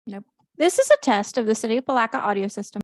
Nope. This is a test of the City of Palatka audio system.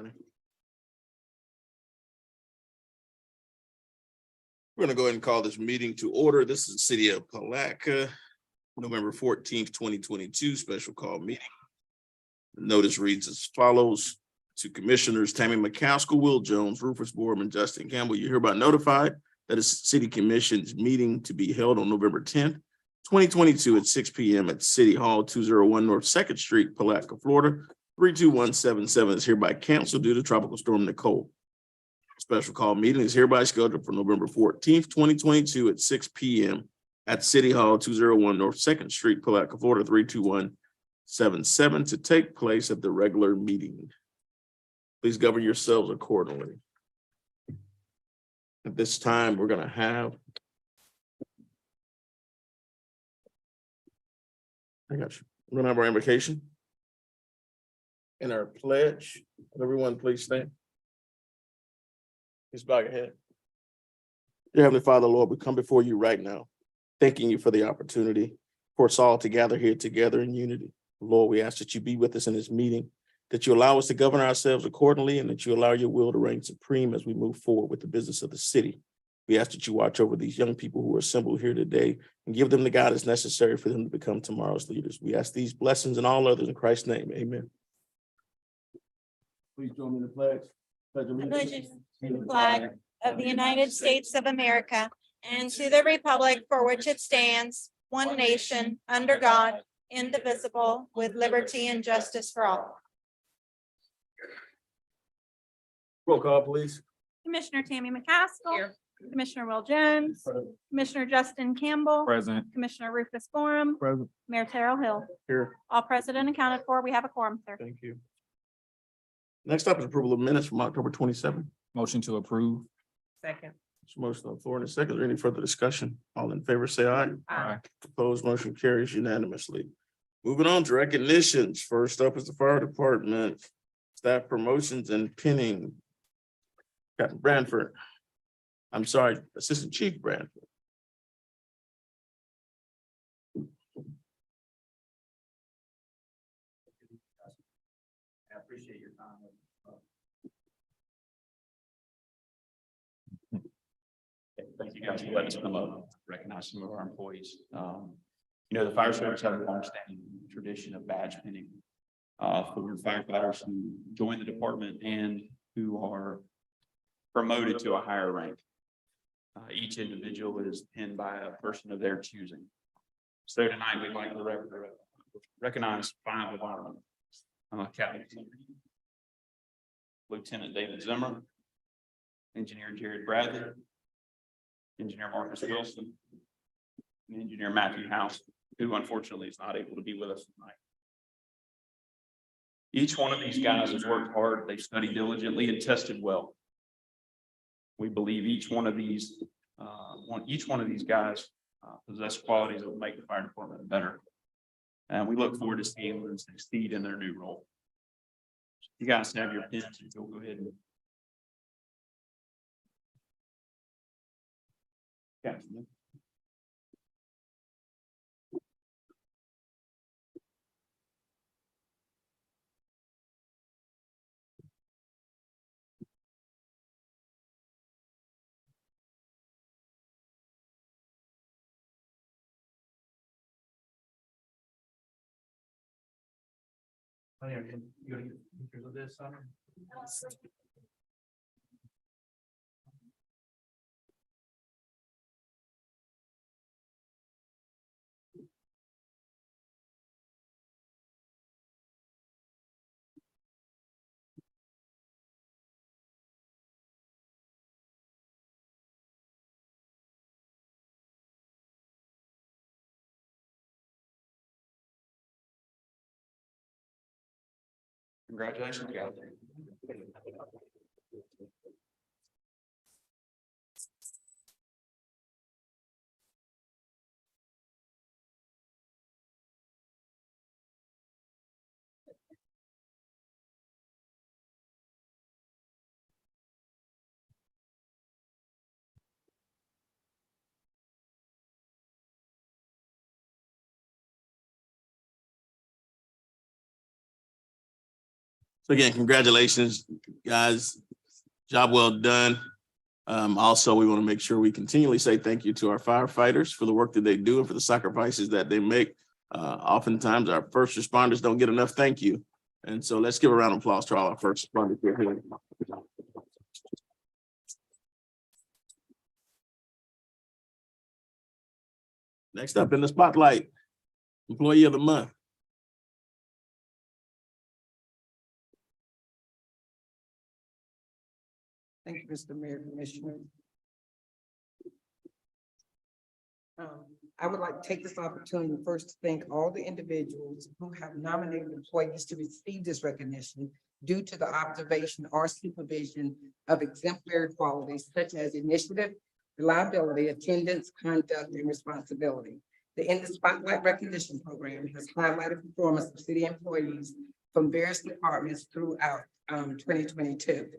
Honey. We're going to go ahead and call this meeting to order. This is the city of Palatka, November 14th, 2022, special call meeting. The notice reads as follows: to Commissioners Tammy McCaskill, Will Jones, Rufus Boardman, Justin Campbell, you're hereby notified that a city commission's meeting to be held on November 10th, 2022 at 6 p.m. at City Hall, 201 North 2nd Street, Palatka, Florida, 32177 is hereby canceled due to Tropical Storm Nicole. Special call meeting is hereby scheduled for November 14th, 2022 at 6 p.m. at City Hall, 201 North 2nd Street, Palatka, Florida, 32177 to take place at the regular meeting. Please govern yourselves accordingly. At this time, we're going to have we're going to have our invocation and our pledge. Everyone, please stand. Please bow your head. Dear Heavenly Father, Lord, we come before you right now, thanking you for the opportunity for us all to gather here together in unity. Lord, we ask that you be with us in this meeting, that you allow us to govern ourselves accordingly, and that you allow your will to reign supreme as we move forward with the business of the city. We ask that you watch over these young people who are assembled here today and give them the guidance necessary for them to become tomorrow's leaders. We ask these blessings and all others in Christ's name. Amen. Please join me in the pledge. Allegiance to the flag of the United States of America and to the republic for which it stands, one nation, under God, indivisible, with liberty and justice for all. Roll call, please. Commissioner Tammy McCaskill. Here. Commissioner Will Jones. Commissioner Justin Campbell. Present. Commissioner Rufus Borum. Present. Mayor Terrell Hill. Here. All present and accounted for. We have a quorum, sir. Thank you. Next up is approval of minutes from October 27th. Motion to approve. Second. Motion on the floor in a second. Is there any further discussion? All in favor, say aye. Aye. Opposed, motion carries unanimously. Moving on to recognitions. First up is the fire department, staff promotions and pinning. Captain Branford. I'm sorry, Assistant Chief Branford. I appreciate your time. Thank you guys for letting us come up, recognize some of our employees. The fire service has a long-standing tradition of badge pinning for firefighters who join the department and who are promoted to a higher rank. Each individual is pinned by a person of their choosing. So tonight, we'd like to recognize 5 of our Captain Lieutenant David Zimmer, Engineer Jared Bradley, Engineer Marcus Wilson, and Engineer Matthew House, who unfortunately is not able to be with us tonight. Each one of these guys has worked hard, they've studied diligently and tested well. We believe each one of these guys possess qualities that will make the fire department better. And we look forward to seeing them succeed in their new role. You guys have your pins, if you'll go ahead and. Yeah. Oh, yeah, you gonna get pictures of this, Summer? Congratulations, guys. So again, congratulations, guys. Job well done. Also, we want to make sure we continually say thank you to our firefighters for the work that they do and for the sacrifices that they make. Oftentimes, our first responders don't get enough thank you. And so let's give a round of applause to all our first responders here. Next up in the spotlight, Employee of the Month. Thank you, Mr. Mayor, Commissioners. I would like to take this opportunity first to thank all the individuals who have nominated employees to receive this recognition due to the observation or supervision of exemplary qualities such as initiative, reliability, attendance, conduct, and responsibility. The In the Spotlight Recognition Program has highlighted performance of city employees from various departments throughout 2022.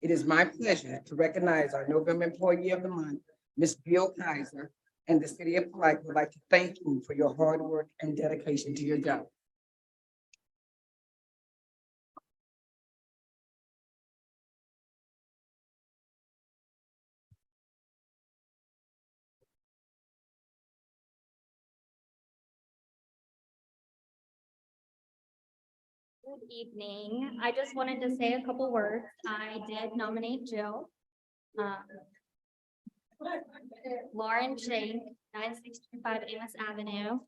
It is my pleasure to recognize our November Employee of the Month, Ms. Bill Kaiser, and the city of Palatka would like to thank you for your hard work and dedication to your job. Good evening. I just wanted to say a couple words. I did nominate Jill. Lauren Shank, 9625 Amos Avenue.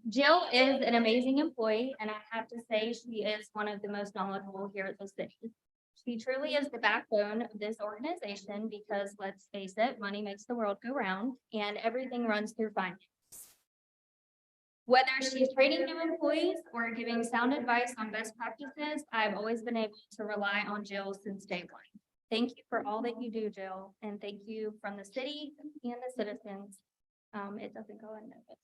Jill is an amazing employee, and I have to say she is one of the most knowledgeable here at the city. She truly is the backbone of this organization because, let's face it, money makes the world go round and everything runs through finance. Whether she's training new employees or giving sound advice on best practices, I've always been able to rely on Jill since day one. Thank you for all that you do, Jill, and thank you from the city and the citizens. It doesn't go unnoticed.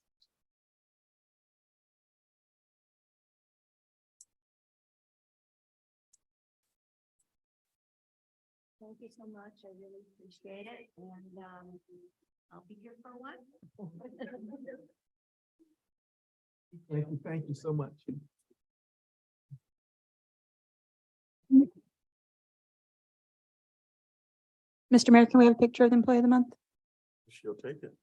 Thank you so much. I really appreciate it, and I'll be here for a while. Thank you so much. Mr. Mayor, can we have a picture of the Employee of the Month? She'll take it.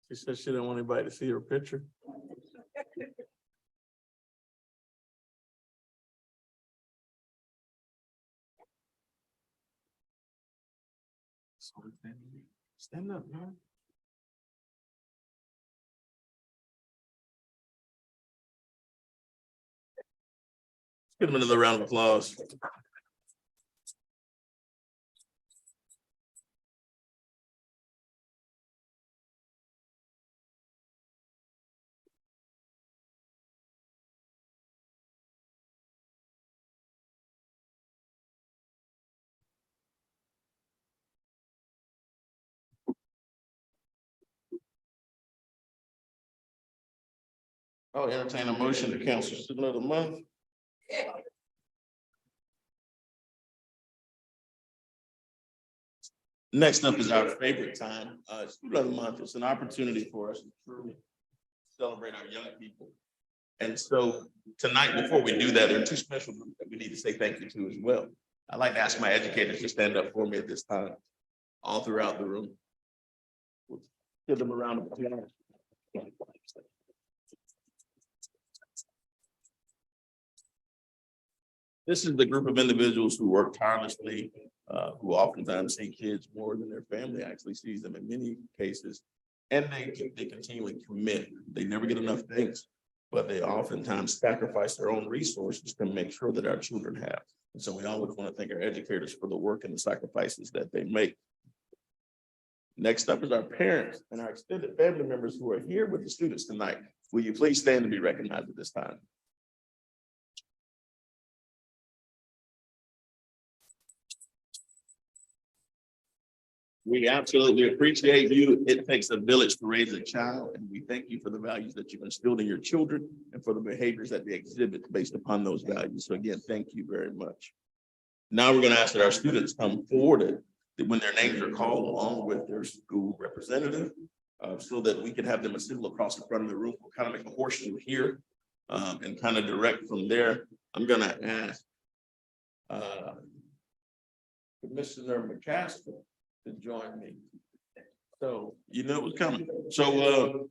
She said she didn't want anybody to see her picture. Stand up, man. Give them another round of applause. I'll entertain a motion to cancel student of the month. Next up is our favorite time, student of the month. It's an opportunity for us to truly celebrate our young people. And so tonight, before we do that, there are two special groups that we need to say thank you to as well. I'd like to ask my educators to stand up for me at this time, all throughout the room. Give them a round of applause. This is the group of individuals who work tirelessly, who oftentimes see kids more than their family actually sees them in many cases. And they continually commit. They never get enough thanks, but they oftentimes sacrifice their own resources to make sure that our children have. And so we always want to thank our educators for the work and the sacrifices that they make. Next up is our parents and our extended family members who are here with the students tonight. Will you please stand to be recognized at this time? We absolutely appreciate you. It takes a village to raise a child, and we thank you for the values that you've instilled in your children and for the behaviors that they exhibit based upon those values. So again, thank you very much. Now we're going to ask that our students come forward when their names are called along with their school representative. so that we can have them assemble across the front of the room. We'll kind of make a horseshoe here and kind of direct from there. I'm gonna ask Commissioner McCaskill to join me. So you know it was coming. So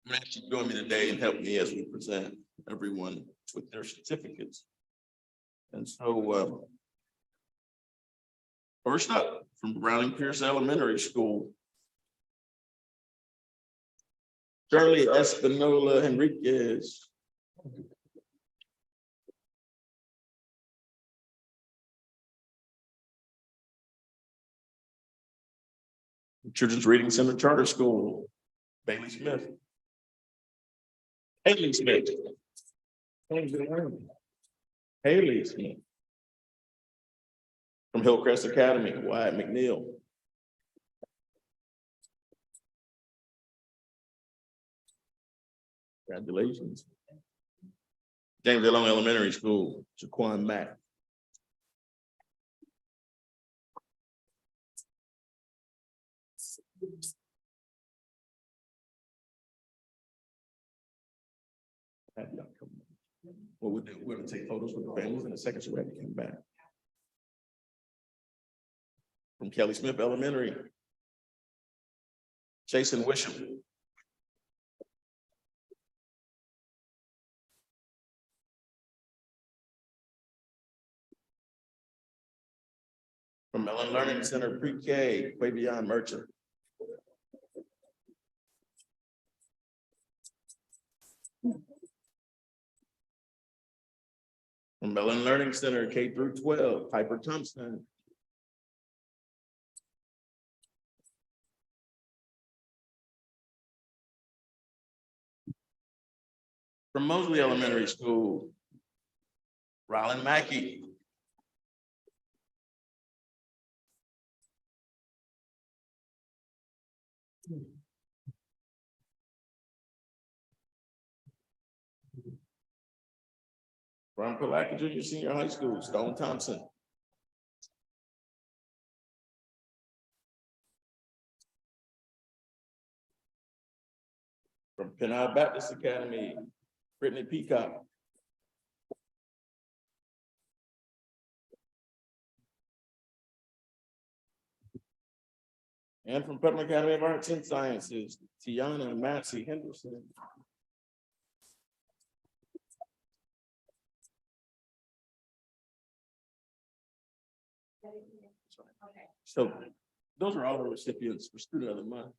I'm actually join me today and help me as we present everyone with their certificates. And so first up from Browning Pierce Elementary School, Charlie Espinola Henriquez. Children's Reading Center Charter School, Bailey Smith. Haley Smith. Haley Smith. From Hillcrest Academy, Wyatt McNeil. Congratulations. James Long Elementary School, Jaquan Mack. Well, we're gonna take photos with the families in a second, so we have to come back. From Kelly Smith Elementary, Jason Wisham. From Mellon Learning Center Pre-K, Quavion Merchant. From Mellon Learning Center K through 12, Piper Thompson. From Mosley Elementary School, Rylan Mackey. From Palatka Junior Senior High School, Stone Thompson. From Pinal Baptist Academy, Brittany Peacock. And from Putnam Academy of Arts and Sciences, Tiana Massey Henderson. So those are all the recipients for Student of the Month.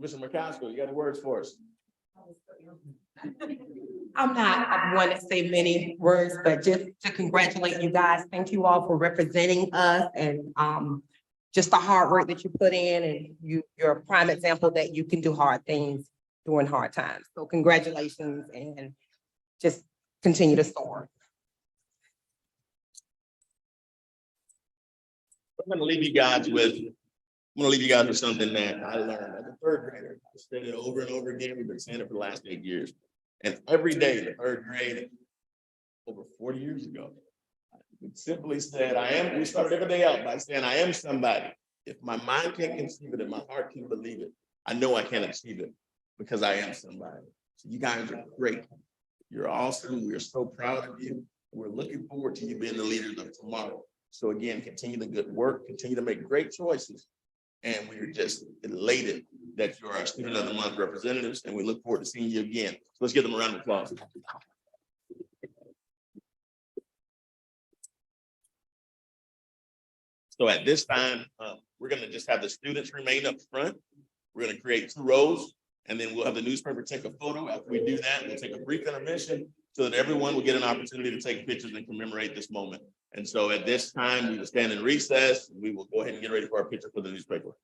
Mr. McCaskill, you got any words for us? I'm not, I want to say many words, but just to congratulate you guys. Thank you all for representing us and just the hard work that you put in, and you're a prime example that you can do hard things during hard times. So congratulations and just continue to soar. I'm gonna leave you guys with something that I learned as a third grader. I said it over and over again. We've been saying it for the last 8 years. And every day in the third grade, over 40 years ago, we simply said, we started every day out by saying, I am somebody. If my mind can't conceive it, if my heart can believe it, I know I can achieve it because I am somebody. So you guys are great. You're awesome. We're so proud of you. We're looking forward to you being the leaders of tomorrow. So again, continue the good work, continue to make great choices. And we're just elated that you're our Student of the Month representatives, and we look forward to seeing you again. So let's give them a round of applause. So at this time, we're gonna just have the students remain up front. We're gonna create 2 rows, and then we'll have the newspaper take a photo. After we do that, we'll take a brief intermission so that everyone will get an opportunity to take pictures and commemorate this moment. And so at this time, we will stand in recess. We will go ahead and get ready for our picture for the newspaper.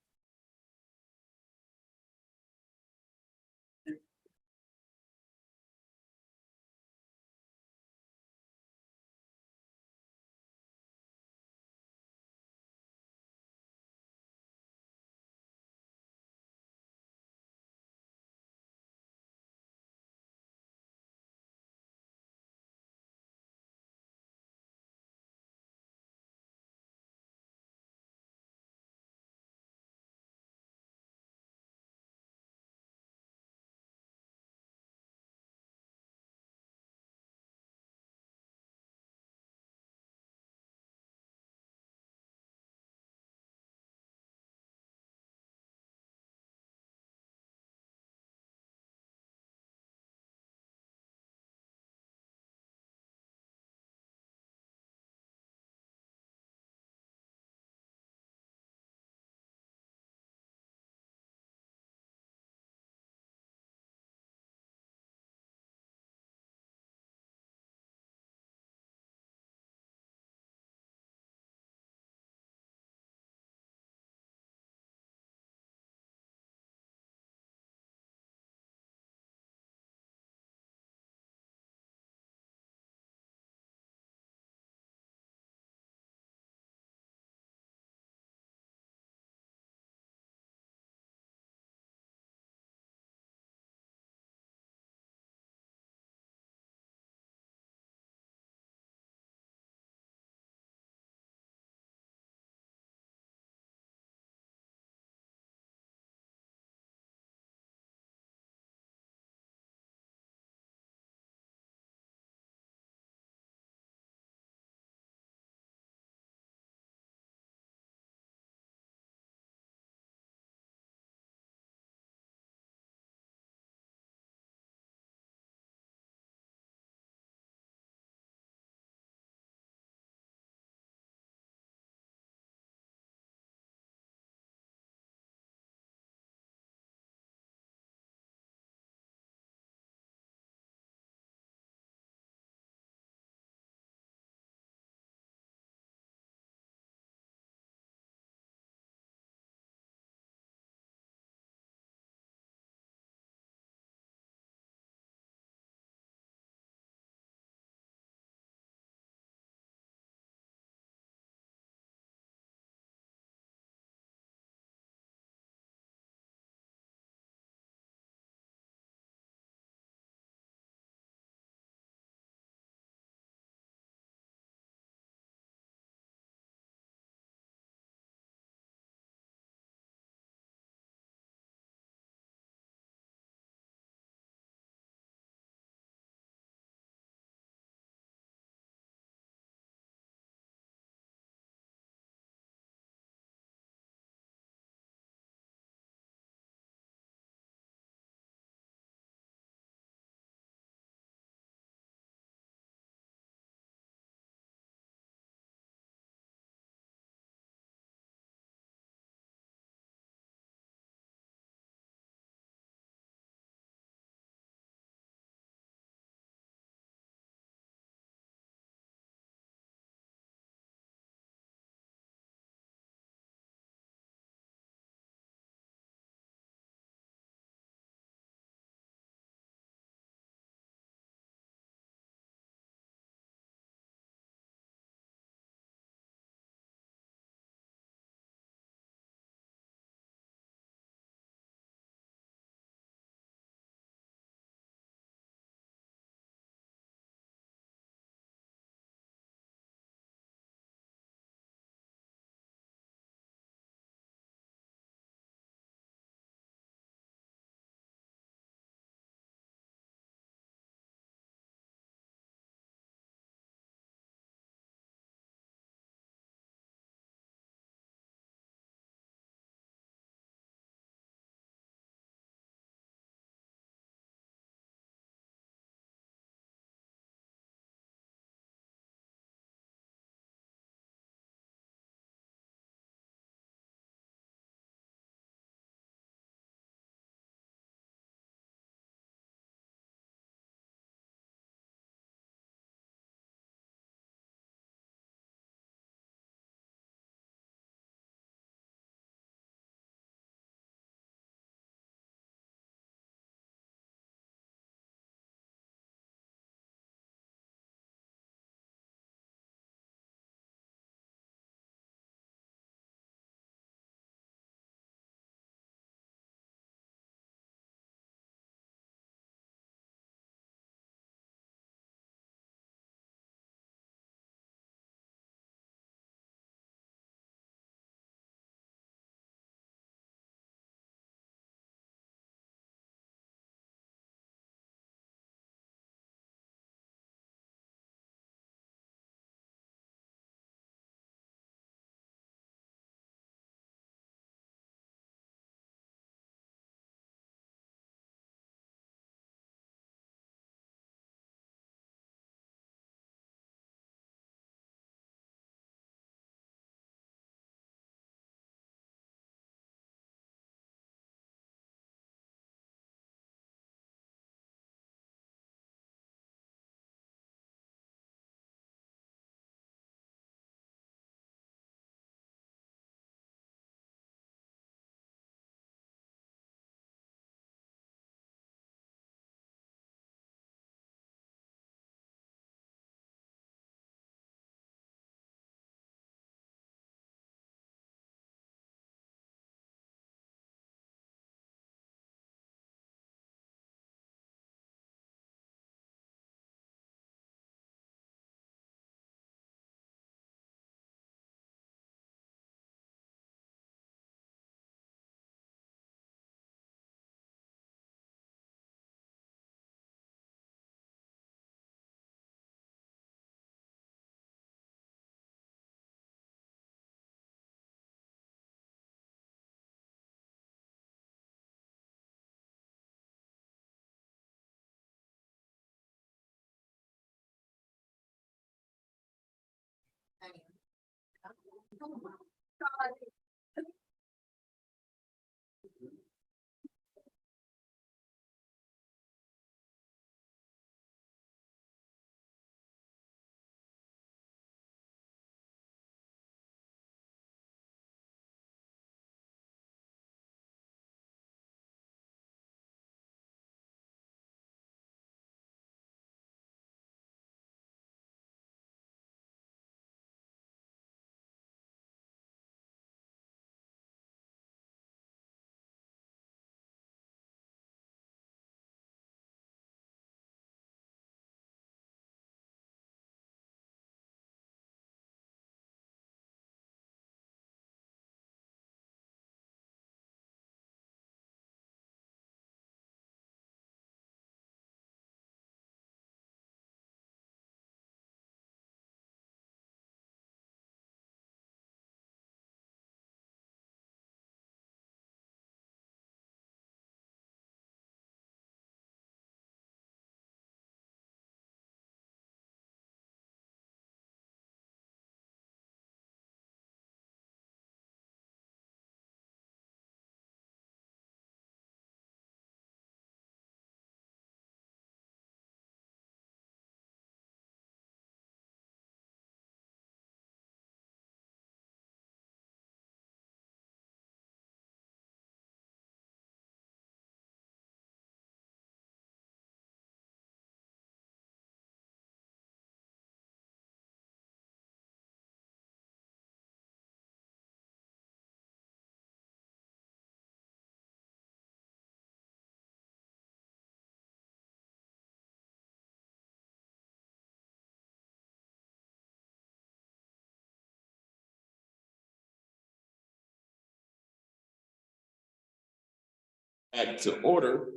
Back to order.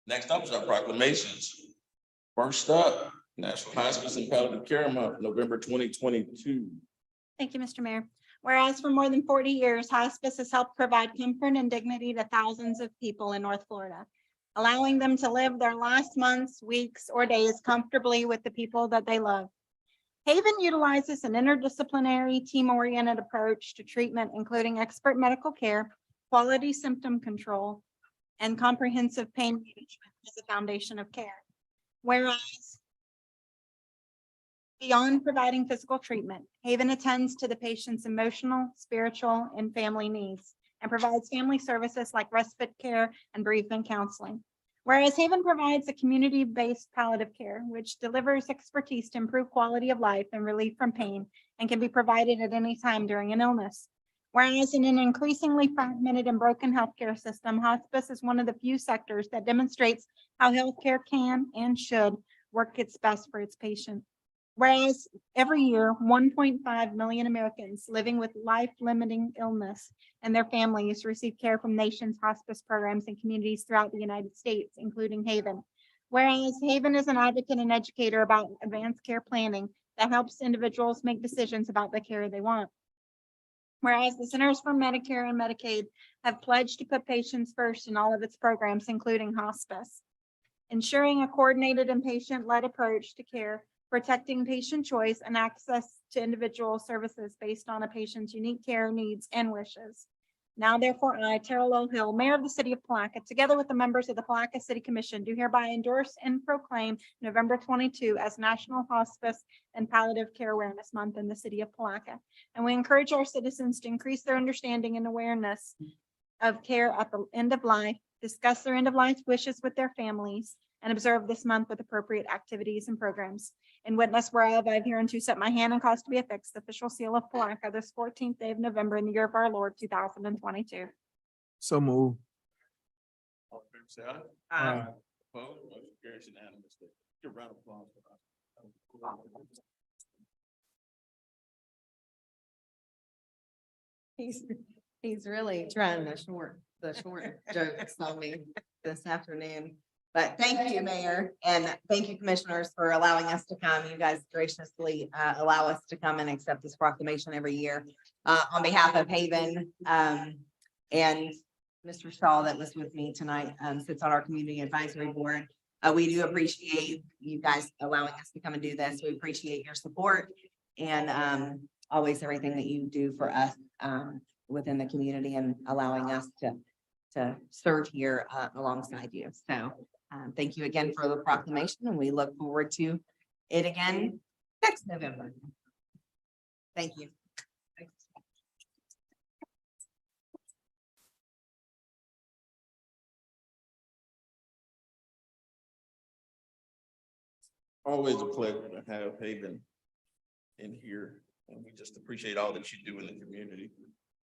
Next up is our proclamations. First up, National Hospice and Palliative Care Month, November 2022. Thank you, Mr. Mayor. Whereas for more than 40 years, hospice has helped provide comfort and dignity to thousands of people in North Florida, allowing them to live their last months, weeks, or days comfortably with the people that they love. Haven utilizes an interdisciplinary, team-oriented approach to treatment, including expert medical care, quality symptom control, and comprehensive pain management as a foundation of care. Whereas beyond providing physical treatment, Haven attends to the patient's emotional, spiritual, and family needs and provides family services like respite care and bereavement counseling. Whereas Haven provides a community-based palliative care, which delivers expertise to improve quality of life and relief from pain and can be provided at any time during an illness. Whereas in an increasingly fragmented and broken healthcare system, hospice is one of the few sectors that demonstrates how healthcare can and should work its best for its patients. Whereas every year, 1.5 million Americans living with life-limiting illness and their families receive care from nation's hospice programs and communities throughout the United States, including Haven. Whereas Haven is an advocate and educator about advanced care planning that helps individuals make decisions about the care they want. Whereas the Centers for Medicare and Medicaid have pledged to put patients first in all of its programs, including hospice, ensuring a coordinated and patient-led approach to care, protecting patient choice and access to individual services based on a patient's unique care needs and wishes. Now therefore, I, Terrell Hill, Mayor of the City of Palatka, together with the members of the Palatka City Commission, do hereby endorse and proclaim November 22 as National Hospice and Palliative Care Awareness Month in the City of Palatka. And we encourage our citizens to increase their understanding and awareness of care at the end of life, discuss their end of life wishes with their families, and observe this month with appropriate activities and programs. In witness whereof, I have hereunto set my hand and caused to be affixed the official seal of Palatka this 14th day of November in the year of our Lord 2022. So move. All in favor, say aye. Aye. Opposed, motion carries unanimously. Give a round of applause for us. He's really trying the short jokes on me this afternoon. But thank you, Mayor, and thank you, Commissioners, for allowing us to come. You guys graciously allow us to come and accept this proclamation every year. On behalf of Haven and Mr. Shaw that was with me tonight, sits on our Community Advisory Board. We do appreciate you guys allowing us to come and do this. We appreciate your support. And always everything that you do for us within the community and allowing us to serve here alongside you. So thank you again for the proclamation, and we look forward to it again next November. Thank you. Always a pleasure to have Haven in here, and we just appreciate all that you do in the community.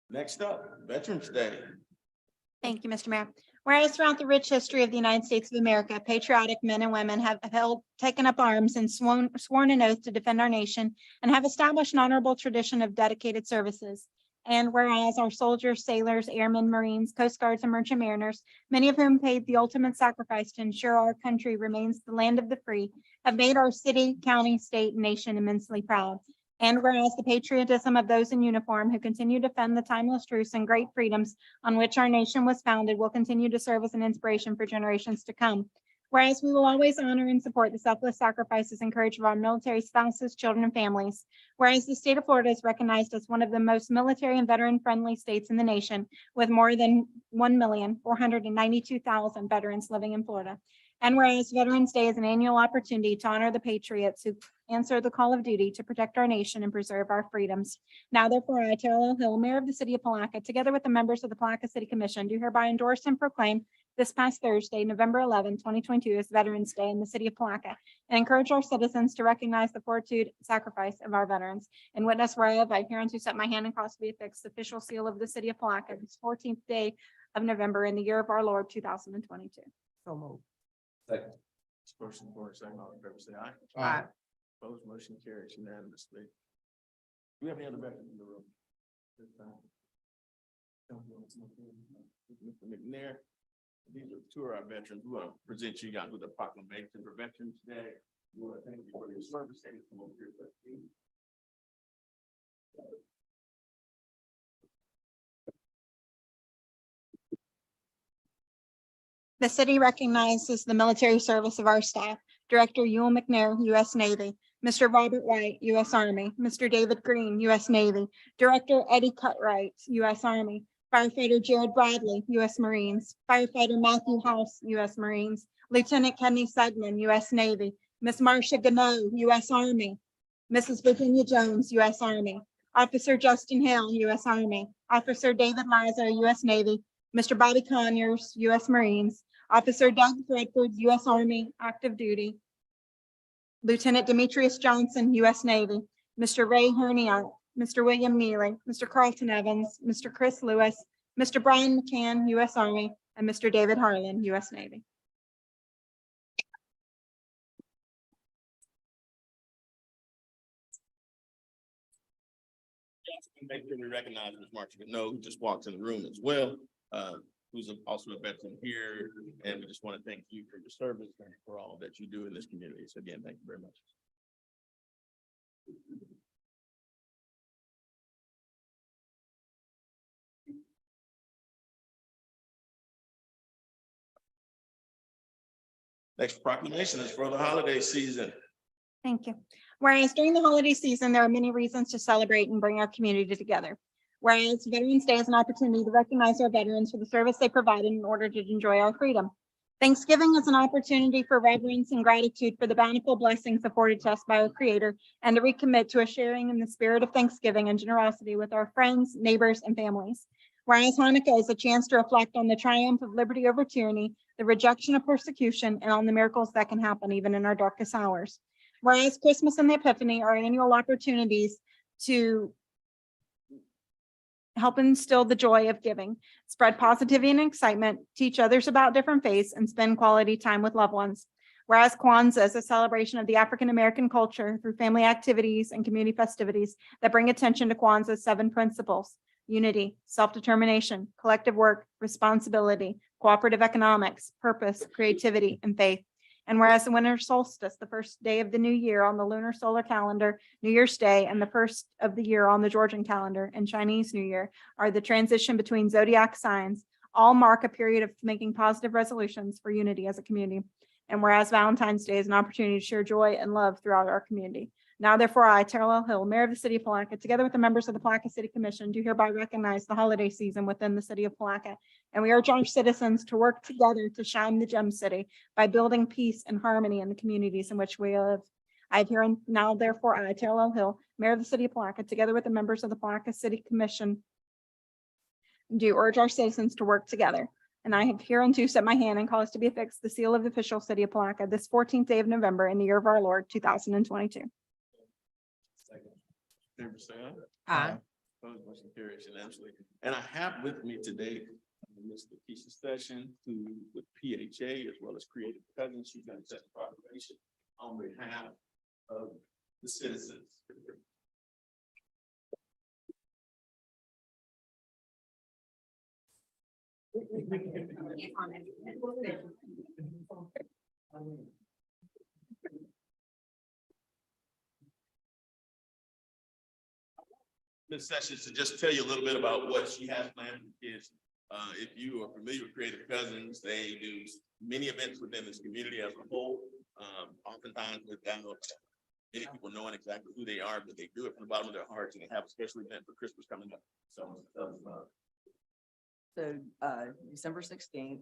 Next up, Veterans Day. Thank you, Mr. Mayor. Whereas throughout the rich history of the United States of America, patriotic men and women have taken up arms and sworn an oath to defend our nation and have established an honorable tradition of dedicated services. And whereas our soldiers, sailors, airmen, Marines, Coast Guards, and merchant mariners, many of whom paid the ultimate sacrifice to ensure our country remains the land of the free, have made our city, county, state, and nation immensely proud. And whereas the patriotism of those in uniform who continue to defend the timeless truths and great freedoms on which our nation was founded will continue to serve as an inspiration for generations to come. Whereas we will always honor and support the selfless sacrifices and courage of our military spouses, children, and families. Whereas the state of Florida is recognized as one of the most military and veteran-friendly states in the nation, with more than 1,492,000 veterans living in Florida. And whereas Veterans Day is an annual opportunity to honor the patriots who answer the call of duty to protect our nation and preserve our freedoms. Now therefore, I, Terrell Hill, Mayor of the City of Palatka, together with the members of the Palatka City Commission, do hereby endorse and proclaim this past Thursday, November 11, 2022, as Veterans Day in the City of Palatka, and encourage our citizens to recognize the fortitude and sacrifice of our veterans. In witness whereof, I hereunto set my hand and cause to be affixed the official seal of the City of Palatka this 14th day of November in the year of our Lord 2022. So moved. Second. First and foremost, second, all in favor, say aye. Aye. Opposed, motion carries unanimously. Do we have any other veterans in the room? Mr. McNair, these are two of our veterans. We want to present you guys with a proclamation for Veterans Day. We want to thank you for your service. And come over here, please. The city recognizes the military service of our staff. Director Ewell McNair, U.S. Navy. Mr. Robert White, U.S. Army. Mr. David Green, U.S. Navy. Director Eddie Cutright, U.S. Army. Firefighter Jared Bradley, U.S. Marines. Firefighter Matthew House, U.S. Marines. Lieutenant Kenny Sugman, U.S. Navy. Miss Marcia Gano, U.S. Army. Mrs. Virginia Jones, U.S. Army. Officer Justin Hill, U.S. Army. Officer David Lazo, U.S. Navy. Mr. Bobby Conyers, U.S. Marines. Officer Doug Threadford, U.S. Army, active duty. Lieutenant Demetrius Johnson, U.S. Navy. Mr. Ray Herniak, Mr. William Neely, Mr. Carlton Evans, Mr. Chris Lewis, Mr. Brian McCann, U.S. Army, and Mr. David Harlan, U.S. Navy. Make sure we recognize Ms. Marcia Gano, who just walked in the room as well, who's also a veteran here. And we just want to thank you for your service and for all that you do in this community. So again, thank you very much. Next proclamation is for the holiday season. Thank you. Whereas during the holiday season, there are many reasons to celebrate and bring our community together. Whereas Veterans Day is an opportunity to recognize our veterans for the service they provided in order to enjoy our freedom. Thanksgiving is an opportunity for reverence and gratitude for the bountiful blessings afforded to us by our Creator, and to recommit to a sharing in the spirit of thanksgiving and generosity with our friends, neighbors, and families. Whereas Hanukkah is a chance to reflect on the triumph of liberty over tyranny, the rejection of persecution, and on the miracles that can happen even in our darkest hours. Whereas Christmas and the Epiphany are annual opportunities to help instill the joy of giving, spread positivity and excitement, teach others about different faiths, and spend quality time with loved ones. Whereas Kwanzaa is a celebration of the African-American culture through family activities and community festivities that bring attention to Kwanzaa's 7 principles: unity, self-determination, collective work, responsibility, cooperative economics, purpose, creativity, and faith. And whereas the winter solstice, the first day of the new year on the lunar solar calendar, New Year's Day, and the first of the year on the Georgian calendar, and Chinese New Year are the transition between zodiac signs, all mark a period of making positive resolutions for unity as a community. And whereas Valentine's Day is an opportunity to share joy and love throughout our community. Now therefore, I, Terrell Hill, Mayor of the City of Palatka, together with the members of the Palatka City Commission, do hereby recognize the holiday season within the city of Palatka. And we urge our citizens to work together to shine the gem city by building peace and harmony in the communities in which we live. I have here now therefore, I, Terrell Hill, Mayor of the City of Palatka, together with the members of the Palatka City Commission, do urge our citizens to work together. And I have hereunto set my hand and cause to be affixed the seal of the official city of Palatka this 14th day of November in the year of our Lord, 2022. Favor say aye. Aye. Opposed, motion carries unanimously. And I have with me today Ms. Lakeisha Session, who with PHA as well as Creative Cousins, she's going to set the proclamation on behalf of the citizens. Ms. Sessions, to just tell you a little bit about what she has planned for kids. If you are familiar with Creative Cousins, they do many events within this community as a whole. Oftentimes without many people knowing exactly who they are, but they do it from the bottom of their hearts, and they have a special event for Christmas coming up. So, December 16th,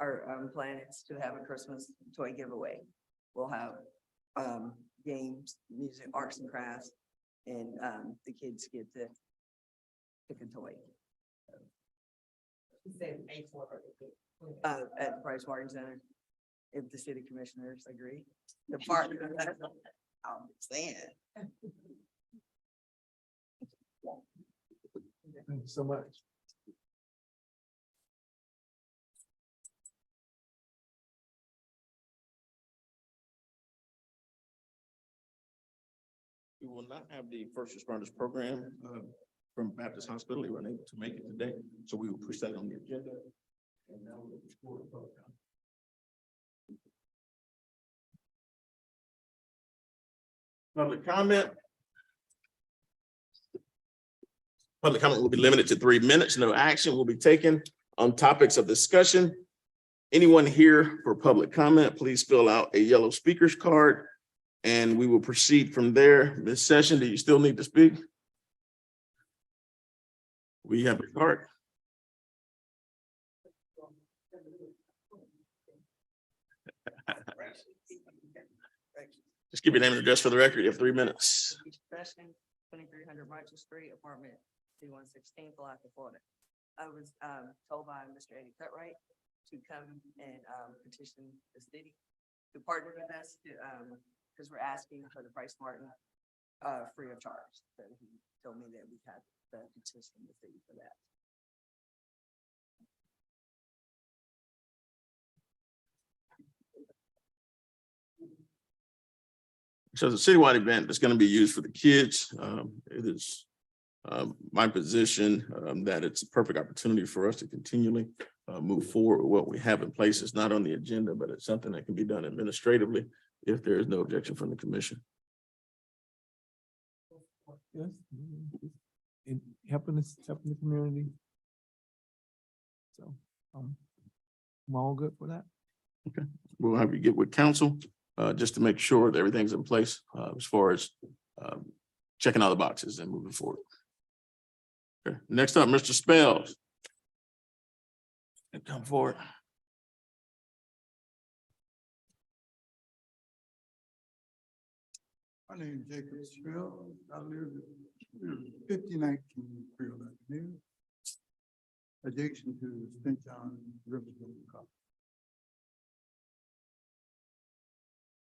our plan is to have a Christmas toy giveaway. We'll have, games, music, arts and crafts, and, the kids get to pick a toy. At the Price Martin Center, if the city commissioners agree. The park, I'm saying. Thank you so much. We will not have the first responders program from Baptist Hospital. They were unable to make it today, so we will push that on the agenda. And now we'll explore the public comment. Public comment. Public comment will be limited to 3 minutes. No action will be taken on topics of discussion. Anyone here for public comment, please fill out a yellow speaker's card and we will proceed from there. Ms. Session, do you still need to speak? We have a card. Just give your name and address for the record. You have 3 minutes. Freshman, 2300 Marshall Street, apartment 2116, Palatka, Florida. I was told by Mr. Eddie Cutright to come and petition the city to partner with us to because we're asking for the Price Martin free of charge. So he told me that we had to petition the city for that. So it's a citywide event that's going to be used for the kids. It is my position that it's a perfect opportunity for us to continually move forward with what we have in place. It's not on the agenda, but it's something that can be done administratively if there is no objection from the commission. Yes. In helping the community. So, I'm all good for that. We'll have you get with council just to make sure that everything's in place as far as checking all the boxes and moving forward. Okay. Next up, Mr. Spells. Come forward. My name is Jacob Spell. I live at 5019 Field Avenue, adjacent to St. John Riverside College.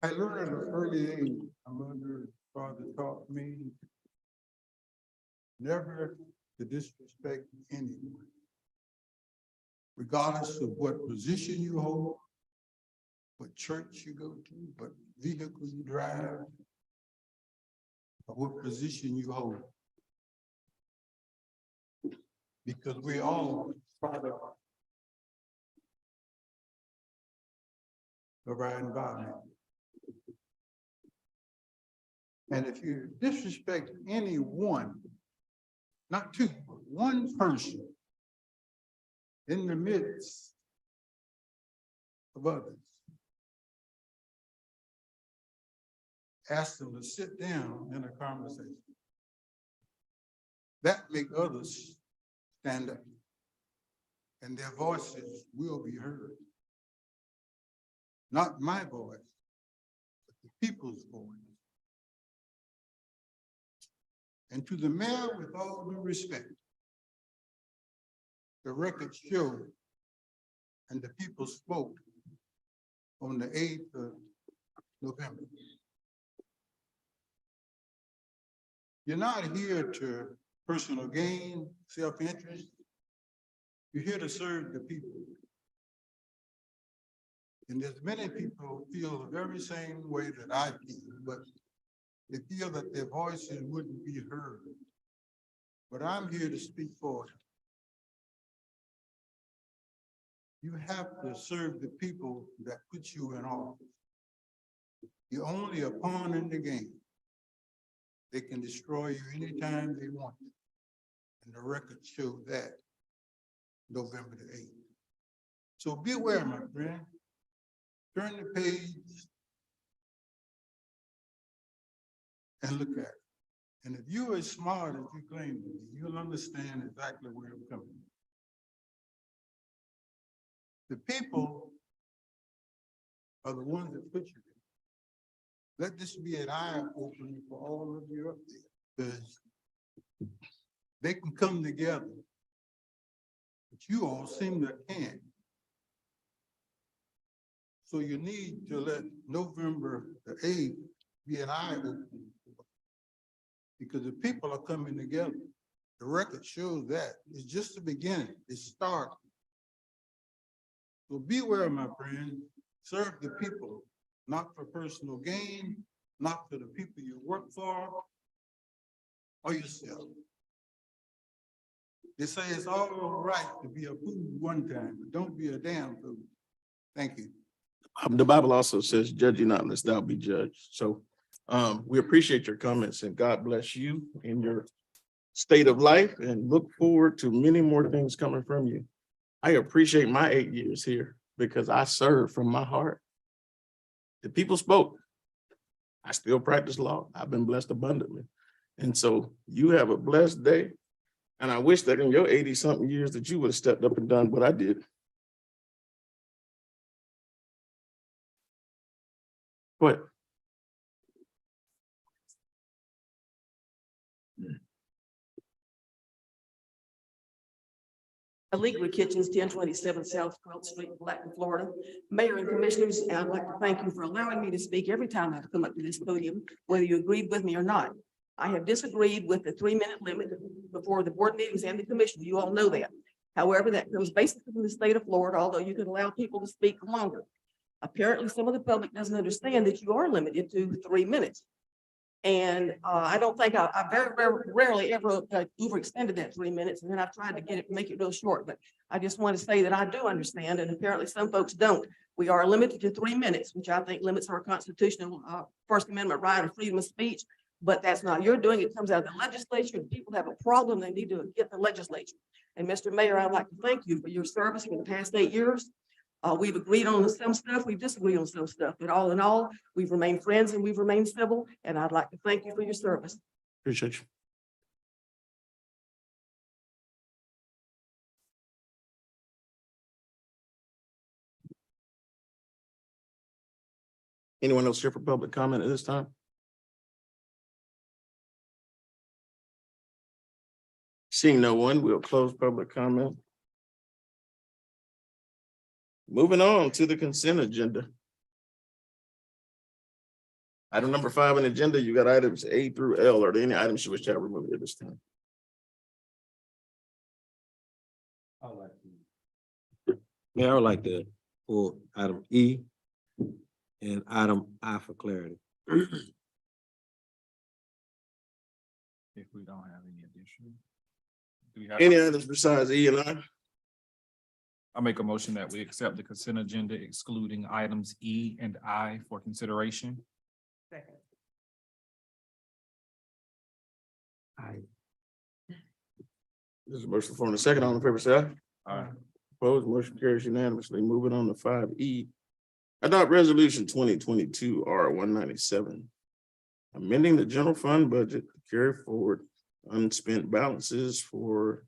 I learned at an early age, my mother and father taught me never to disrespect anyone, regardless of what position you hold, what church you go to, what vehicle you drive, or what position you hold. Because we all part of our environment. And if you disrespect anyone, not two, but one person in the midst of others, ask them to sit down in a conversation. That make others stand up. And their voices will be heard. Not my voice, but the people's voice. And to the mayor, with all due respect, the record showed, and the people spoke on the 8th of November. You're not here to personal gain, self-interest. You're here to serve the people. And there's many people who feel the very same way that I feel, but they feel that their voices wouldn't be heard. But I'm here to speak for them. You have to serve the people that put you in office. You're only a pawn in the game. They can destroy you anytime they want to. And the record showed that November the 8th. So beware, my friend. Turn the page and look at it. And if you're as smart as you claim to be, you'll understand exactly where I'm coming from. The people are the ones that put you there. Let this be an eye opener for all of you up there, because they can come together, but you all seem to can't. So you need to let November the 8th be an eye opener, because the people are coming together. The record shows that. It's just the beginning. It's starting. So beware, my friend. Serve the people, not for personal gain, not for the people you work for, or yourself. They say it's all right to be a fool one time, but don't be a damn fool. Thank you. The Bible also says, judge ye not, lest thou be judged. So we appreciate your comments, and God bless you in your state of life, and look forward to many more things coming from you. I appreciate my 8 years here because I served from my heart. The people spoke. I still practice law. I've been blessed abundantly. And so you have a blessed day. And I wish that in your 80-something years that you would have stepped up and done what I did. But Allegra Kitchens, 1027 South 12th Street, Palatka, Florida. Mayor and Commissioners, I'd like to thank you for allowing me to speak every time I come up to this podium, whether you agreed with me or not. I have disagreed with the 3-minute limit before the board meetings and the commission. You all know that. However, that comes basically from the state of Florida, although you can allow people to speak longer. Apparently, some of the public doesn't understand that you are limited to 3 minutes. And I don't think I very rarely ever overextended that 3 minutes, and then I've tried to make it real short, but I just want to say that I do understand, and apparently some folks don't. We are limited to 3 minutes, which I think limits our constitutional First Amendment right of freedom of speech, but that's not your doing. It comes out of the legislature, and people have a problem. They need to get the legislature. And Mr. Mayor, I'd like to thank you for your service for the past 8 years. We've agreed on some stuff, we've disagreed on some stuff, but all in all, we've remained friends and we've remained civil, and I'd like to thank you for your service. appreciate you. Anyone else here for public comment at this time? Seeing no one, we'll close public comment. Moving on to the consent agenda. Item number 5 on the agenda, you got items A through L. Are there any items you wish to have removed at this time? Yeah, I would like to pull item E and item I for clarity. If we don't have any additional. Do we have? Any items besides E and I? I make a motion that we accept the consent agenda excluding items E and I for consideration. Second. There's a motion for the second. All in favor, say aye. Opposed, motion carries unanimously. Moving on to 5E. Adopt resolution 2022 R197. amending the general fund budget to carry forward unspent balances for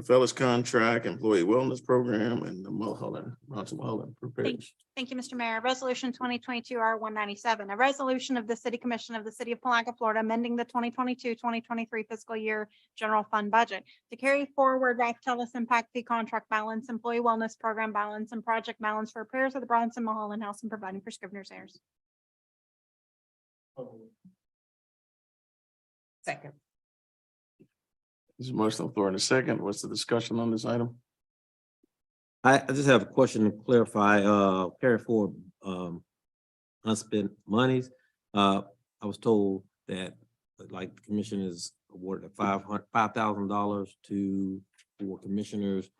Fellas contract, employee wellness program, and the Mulholland, prepares. Thank you, Mr. Mayor. Resolution 2022 R197, a resolution of the City Commission of the City of Palatka, Florida, amending the 2022-2023 fiscal year general fund budget to carry forward Raftellus impact fee contract balance, employee wellness program balance, and project balance for repairs of the Bronson Mulholland House and providing for scrivener's errors. Second. There's a motion on the floor in a second. What's the discussion on this item? I just have a question to clarify, carry forward, unspent monies. I was told that, like, the commission is awarded $5,000 for commissioners,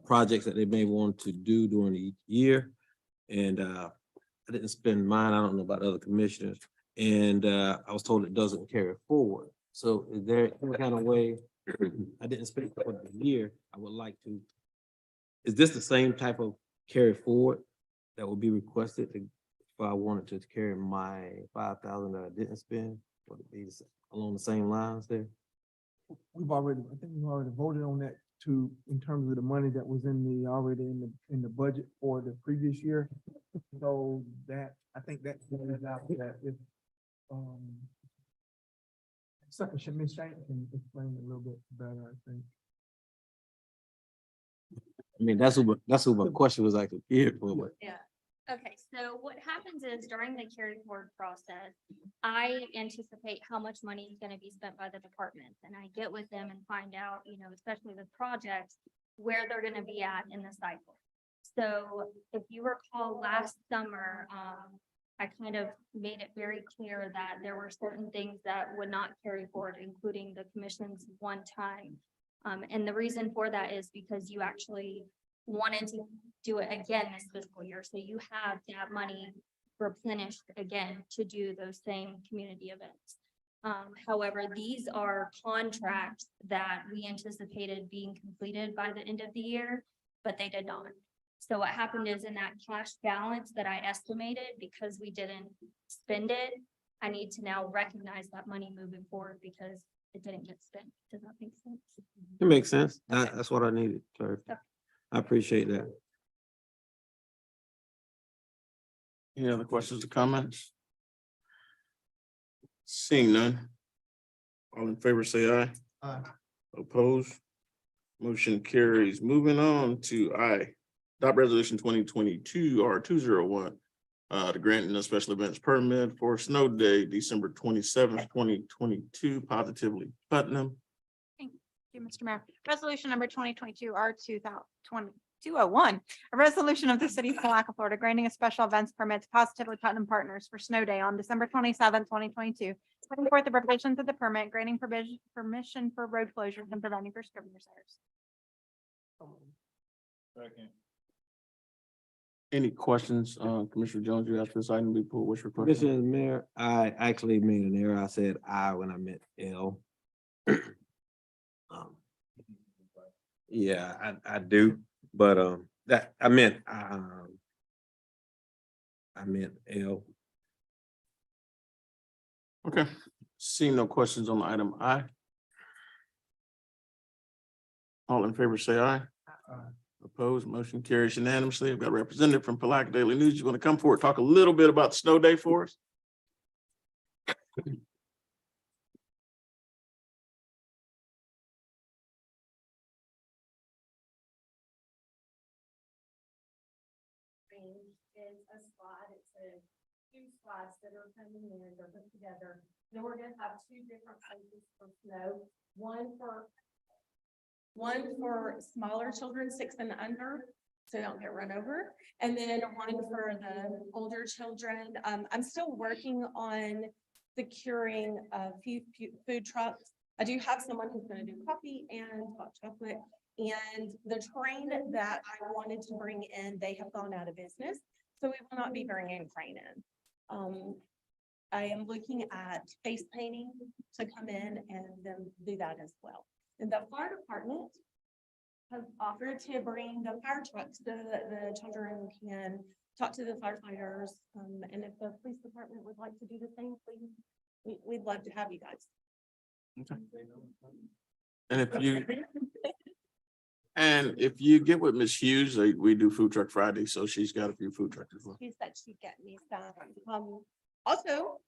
projects that they may want to do during the year. And, I didn't spend mine. I don't know about other commissioners. And, I was told it doesn't carry forward. So is there any kind of way, I didn't spend it for the year, I would like to. Is this the same type of carry forward that would be requested if I wanted to carry my 5,000 that I didn't spend? Would it be along the same lines there? I think we've already voted on that in terms of the money that was already in the budget for the previous year. So that, I think that, if, something Ms. Shank can explain it a little bit better, I think. I mean, that's what my question was actually here for, but Yeah. Okay, so what happens is during the carry forward process, I anticipate how much money is gonna be spent by the departments, and I get with them and find out, especially with projects, where they're gonna be at in the cycle. So if you recall last summer, I kind of made it very clear that there were certain things that would not carry forward, including the commission's one time. And the reason for that is because you actually wanted to do it again this fiscal year. So you have that money replenished again to do those same community events. However, these are contracts that we anticipated being completed by the end of the year, but they did not. So what happened is in that cash balance that I estimated, because we didn't spend it, I need to now recognize that money moving forward because it didn't get spent. Does that make sense? it makes sense. Okay. That's what I needed. Sir. Okay. I appreciate that. Any other questions or comments? Seeing none. All in favor, say aye. Aye. Opposed? Motion carries. Moving on to I. Adopt resolution 2022 R201. The granting of special events permit for snow day, December 27th, 2022, positively Putnam. Thank you, Mr. Mayor. Resolution number 2022 R201, a resolution of the City of Palatka, Florida, granting a special events permit to Positively Putnam Partners for snow day on December 27th, 2022. Putting forth the provisions of the permit, granting permission for road closures and providing for scrivener's errors. Any questions, Commissioner Jones, you asked this item to be pulled, what's your question? Commissioner Mayor, I actually made an error. I said I when I meant L. Yeah, I do, but that I meant L. Okay, seeing no questions on the item I. All in favor, say aye. Opposed, motion carries unanimously. I've got a representative from Palatka Daily News. You want to come forward, talk a little bit about the snow day for us? Is a slide, it's two slides that are coming in, they're put together. Then we're gonna have two different places for snow, one for smaller children, 6 and under, so they don't get run over. And then one for the older children. I'm still working on securing a few food trucks. I do have someone who's gonna do coffee and hot chocolate. And the train that I wanted to bring in, they have gone out of business, so we will not be bringing a train in. I am looking at face painting to come in and then do that as well. And the fire department has offered to bring the fire trucks so that the children can talk to the firefighters. And if the police department would like to do the same, please we'd love to have you guys. And if you get with Ms. Hughes, we do Food Truck Friday, so she's got a few food trucks as well. She said she'd get me some. Also,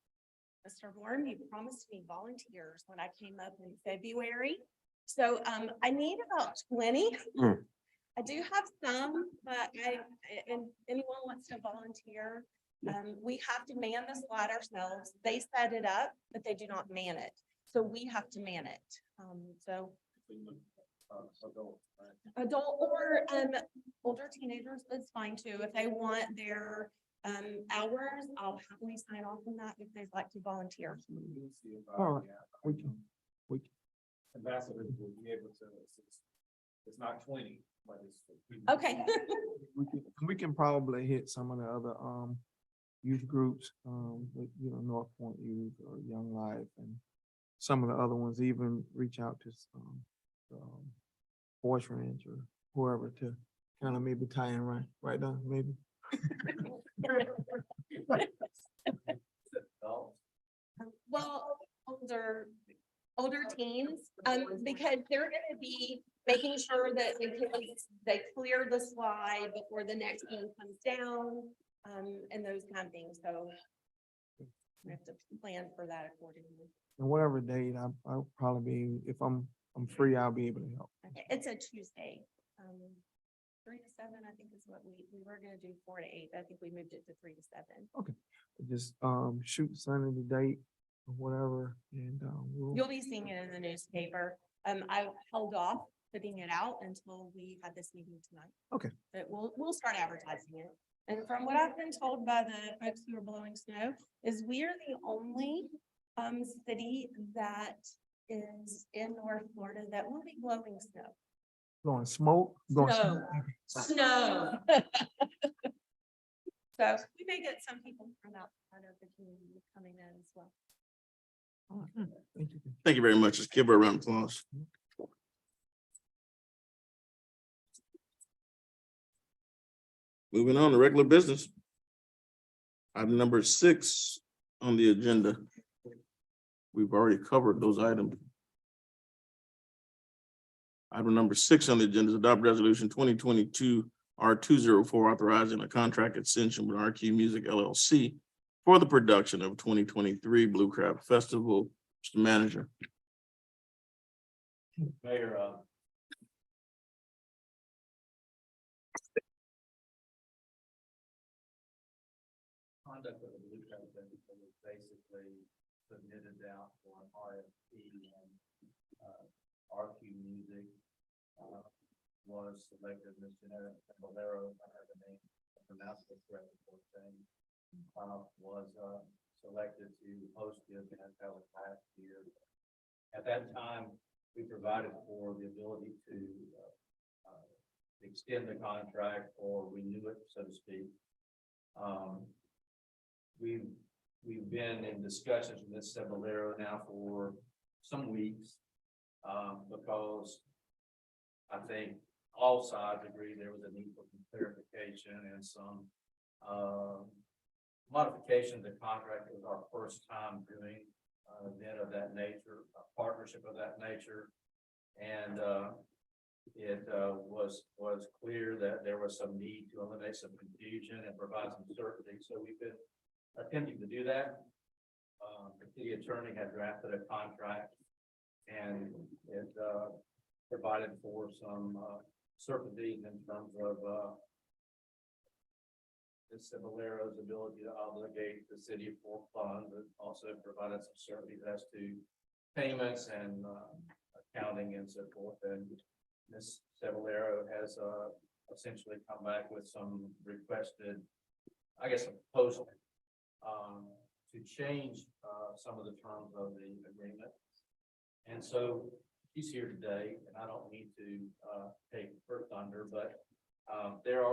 Mr. Warren, you promised me volunteers when I came up in February. So, I need about 20. Mm. I do have some, but and anyone wants to volunteer, we have to man the slide ourselves. They set it up, but they do not man it. So we have to man it. So adult or, older teenagers is fine too. If they want their, hours, I'll happily sign off on that if they'd like to volunteer. All right, we can. Ambassadors will be able to, it's not 20, but it's. Okay. We can probably hit some of the other, youth groups, like, North Point Youth or Young Life and some of the other ones, even reach out to, Forest Ranch or whoever to kind of maybe tie in right now, maybe. Well, older teens, because they're gonna be making sure that they clear the slide before the next one comes down, and those kind of things, so we have to plan for that accordingly. And whatever date, I'll probably be, if I'm free, I'll be able to help. Okay, it's a Tuesday, 3 to 7, I think is what we were gonna do 4 to 8, I think we moved it to 3 to 7. Just, shoot Sunday the date or whatever, and, we'll. You'll be seeing it in the newspaper. I held off putting it out until we had this meeting tonight. Okay. But we'll start advertising it. And from what I've been told by the folks who are blowing snow, is we are the only city that is in North Florida that will be blowing snow. Going smoke, going. Snow. So we may get some people from outside of the community coming in as well. Thank you. Thank you very much. Let's give her a round of applause. Moving on to regular business. Item number 6 on the agenda. We've already covered those items. Item number 6 on the agenda is adopt resolution 2022 R204 authorizing a contract extension with RQ Music LLC for the production of 2023 Blue Crab Festival. Mr. Manager. Mayor, conduct of the Blue Crab Festival was basically submitted out for an RFP and RQ Music was selected. Ms. Janetta Valero, I have the name, pronounced it correctly, was selected to host the event. That was last year. At that time, we provided for the ability to extend the contract or renew it, so to speak. We've been in discussions with Ms. Valero now for some weeks because I think all sides agree there was a need for some clarification and some modification of the contract. It was our first time doing an event of that nature, a partnership of that nature. And it was clear that there was some need to eliminate some confusion and provide some certainty. So we've been attempting to do that. The city attorney had drafted a contract and it provided for some certainty in terms of Ms. Valero's ability to obligate the city for funds. It also provided some certainty as to payments and accounting and so forth. And Ms. Valero has essentially come back with some requested, I guess, a proposal to change some of the terms of the agreement. And so she's here today, and I don't need to take her thunder, but there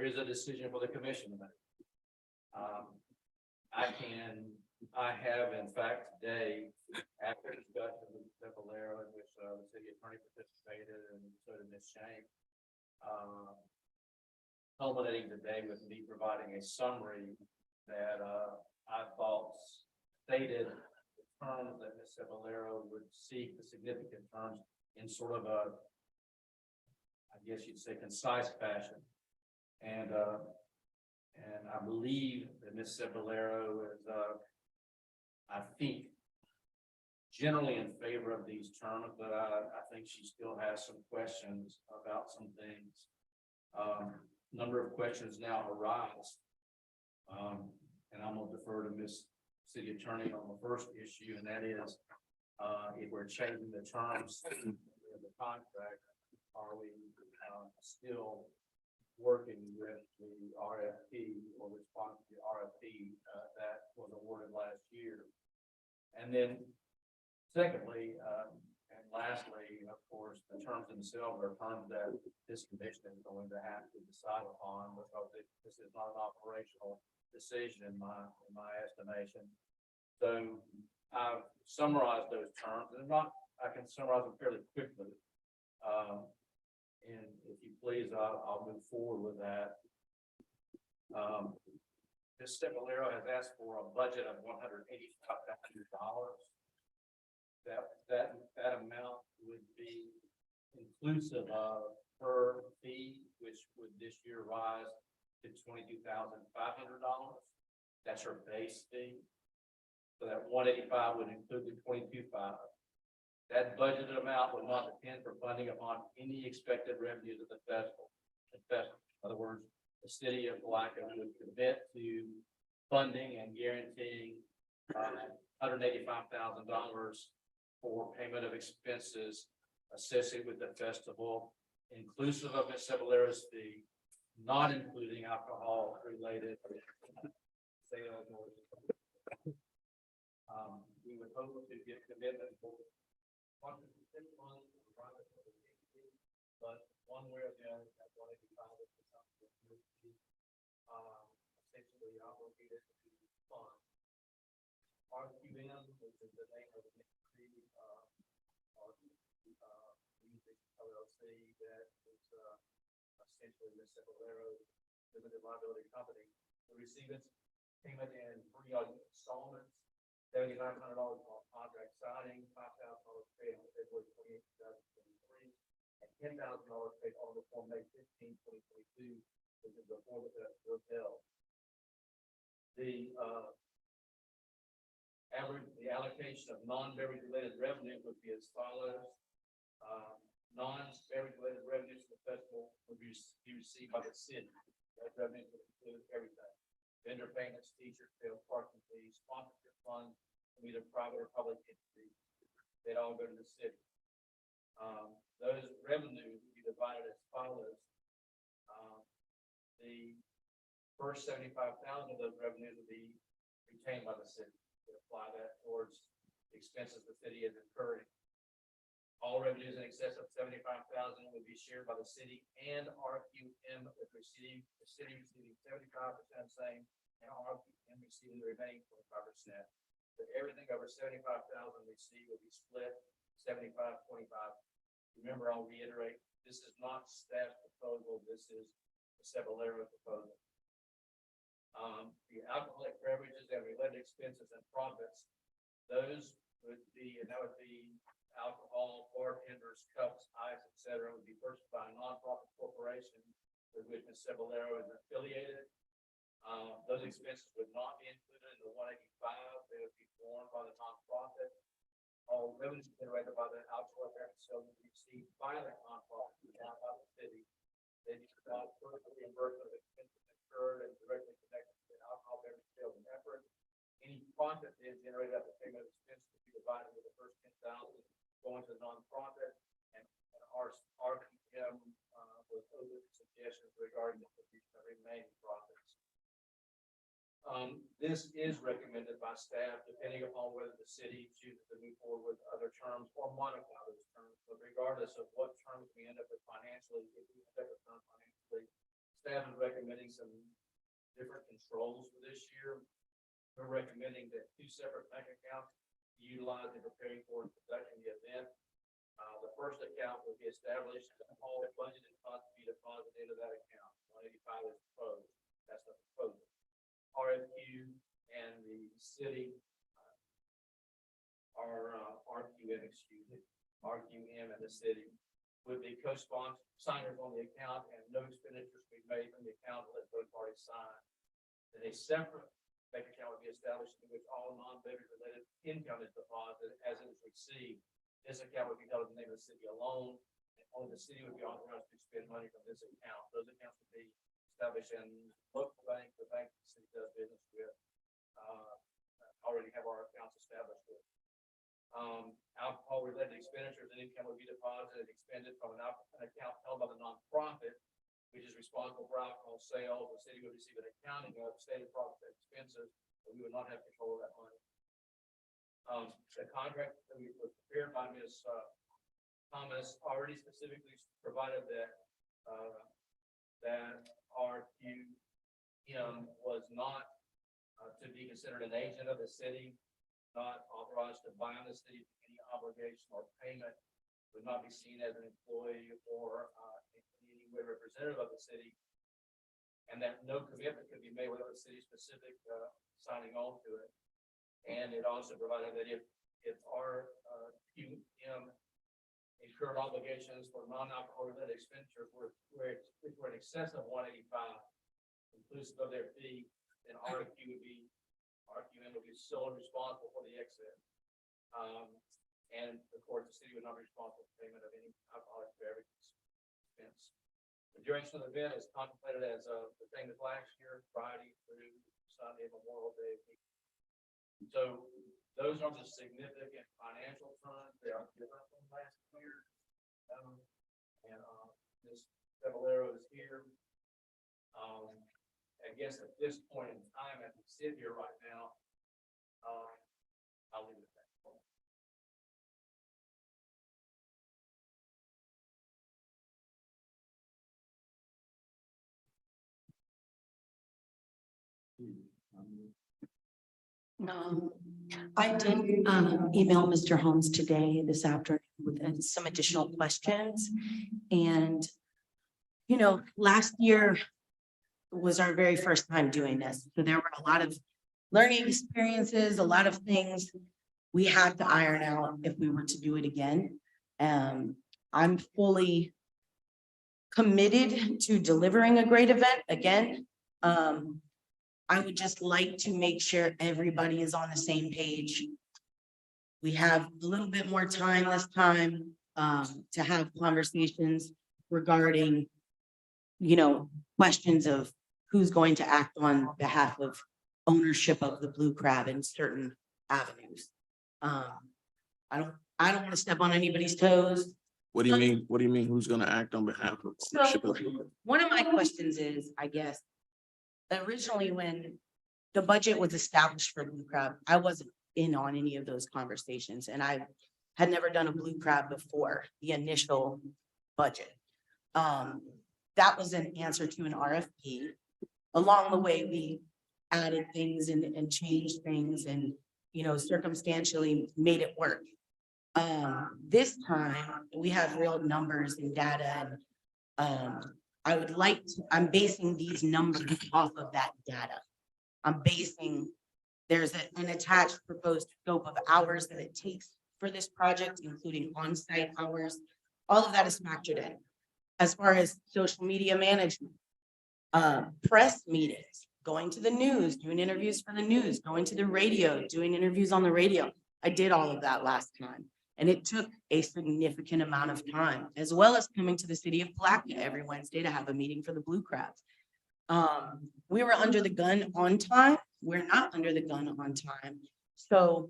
is a decision for the commission to make. I have in fact today, after discussion with Ms. Valero, in which the city attorney participated and so did Ms. Shank, culminating today with me providing a summary that I thought stated the terms that Ms. Valero would seek, the significant terms, in sort of a, I guess you'd say, concise fashion. And I believe that Ms. Valero is, I think, generally in favor of these terms, but I think she still has some questions about some things. Number of questions now arise. And I'm gonna defer to Ms. City Attorney on the first issue, and that is, if we're changing the terms of the contract, are we still working with the RFP or responding to the RFP that was awarded last year? And then secondly, and lastly, of course, the terms themselves are terms that this commission is going to have to decide upon, because this is not an operational decision in my estimation. So I've summarized those terms, and I can summarize them fairly quickly. And if you please, I'll move forward with that. Ms. Valero has asked for a budget of $185,000. That amount would be inclusive of her fee, which would this year rise to $22,500. That's her base fee. So that 185 would include the 22,500. That budgeted amount would not depend for funding upon any expected revenues of the festival. In other words, the city of Palatka would commit to funding and guaranteeing $185,000 for payment of expenses associated with the festival, inclusive of Ms. Valero's fee, not including alcohol-related sales. We would hope to get commitment for but one way or the other, that one is essentially obligated to fund. RQM, which is the name of the ministry, music LLC, that is essentially Ms. Valero Limited Liability Company, to receive its payment in 3 installments. $7,900 on contract signing, $5,000 paid on February 28, 2023, and $10,000 paid on before May 15, 2022, which is before the festival was held. The allocation of non-beverage related revenue would be as follows. Non-beverage related revenues for the festival would be received by the city. That revenue would include everything: vendor payments, t-shirt sales, parking fees, sponsorship funds from either private or public entities. They'd all go to the city. Those revenues would be divided as follows. The first 75,000 of those revenues would be retained by the city. We apply that towards expenses the city is incurring. All revenues in excess of 75,000 would be shared by the city and RQM, with the city receiving 75% same, and RQM receiving the remaining 25%. But everything over 75,000 received will be split 75-25. Remember, I'll reiterate, this is not staff's proposal. This is the Valero proposal. The alcoholic beverages and related expenses and profits, those would be, and that would be alcohol, bartenders, cups, ice, etc., would be purchased by a nonprofit corporation with which Ms. Valero is affiliated. Those expenses would not be included in the 185. They would be borne by the nonprofit. All revenues generated by the alcohol beverage sales would be received by the nonprofit, not by the city. They provide further reimbursement of expenses incurred and directly connected to the alcohol beverage sales and effort. Any profit is generated at the payment of expenses to be divided with the first 10,000 going to the nonprofit, and RQM was open to suggestions regarding the remaining profits. This is recommended by staff, depending upon whether the city chooses to move forward with other terms or modify those terms. But regardless of what terms we end up with financially, if we end up with terms financially, staff is recommending some different controls for this year. We're recommending that 2 separate bank accounts be utilized in preparing for and conducting the event. The first account will be established, and all budgeted funds be deposited into that account. 185 is proposed. That's the proposal. RFQ and the city RQM and the city would be co-sponsor signers on the account and no expenditures be made from the account unless both parties sign. Then a separate bank account would be established in which all non-budget related income is deposited as it is received. This account would be held in the name of the city alone, and only the city would be authorized to spend money from this account. Those accounts would be established in local bank, the bank the city does business with, already have our accounts established with. Alcohol related expenditures and income would be deposited and expended from an account held by the nonprofit, which is responsible for alcohol sales. The city would receive an accounting of stated profit and expenses, but we would not have control of that money. The contract that was prepared by Ms. Thomas already specifically provided that that RQM was not to be considered an agent of the city, not authorized to bind the city to any obligation or payment, would not be seen as an employee or in any way representative of the city, and that no commitment could be made without the city specific signing on to it. And it also provided that if RQM incurred obligations for non-alcohol related expenditures which were in excess of 185, inclusive of their fee, then RQM would be solely responsible for the excess. And of course, the city would not be responsible for payment of any alcoholic beverage expense. The duration of the event is contemplated as the same as last year, Friday through Sunday, Memorial Day. So those are the significant financial funds. They are different from last year. This Caballero is here. I guess at this point in time, as we sit here right now, I'll leave it at that. I did email Mr. Holmes today, this afternoon, with some additional questions. And, you know, last year was our very first time doing this. So there were a lot of learning experiences, a lot of things we had to iron out if we were to do it again. I'm fully committed to delivering a great event again. I would just like to make sure everybody is on the same page. We have a little bit more time this time to have conversations regarding, you know, questions of who's going to act on behalf of ownership of the Blue Crab in certain avenues. I don't want to step on anybody's toes. What do you mean? What do you mean? Who's gonna act on behalf of? So one of my questions is, I guess, originally when the budget was established for Blue Crab, I wasn't in on any of those conversations, and I had never done a Blue Crab before the initial budget. That was an answer to an RFP. Along the way, we added things and changed things and, you know, circumstantially made it work. This time we have real numbers and data, and I would like to, I'm basing these numbers off of that data. There's an attached proposed scope of hours that it takes for this project, including on-site hours. All of that is factored in. As far as social media management, press meetings, going to the news, doing interviews for the news, going to the radio, doing interviews on the radio. I did all of that last time. And it took a significant amount of time, as well as coming to the city of Palatka every Wednesday to have a meeting for the Blue Crabs. We were under the gun on time. We're not under the gun on time. So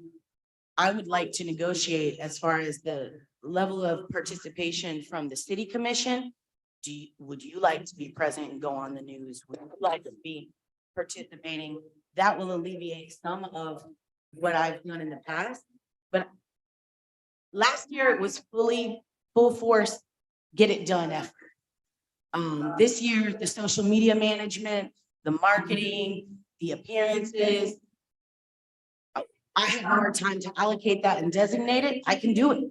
I would like to negotiate as far as the level of participation from the city commission. Would you like to be present and go on the news? Would you like to be participating? That will alleviate some of what I've done in the past. But last year it was full force, get it done effort. This year, the social media management, the marketing, the appearances, I have more time to allocate that and designate it. I can do it.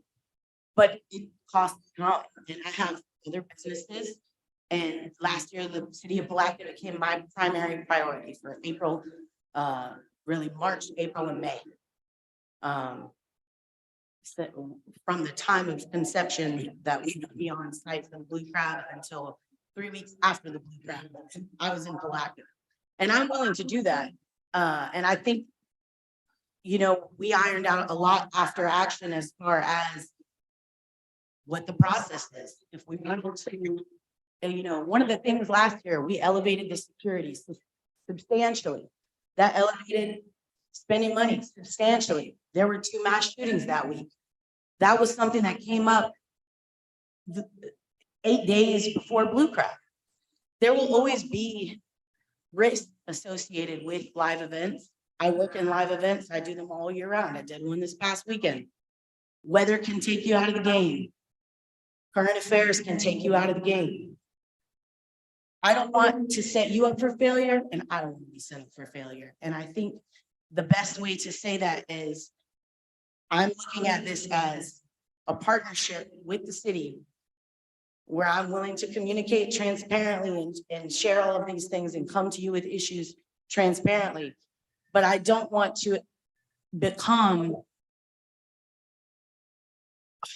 But it costs time, and I have other businesses. And last year, the city of Palatka became my primary priority for April, really March, April, and May. from the time of conception that we would be on site for the Blue Crab until 3 weeks after the Blue Crab. I was in Palatka. And I'm willing to do that. And I think, you know, we ironed out a lot after action as far as what the process is. If we wanted to, and you know, one of the things last year, we elevated the security substantially. That elevated spending money substantially. There were 2 mass shootings that week. That was something that came up 8 days before Blue Crab. There will always be risk associated with live events. I work in live events. I do them all year round. I did one this past weekend. Weather can take you out of the game. Current affairs can take you out of the game. I don't want to set you up for failure, and I don't want to be set up for failure. And I think the best way to say that is I'm looking at this as a partnership with the city where I'm willing to communicate transparently and share all of these things and come to you with issues transparently. But I don't want to become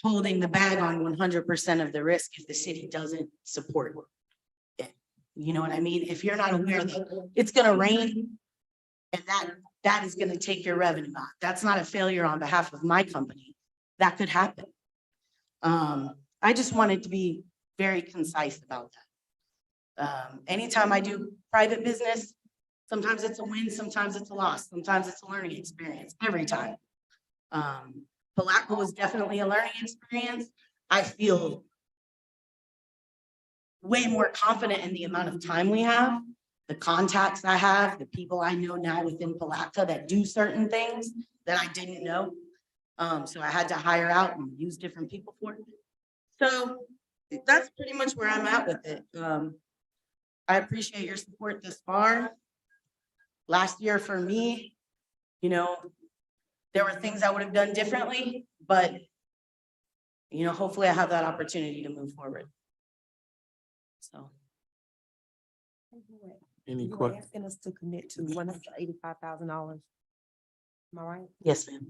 holding the bag on 100% of the risk if the city doesn't support it. You know what I mean? If you're not aware that it's gonna rain and that is gonna take your revenue out. That's not a failure on behalf of my company. That could happen. I just wanted to be very concise about that. Anytime I do private business, sometimes it's a win, sometimes it's a loss, sometimes it's a learning experience, every time. Palatka was definitely a learning experience. I feel way more confident in the amount of time we have, the contacts I have, the people I know now within Palatka that do certain things that I didn't know. So I had to hire out and use different people for it. So that's pretty much where I'm at with it. I appreciate your support this far. Last year for me, you know, there were things I would have done differently, but you know, hopefully I have that opportunity to move forward. So. Any You were questions? asking us to commit to $185,000. Am I right? Yes, ma'am.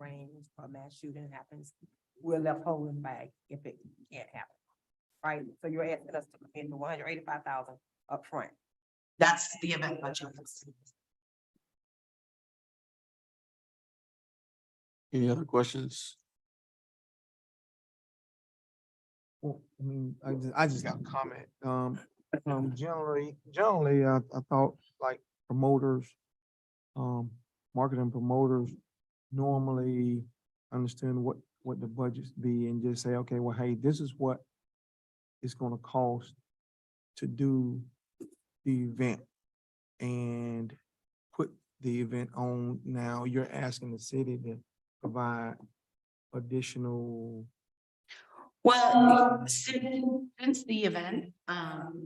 Rain, a mass shooting happens, we're left holding back if it can't happen. Right? So you're asking us to commit to 185,000 upfront. That's the event budget. Any other questions? Well, I mean, I just got a comment. Generally, I thought like promoters, marketing promoters normally understand what the budgets be and just say, okay, well, hey, this is what it's gonna cost to do the event and put the event on. Now you're asking the city to provide additional. Well, since the event,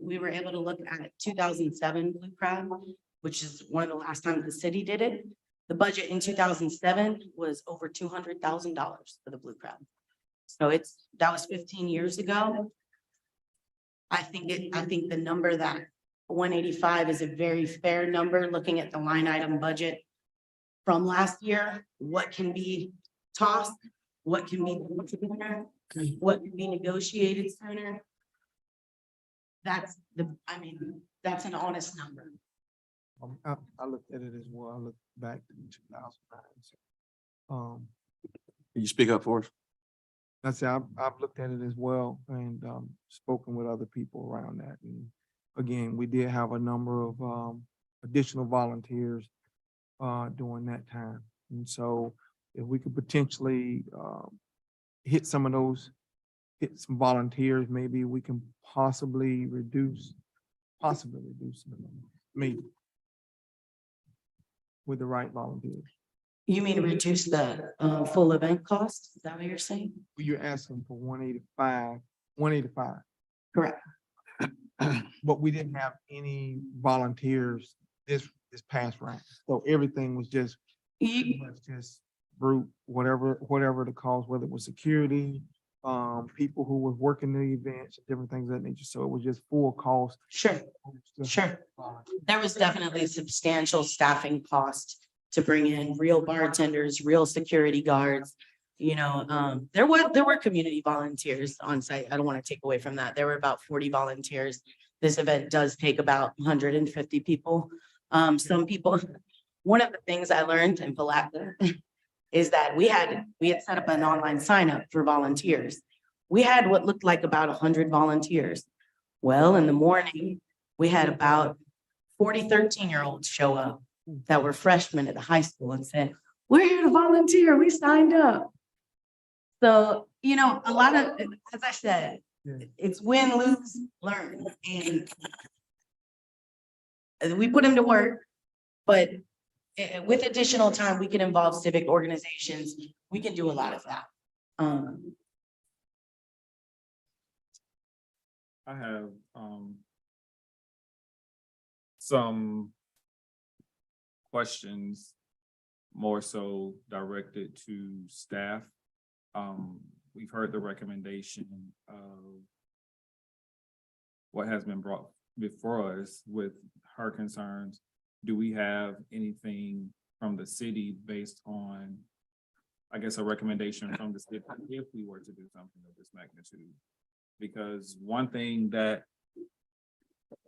we were able to look at 2007 Blue Crab, which is one of the last times the city did it. The budget in 2007 was over $200,000 for the Blue Crab. So that was 15 years ago. I think the number that 185 is a very fair number, looking at the line item budget from last year. What can be tossed, what can be what can be negotiated sooner. That's that's an honest number. I looked at it as well. I looked back to 2009. Can you speak up for us? I said, I've looked at it as well and spoken with other people around that. And again, we did have a number of additional volunteers during that time. And so if we could potentially hit some volunteers, maybe we can possibly reduce maybe with the right volunteers. You mean reduce the full event cost? Is that what you're saying? You're asking for 185. Correct. But we didn't have any volunteers this past round. So everything was just pretty much just brute, whatever the cost, whether it was security, people who were working the events, different things of that nature. So it was just full cost. Sure. Sure. There was definitely substantial staffing cost to bring in real bartenders, real security guards. You know, there were community volunteers on site. I don't want to take away from that. There were about 40 volunteers. This event does take about 150 people. Some people, one of the things I learned in Palatka is that we had set up an online sign up for volunteers. We had what looked like about 100 volunteers. Well, in the morning, we had about 40 13-year-olds show up that were freshmen at the high school and said, "We're here to volunteer. We signed up." So, you know, a lot of, as I said, it's win, lose, learn. And we put them to work, but with additional time, we can involve civic organizations. We can do a lot of that. I have some questions more so directed to staff. We've heard the recommendation of what has been brought before us with her concerns. Do we have anything from the city based on, I guess, a recommendation from the city if we were to do something of this magnitude? Because one thing that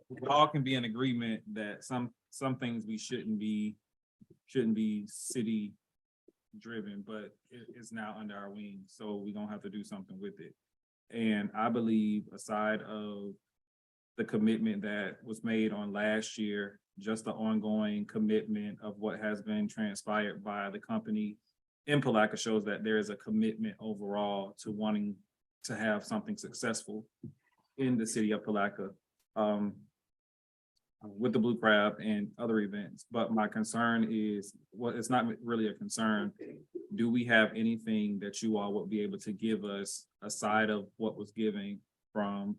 we all can be in agreement that some things we shouldn't be city driven, but it is now under our wings, so we're gonna have to do something with it. And I believe aside of the commitment that was made on last year, just the ongoing commitment of what has been transpired by the company in Palatka shows that there is a commitment overall to wanting to have something successful in the city of Palatka with the Blue Crab and other events. But my concern is, well, it's not really a concern. Do we have anything that you all would be able to give us aside of what was given from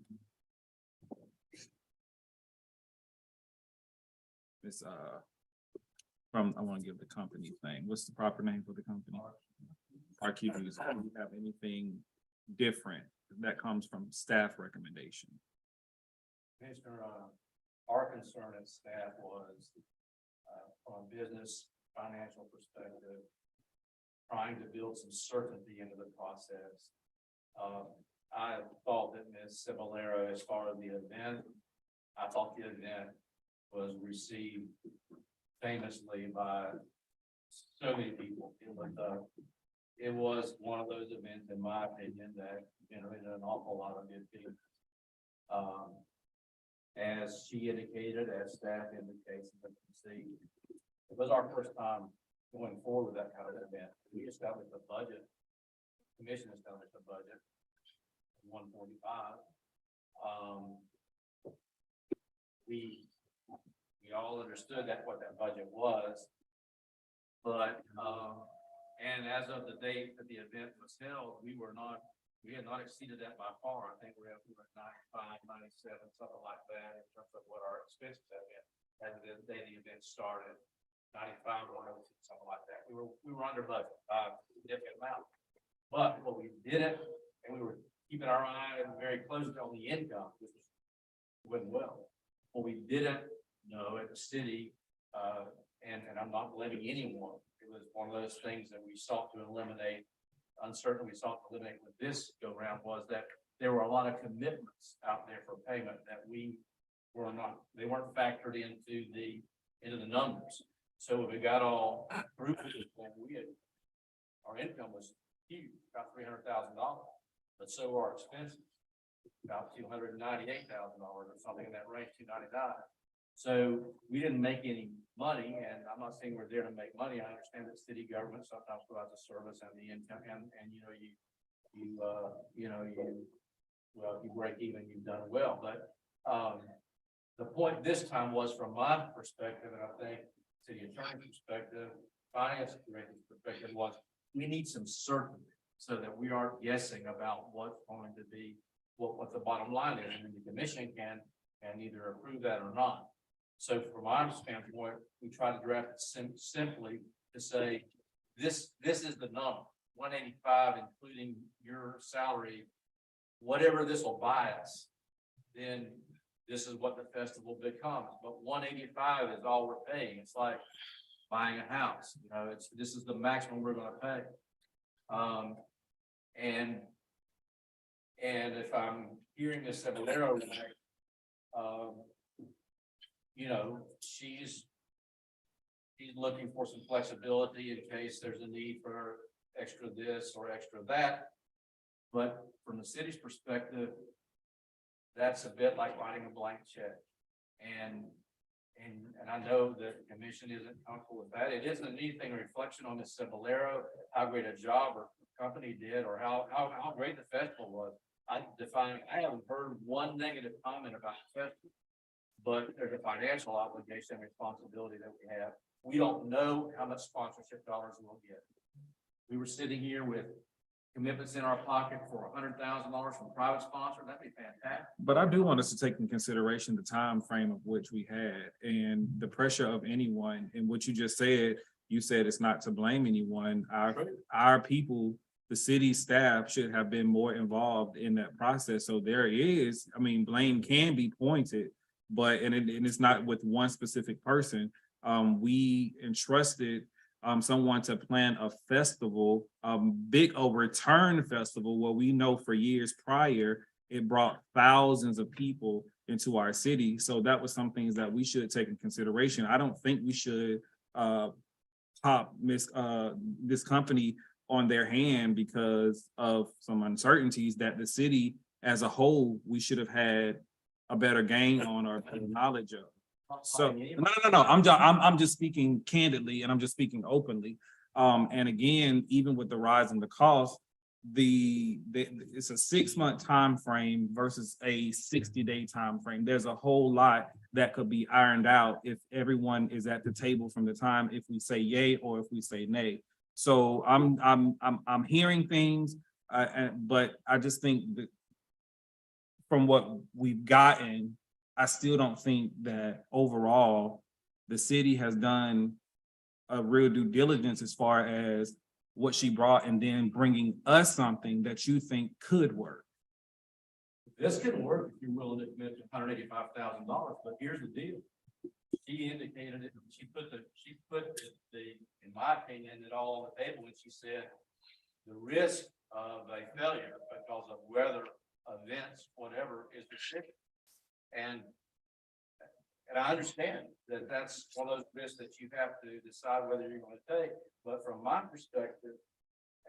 this, I want to give the company thing. What's the proper name for the company? RQs. Do you have anything different that comes from staff recommendation? Commissioner, our concern as staff was, from a business financial perspective, trying to build some certainty into the process. I thought that Ms. Cibolero, as far as the event, I thought the event was received famously by so many people. It was one of those events, in my opinion, that generated an awful lot of good feelings. As she indicated, as staff indicates, it was our first time going forward with that kind of event. We established a budget, commission established a budget, 145. We all understood what that budget was, but and as of the date that the event was held, we had not exceeded that by far. I think we were at 95, 97, something like that in terms of what our expenses have been as of the day the event started. 95 or something like that. We were under budget by a significant amount. But what we didn't, and we were keeping our eye very closely on the income, which went well. What we didn't know at the city, and I'm not blaming anyone, it was one of those things that we sought to eliminate. Uncertainty we sought to eliminate with this go round was that there were a lot of commitments out there for payment that they weren't factored into the numbers. So when we got all through, our income was huge, about $300,000, but so were our expenses, about $298,000 or something in that range, 299. So we didn't make any money, and I'm not saying we're there to make money. I understand that city government sometimes provides a service and the income, and you break even, you've done well. But the point this time was, from my perspective, and I think city attorney's perspective, finance director's perspective, was we need some certainty so that we aren't guessing about what's going to be, what the bottom line is, and the commission can either approve that or not. So from our standpoint, we try to draft it simply to say, this is the number, 185, including your salary, whatever this will buy us, then this is what the festival becomes. But 185 is all we're paying. It's like, buying a house, this is the maximum we're gonna pay. And if I'm hearing this Cebollero, she's looking for some flexibility in case there's a need for extra this or extra that. But from the city's perspective, that's a bit like writing a blank check. And I know that the commission isn't comfortable with that. It isn't anything a reflection on Ms. Cebollero, how great a job her company did, or how great the festival was. I haven't heard one negative comment about the festival, but there's a financial obligation and responsibility that we have. We don't know how much sponsorship dollars we'll get. We were sitting here with commitments in our pocket for $100,000 from private sponsor. That'd be fantastic. But I do want us to take in consideration the time frame of which we had and the pressure of anyone. And what you just said, you said it's not to blame anyone. Our people, the city staff should have been more involved in that process. So there is, blame can be pointed, but, and it's not with one specific person. We entrusted someone to plan a festival, big return festival, where we know for years prior, it brought thousands of people into our city. So that was some things that we should take in consideration. I don't think we should pop this company on their hand because of some uncertainties that the city as a whole, we should have had a better gain on or better knowledge of. So no. I'm just speaking candidly and I'm just speaking openly. And again, even with the rise in the cost, it's a 6-month time frame versus a 60-day time frame. There's a whole lot that could be ironed out if everyone is at the table from the time if we say yay or if we say nay. So I'm hearing things, but I just think that from what we've gotten, I still don't think that overall the city has done a real due diligence as far as what she brought and then bringing us something that you think could work. This can work if you're willing to commit to $185,000, but here's the deal. She indicated it, she put the, in my opinion, it all on the table when she said the risk of a failure because of weather events, whatever, is the shipping. And I understand that that's one of those risks that you have to decide whether you're going to take. But from my perspective,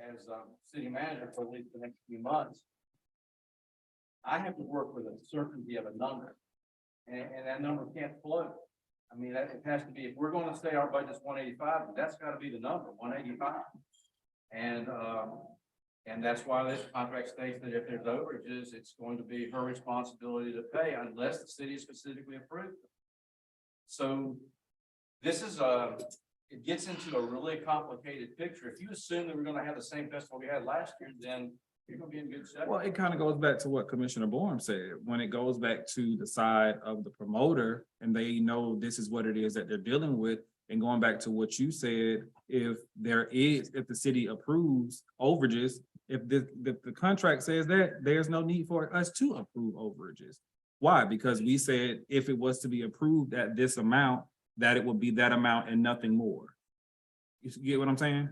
as city manager for at least the next few months, I have to work with a certainty of a number, and that number can't float. It has to be, if we're going to say our budget's 185, that's got to be the number, 185. And that's why this contract states that if there's overages, it's going to be her responsibility to pay unless the city specifically approved it. So this is it gets into a really complicated picture. If you assume that we're going to have the same festival we had last year, then you're going to be in good shape. Well, it kind of goes back to what Commissioner Bourne said, when it goes back to the side of the promoter and they know this is what it is that they're dealing with. And going back to what you said, if the city approves overages, if the contract says that, there's no need for us to approve overages. Why? Because we said if it was to be approved at this amount, that it would be that amount and nothing more. You get what I'm saying?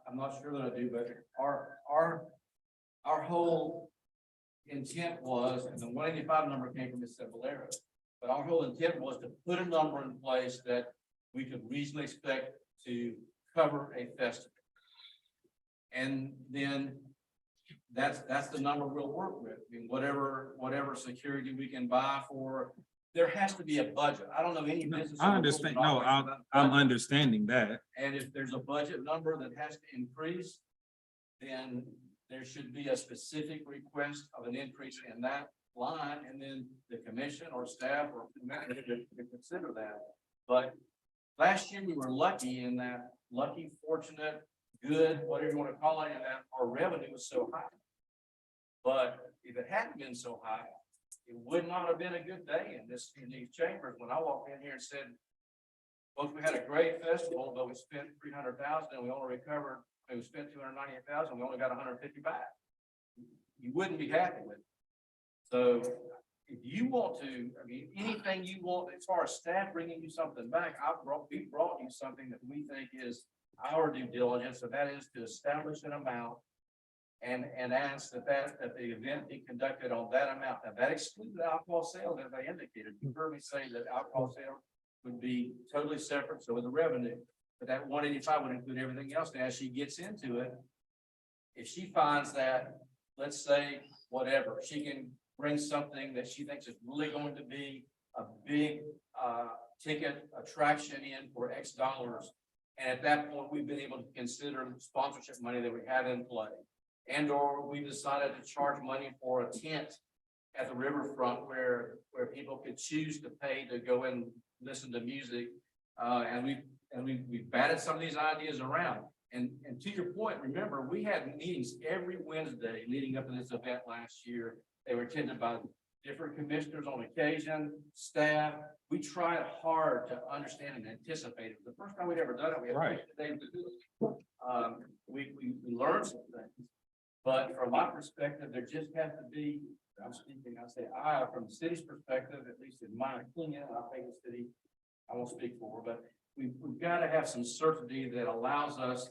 I'm not sure that I do, but our whole intent was, and the 185 number came from Ms. Cebollero, but our whole intent was to put a number in place that we could reasonably expect to cover a festival. And then that's the number we'll work with. Whatever security we can buy for, there has to be a budget. I don't know any business. I understand. No, I'm understanding that. And if there's a budget number that has to increase, then there should be a specific request of an increase in that line, and then the commission or staff or manager to consider that. But last year we were lucky in that, fortunate, good, whatever you want to call it, and that our revenue was so high. But if it hadn't been so high, it would not have been a good day in these chambers. When I walked in here and said, folks, we had a great festival, but we spent $300,000 and we only recovered. We spent $298,000. We only got $150 back. You wouldn't be happy with it. So if you want to, I mean, anything you want, as far as staff bringing you something back, we brought you something that we think is our due diligence, and that is to establish an amount and ask that the event be conducted on that amount. Now, that excluded alcohol sales, as I indicated. You heard me say that alcohol sales would be totally separate, so would the revenue. But that 185 would include everything else. Now, as she gets into it, if she finds that, let's say, whatever, she can bring something that she thinks is really going to be a big ticket attraction in for X dollars. And at that point, we've been able to consider sponsorship money that we have in play. And or we decided to charge money for a tent at the riverfront where people could choose to pay to go and listen to music. And we've batted some of these ideas around. And to your point, remember, we had meetings every Wednesday leading up to this event last year. They were attended by different commissioners on occasion, staff. We tried hard to understand and anticipate it. The first time we'd ever done it, we had days to do it. We learned some things. But from my perspective, there just has to be, I'm speaking, I say from the city's perspective, at least in my opinion, I think the city, I won't speak for, but we've got to have some certainty that allows us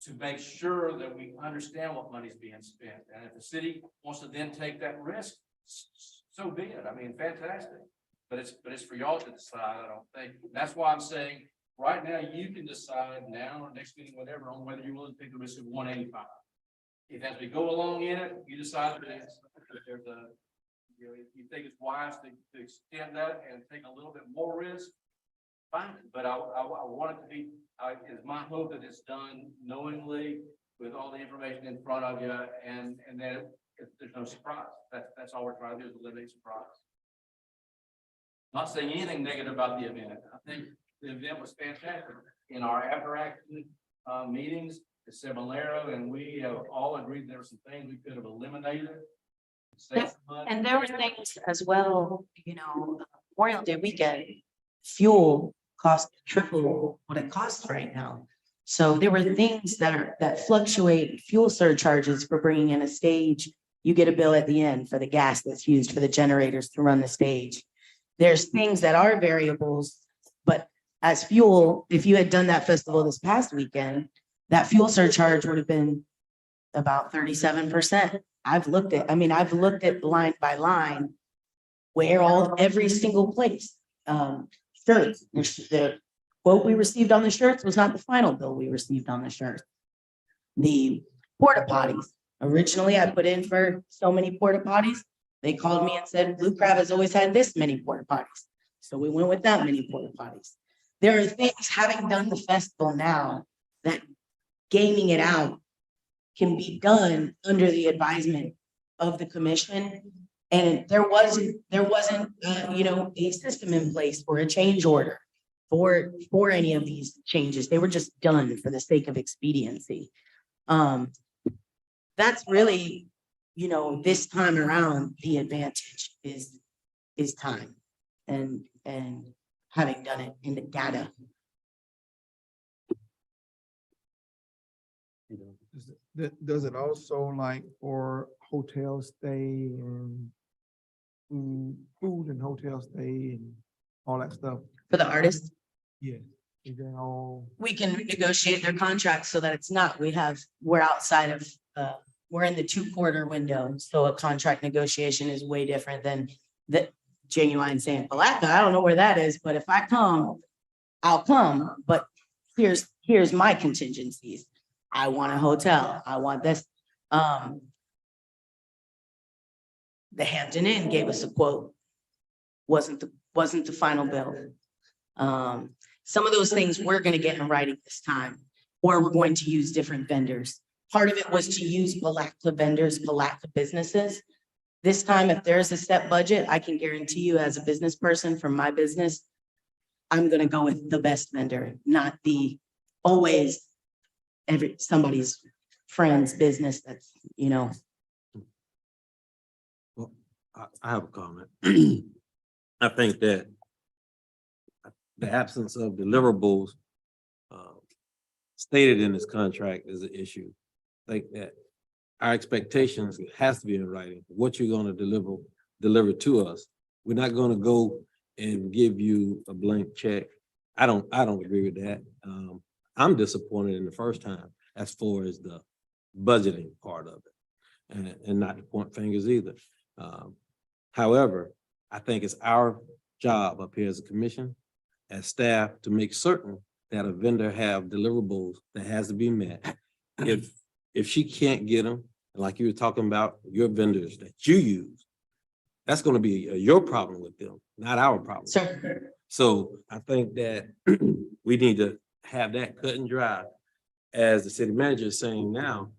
to make sure that we understand what money's being spent. And if the city wants to then take that risk, so be it. I mean, fantastic. But it's for y'all to decide, I don't think. That's why I'm saying right now you can decide now or next meeting, whatever, on whether you're willing to take the risk of 185. If as we go along in it, you decide that there's if you think it's wise to extend that and take a little bit more risk, fine. But I want it to be, it's my hope that it's done knowingly with all the information in front of you and that there's no surprise. That's all we're trying to do is eliminate surprise. Not saying anything negative about the event. I think the event was fantastic. In our after action meetings, the Seminaro, and we have all agreed there were some things we could have eliminated. And there were things as well, Memorial Day weekend, fuel cost triple what it costs right now. So there were things that fluctuate, fuel surcharges for bringing in a stage. You get a bill at the end for the gas that's used for the generators to run the stage. There's things that are variables, but as fuel, if you had done that festival this past weekend, that fuel surcharge would have been about 37%. I've looked at line by line where every single place. Shirts, the quote we received on the shirts was not the final bill we received on the shirts. The porta potties. Originally, I put in for so many porta potties. They called me and said, Blue Crab has always had this many porta potties. So we went with that many porta potties. There are things, having done the festival now, that gaming it out can be done under the advisement of the commission. And there wasn't a system in place for a change order for any of these changes. They were just done for the sake of expediency. That's really, this time around, the advantage is time and having done it in the data. Does it also like for hotel stay and food and hotel stay and all that stuff? For the artists? Yeah. Is that all? We can negotiate their contracts so that it's not, we're outside of, we're in the 2-quarter window. So a contract negotiation is way different than the Genuine saying, Palatka, I don't know where that is, but if I come, I'll come. But here's my contingencies. I want a hotel. I want this. The Hampton Inn gave us a quote. Wasn't the final bill. Some of those things we're going to get in writing this time, or we're going to use different vendors. Part of it was to use Palatka vendors, Palatka businesses. This time, if there's a set budget, I can guarantee you as a business person from my business, I'm going to go with the best vendor, not the always somebody's friend's business that's, Well, I have a comment. I think that the absence of deliverables stated in this contract is an issue. I think that our expectations has to be in writing. What you're going to deliver delivered to us. We're not gonna go and give you a blank check. I don't agree with that. I'm disappointed in the first time as far as the budgeting part of it. And not to point fingers either. However, I think it's our job up here as a commission, as staff, to make certain that a vendor have deliverables that has to be met. If she can't get them, like you were talking about, your vendors that you use, that's gonna be your problem with them, not our problem. Sir, So I think that we need to have that cut and dry. As the city manager is saying now,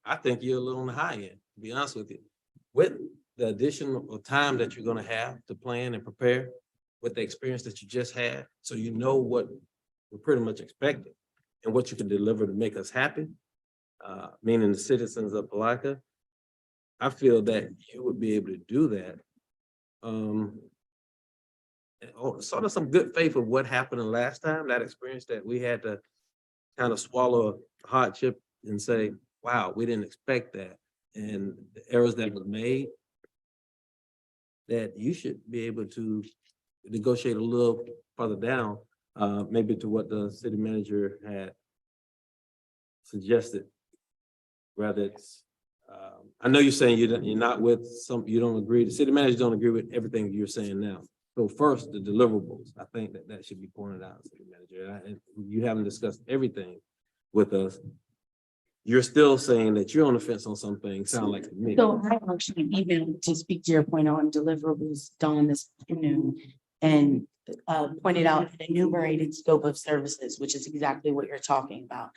I think you're a little on the high end, to be honest with you. With the additional time that you're gonna have to plan and prepare, with the experience that you just had, so you know what we're pretty much expecting and what you can deliver to make us happy, meaning the citizens of Palatka, I feel that you would be able to do that. Sort of some good faith of what happened the last time, that experience that we had to kind of swallow a hardship and say, wow, we didn't expect that. And the errors that were made, that you should be able to negotiate a little further down, maybe to what the city manager had suggested. Rather it's, I know you're saying you're not with some, you don't agree, the city manager don't agree with everything you're saying now. So first, the deliverables, I think that should be pointed out, city manager, and you haven't discussed everything with us. You're still saying that you're on the fence on some things, sound like to me. so I actually emailed to speak to your point on deliverables Dawn this afternoon and pointed out an enumerated scope of services, which is exactly what you're talking about.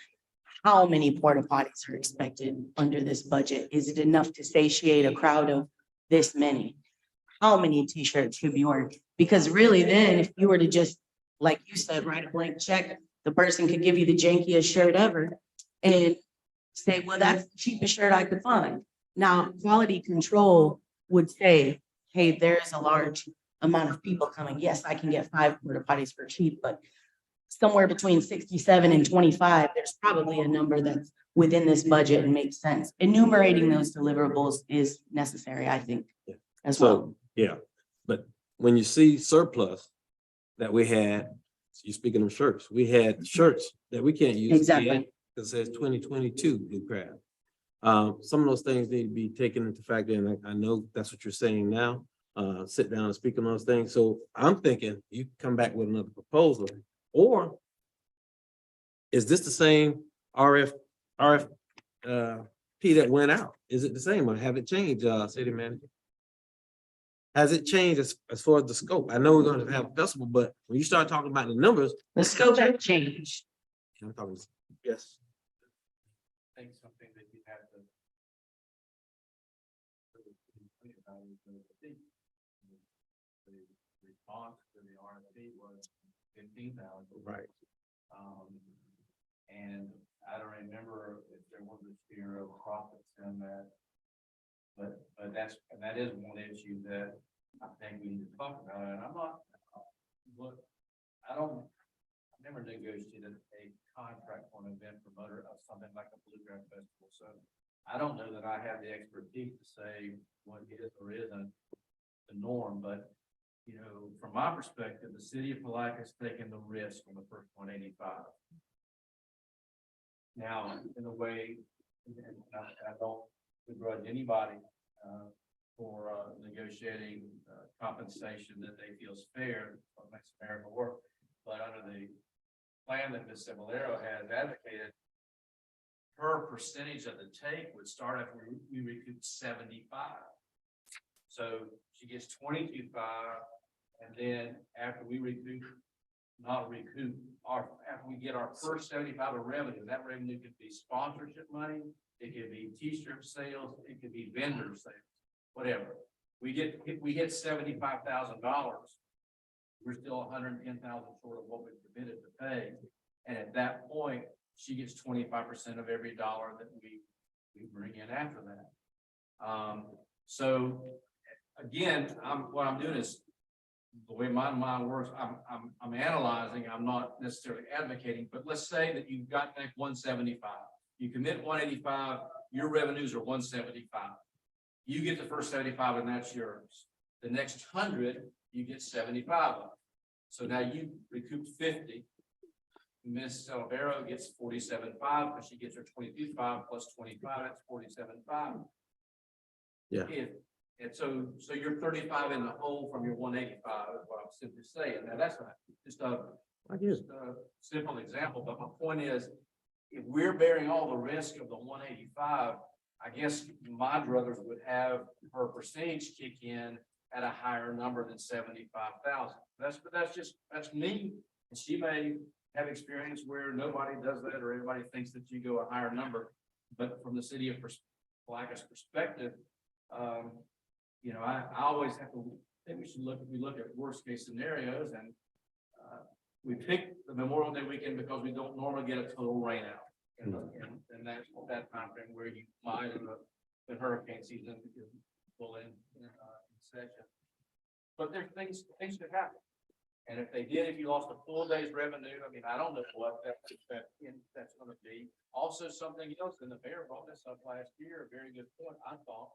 How many porta potties are expected under this budget? Is it enough to satiate a crowd of this many? How many t-shirts should be ordered? Because really then, if you were to just, like you said, write a blank check, the person could give you the jankiest shirt ever and say, well, that's the cheapest shirt I could find. Now, quality control would say, hey, there's a large amount of people coming. Yes, I can get 5 porta potties for cheap, but somewhere between 67 and 25, there's probably a number that's within this budget and makes sense. Enumerating those deliverables is necessary, I think, as well. So, yeah, but when you see surplus that we had, you speaking of shirts, we had shirts that we can't use. Exactly. It says 2022 Blue Crab. Some of those things need to be taken into factor, and I know that's what you're saying now. Sit down and speak on those things. So I'm thinking you come back with another proposal, or is this the same RFP that went out? Is it the same or have it changed, city manager? Has it changed as far as the scope? I know we're going to have a festival, but when you start talking about the numbers. The scope has changed. I'm talking, yes. I think something that you have to. The response to the RFP was 15,000. Right. And I don't remember if there was a fear of profits in that. But that is one issue that I think we need to talk about, and I'm not, look, I've never negotiated a contract for an event promoter of something like a bluegrass festival, so I don't know that I have the expertise to say what is or isn't the norm, but you know, from my perspective, the city of Palatka has taken the risk on the first 185. Now, in a way, and I don't begrudge anybody for negotiating compensation that they feel is fair, what makes America work. But under the plan that Ms. Semilero has advocated, her percentage of the take would start after we recoup 75. So she gets 22.5, and then after we recoup, after we get our first 75 of revenue, that revenue could be sponsorship money, it could be t-shirt sales, it could be vendor sales, whatever. If we hit $75,000, we're still 110,000 short of what we committed to pay. And at that point, she gets 25% of every dollar that we bring in after that. So again, what I'm doing is, the way my mind works, I'm analyzing, I'm not necessarily advocating, but let's say that you've got back 175. You commit 185, your revenues are 175. You get the first 75 and that's yours. The next 100, you get 75 of. So now you recoup 50. Miss Olvero gets 47.5 because she gets her 22.5 plus 25, that's 47.5. Yeah. And so you're 35 in the hole from your 185 is what I'm simply saying. Now, that's not just I get it. just a simple example, but my point is, if we're bearing all the risk of the 185, I guess my druthers would have her percentage kick in at a higher number than 75,000. That's me. And she may have experience where nobody does that or everybody thinks that you go a higher number. But from the city of Palaka's perspective, you know, I always have to think we look at worst case scenarios, and we picked the Memorial Day weekend because we don't normally get a total rain out. And that's that time frame where you might in the hurricane season pull in session. But there's things could happen. And if they did, if you lost a full day's revenue, I mean, I don't know what that's gonna be. Also, something else, and the mayor brought this up last year, a very good point, I thought.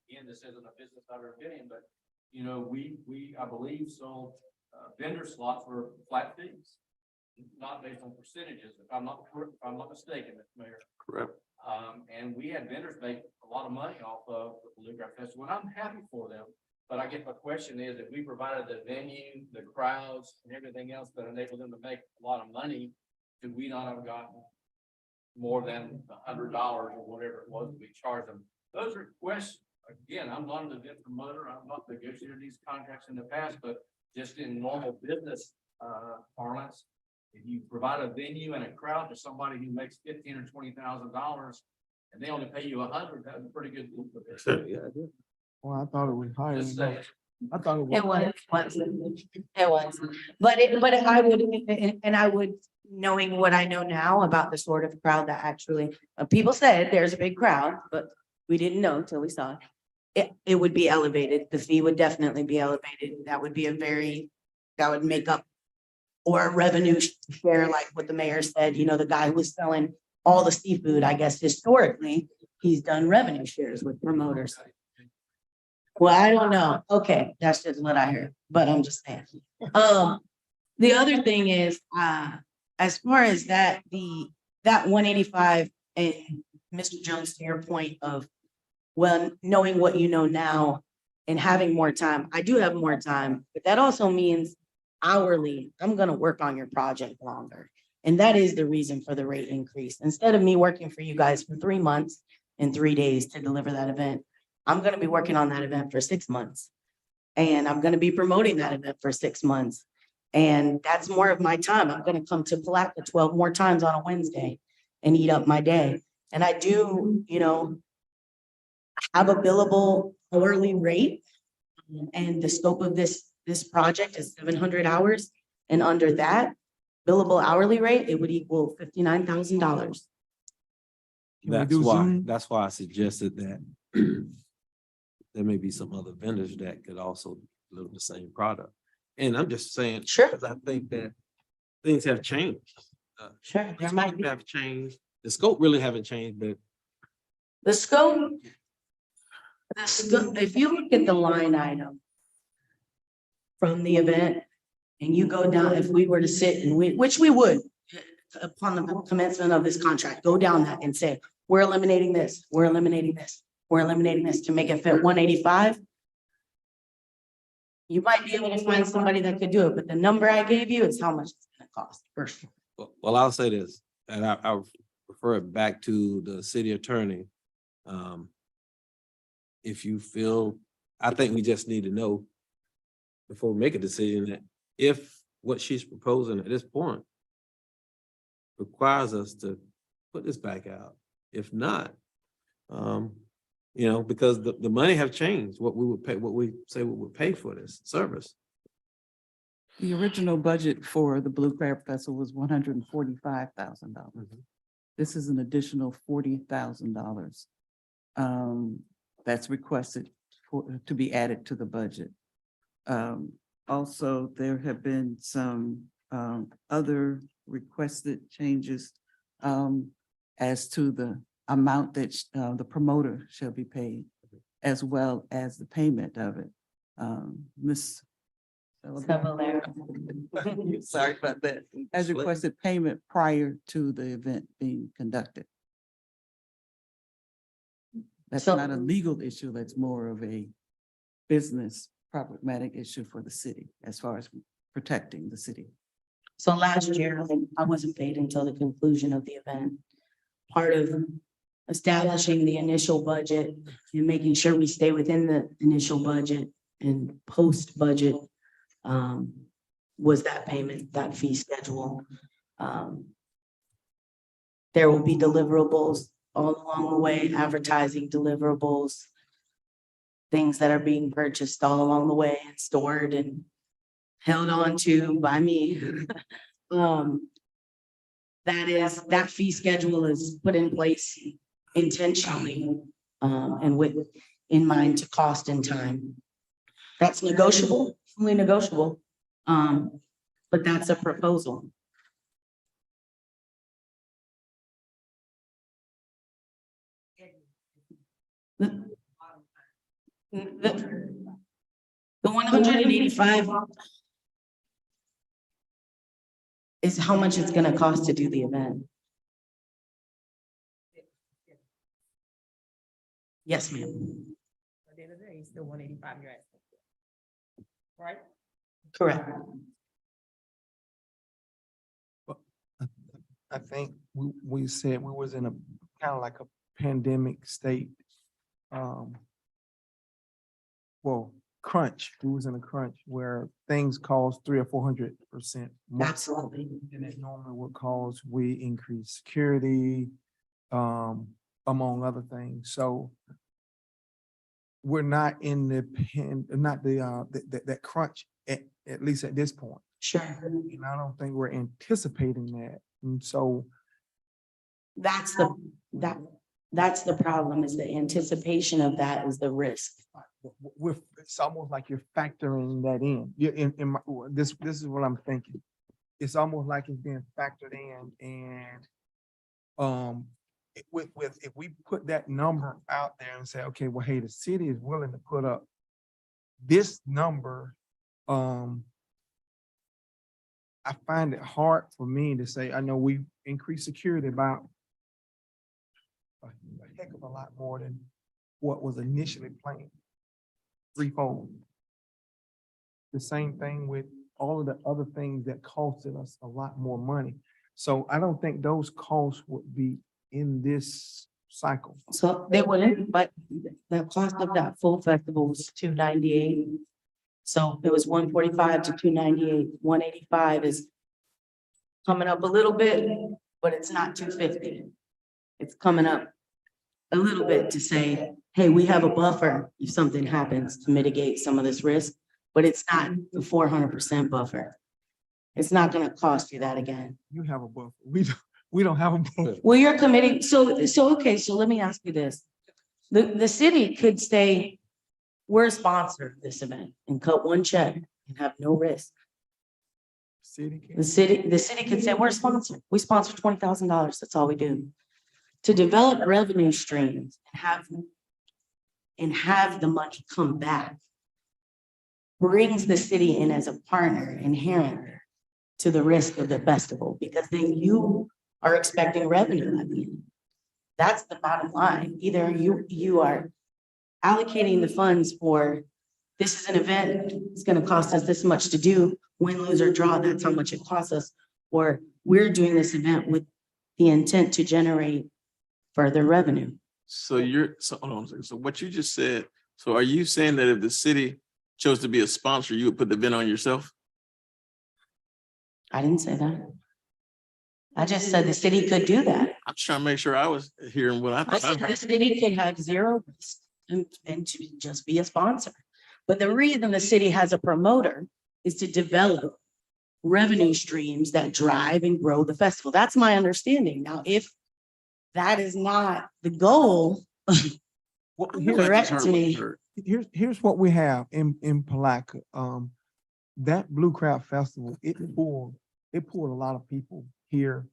Again, this isn't a business I've ever been in, but, you know, I believe, sold vendor slots for flat fees, not based on percentages, if I'm not mistaken, Mr. Mayor. Correct. And we had vendors make a lot of money off of the Bluegrass Festival, and I'm happy for them. But I guess my question is, if we provided the venue, the crowds, and everything else that enabled them to make a lot of money, could we not have gotten more than $100 or whatever it was we charged them? Those are questions. Again, I'm not an event promoter. I'm not negotiated these contracts in the past, but just in normal business parlance, if you provide a venue and a crowd to somebody who makes $15,000 or $20,000 and they only pay you $100, that's a pretty good deal for them. Yeah, I do. Well, I thought it was higher. Just than saying. that. I thought it It was. was, but I would, and I would, knowing what I know now about the sort of crowd that actually, people said there's a big crowd, but we didn't know until we saw it. It would be elevated. The fee would definitely be elevated. That would be that would make up or a revenue share, like what the mayor said, you know, the guy who was selling all the seafood, I guess historically, he's done revenue shares with promoters. Well, I don't know. Okay, that's just what I heard, but I'm just saying. The other thing is, as far as that 185 and Mr. Jones, to your point of, well, knowing what you know now and having more time, I do have more time, but that also means hourly, I'm gonna work on your project longer. And that is the reason for the rate increase. Instead of me working for you guys for 3 months and 3 days to deliver that event, I'm gonna be working on that event for 6 months. And I'm gonna be promoting that event for 6 months. And that's more of my time. I'm gonna come to Palatka 12 more times on a Wednesday and eat up my day. And I do, you know, have a billable hourly rate. And the scope of this project is 700 hours. And under that billable hourly rate, it would equal $59,000. That's why I suggested that there may be some other vendors that could also deliver the same product. And I'm just saying, Sure. because I think that things have changed. Sure, there might be. Have changed. The scope really haven't changed, but The scope, if you look at the line item from the event and you go down, if we were to sit and which we would upon the commencement of this contract, go down that and say, we're eliminating this, we're eliminating this, we're eliminating this to make it fit 185. You might be able to find somebody that could do it, but the number I gave you is how much it's gonna cost for sure. well, I'll say this, and I'll refer it back to the city attorney. If you feel, I think we just need to know before we make a decision that if what she's proposing at this point requires us to put this back out, if not, you know, because the money have changed, what we would pay, what we say we would pay for this service. The original budget for the Blue Crab Festival was $145,000. This is an additional $40,000 that's requested to be added to the budget. Also, there have been some other requested changes as to the amount that the promoter shall be paid. as well as the payment of it. Ms. Sorry about that. Has requested payment prior to the event being conducted. That's So- not a legal issue, that's more of a business problematic issue for the city as far as protecting the city. So last year, I wasn't paid until the conclusion of the event. Part of establishing the initial budget and making sure we stay within the initial budget and post-budget was that payment, that fee schedule. There will be deliverables all along the way, advertising deliverables, things that are being purchased all along the way and stored and held on to by me. That fee schedule is put in place intentionally, and with, in mind to cost and time. That's negotiable, fully negotiable, but that's a proposal. The 185 is how much it's gonna cost to do the event. Yes, ma'am. At the end of the day, it's still 185 you're asking. Right? Correct. I think we said we was in a kind of like a pandemic state. Well, crunch, we was in a crunch where things cost 300 or 400% more Absolutely. than it normally would cause. We increase security, among other things. So we're not in the that crunch at least at this point. Sure. And I don't think we're anticipating that. And so That's the problem, is the anticipation of that is the risk. it's almost like you're factoring that in. This is what I'm thinking. It's almost like it's being factored in, and if we put that number out there and say, okay, well, hey, the city is willing to put up this number, I find it hard for me to say, I know we increased security about a heck of a lot more than what was initially planned. Threefold. The same thing with all of the other things that costed us a lot more money. So I don't think those costs would be in this cycle. So they wouldn't, but the cost of that full festival was $298. So it was 145 to 298. 185 is coming up a little bit, but it's not 250. It's coming up a little bit to say, hey, we have a buffer if something happens to mitigate some of this risk, but it's not the 400% buffer. It's not gonna cost you that again. You have a buffer. We don't have a buffer. Well, you're committing, okay, so let me ask you this. The city could say, we're a sponsor of this event and cut one check and have no risk. The city could say, we're a sponsor. We sponsor $20,000. That's all we do. To develop revenue streams and have the money come back brings the city in as a partner inherent to the risk of the festival, because then you are expecting revenue at the end. That's the bottom line. Either you are allocating the funds for, this is an event, it's gonna cost us this much to do, win, lose, or draw, that's how much it costs us. Or we're doing this event with the intent to generate further revenue. So hold on a second. So what you just said, so are you saying that if the city chose to be a sponsor, you would put the event on yourself? I didn't say that. I just said the city could do that. I'm just trying to make sure I was hearing what I said the city could have zero risk and to just be a sponsor. But the reason the city has a promoter is to develop revenue streams that drive and grow the festival. That's my understanding. Now, if that is not the goal, correct me. Here's what we have in Palatka. That Blue Crab Festival, it pulled a lot of people here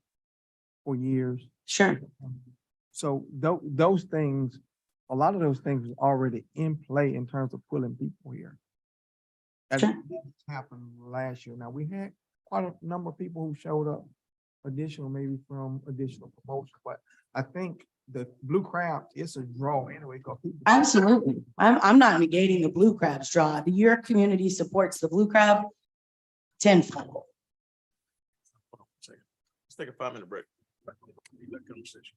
for years. Sure. So those things a lot of those things are already in play in terms of pulling people here. That Sure. didn't happen last year. Now, we had quite a number of people who showed up additional, maybe from additional promotion, but I think the Blue Crab is a draw anyway, because people. Absolutely. I'm not negating the Blue Crab's draw. Your community supports the Blue Crab tenfold. Hold on a second. Let's take a 5-minute break. Leave that conversation.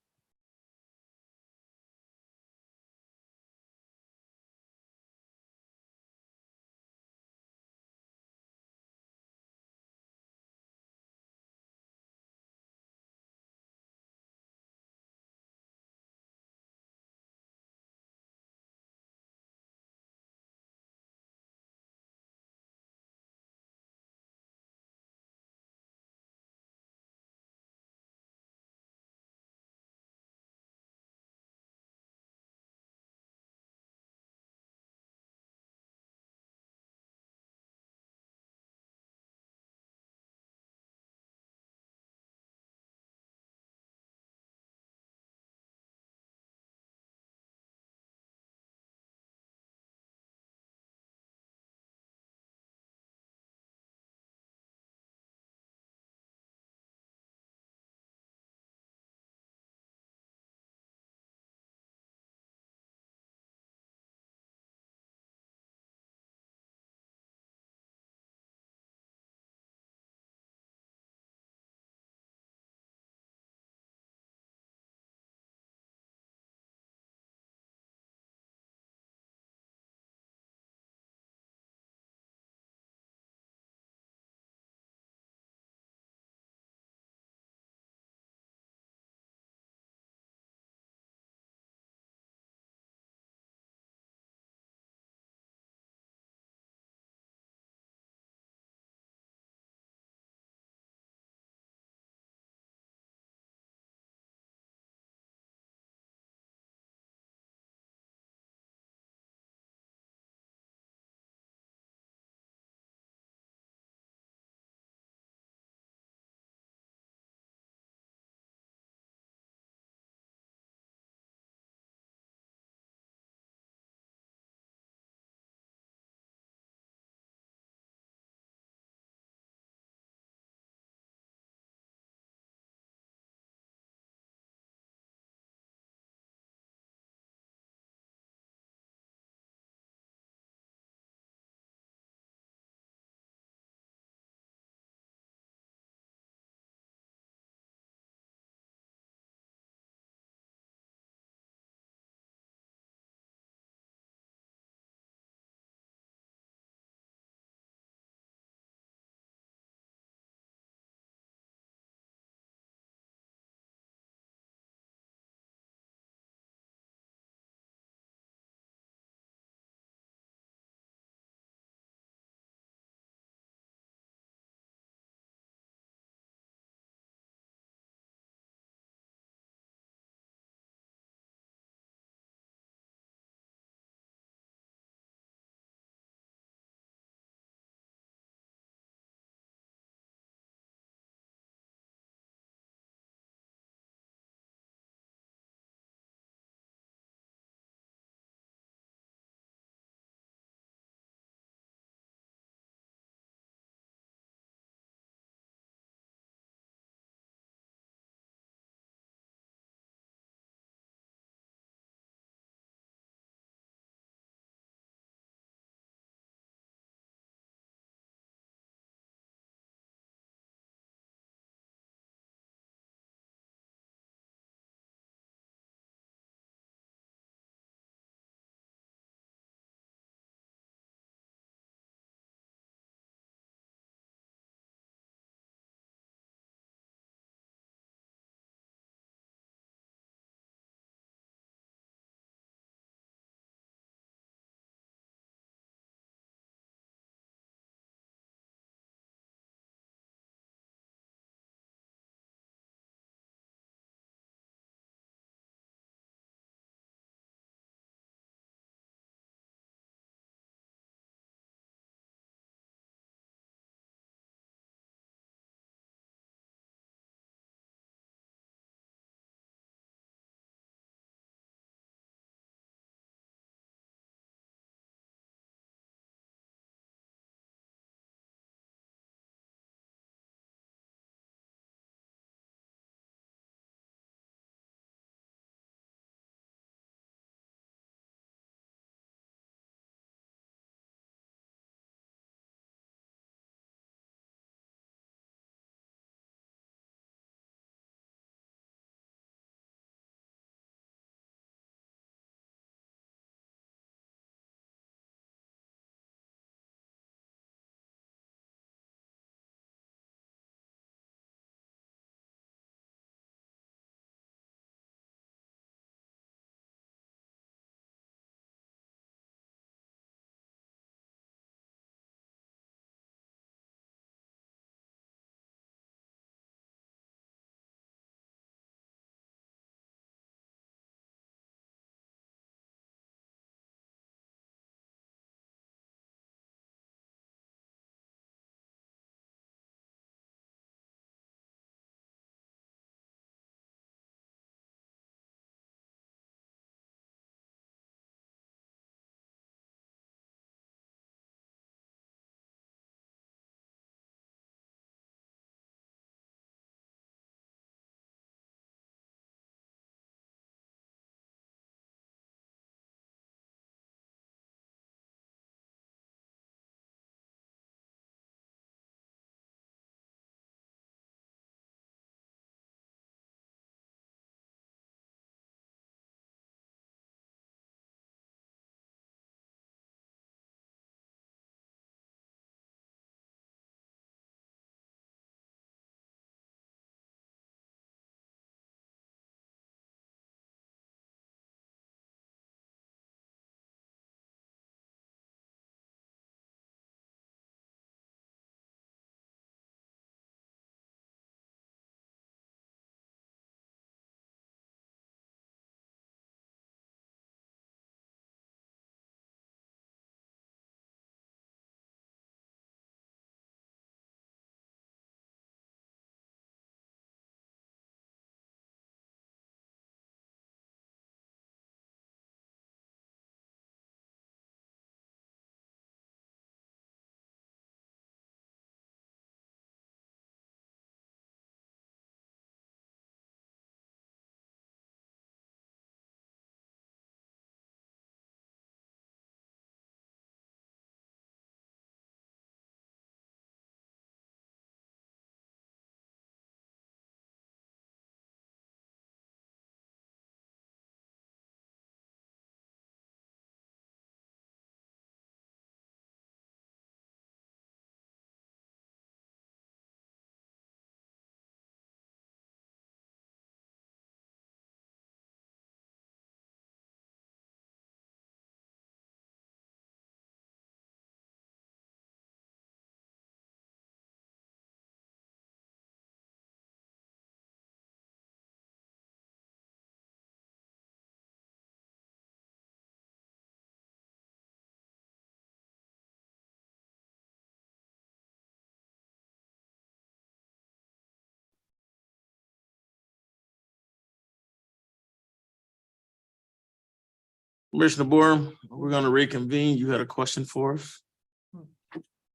Commissioner Borum, we're gonna reconvene. You had a question for us?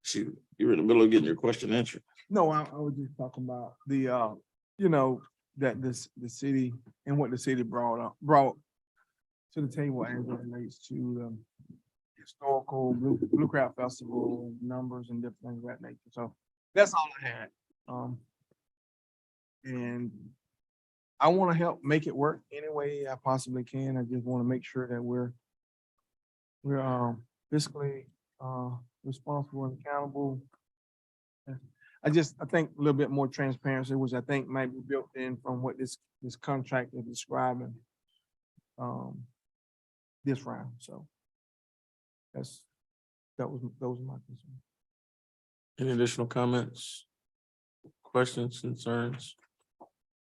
Shoot, you were in the middle of getting your question answered. No, I was just talking about the, you know, that the city and what the city brought to the table as it relates to historical Blue Crab Festival numbers and different things of that nature. So that's all I had. And I want to help make it work any way I possibly can. I just want to make sure that we're fiscally responsible and accountable. I think a little bit more transparency, which I think might be built in from what this contract is describing this round. So those are my concerns. Any additional comments? Questions, concerns?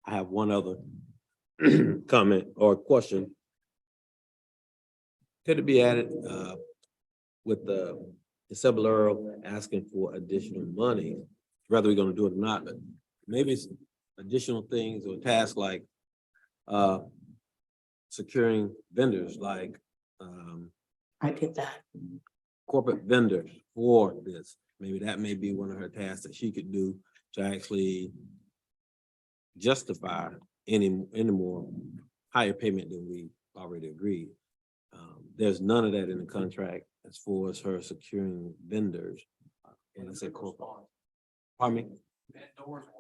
I have one other comment or question. Could it be added with the Earl asking for additional money, whether we're gonna do it or not, but maybe it's additional things or tasks like securing vendors, like I did that. corporate vendors for this. Maybe that may be one of her tasks that she could do to actually justify any more higher payment than we already agreed. There's none of that in the contract as far as her securing vendors. And I said corporate. Pardon me?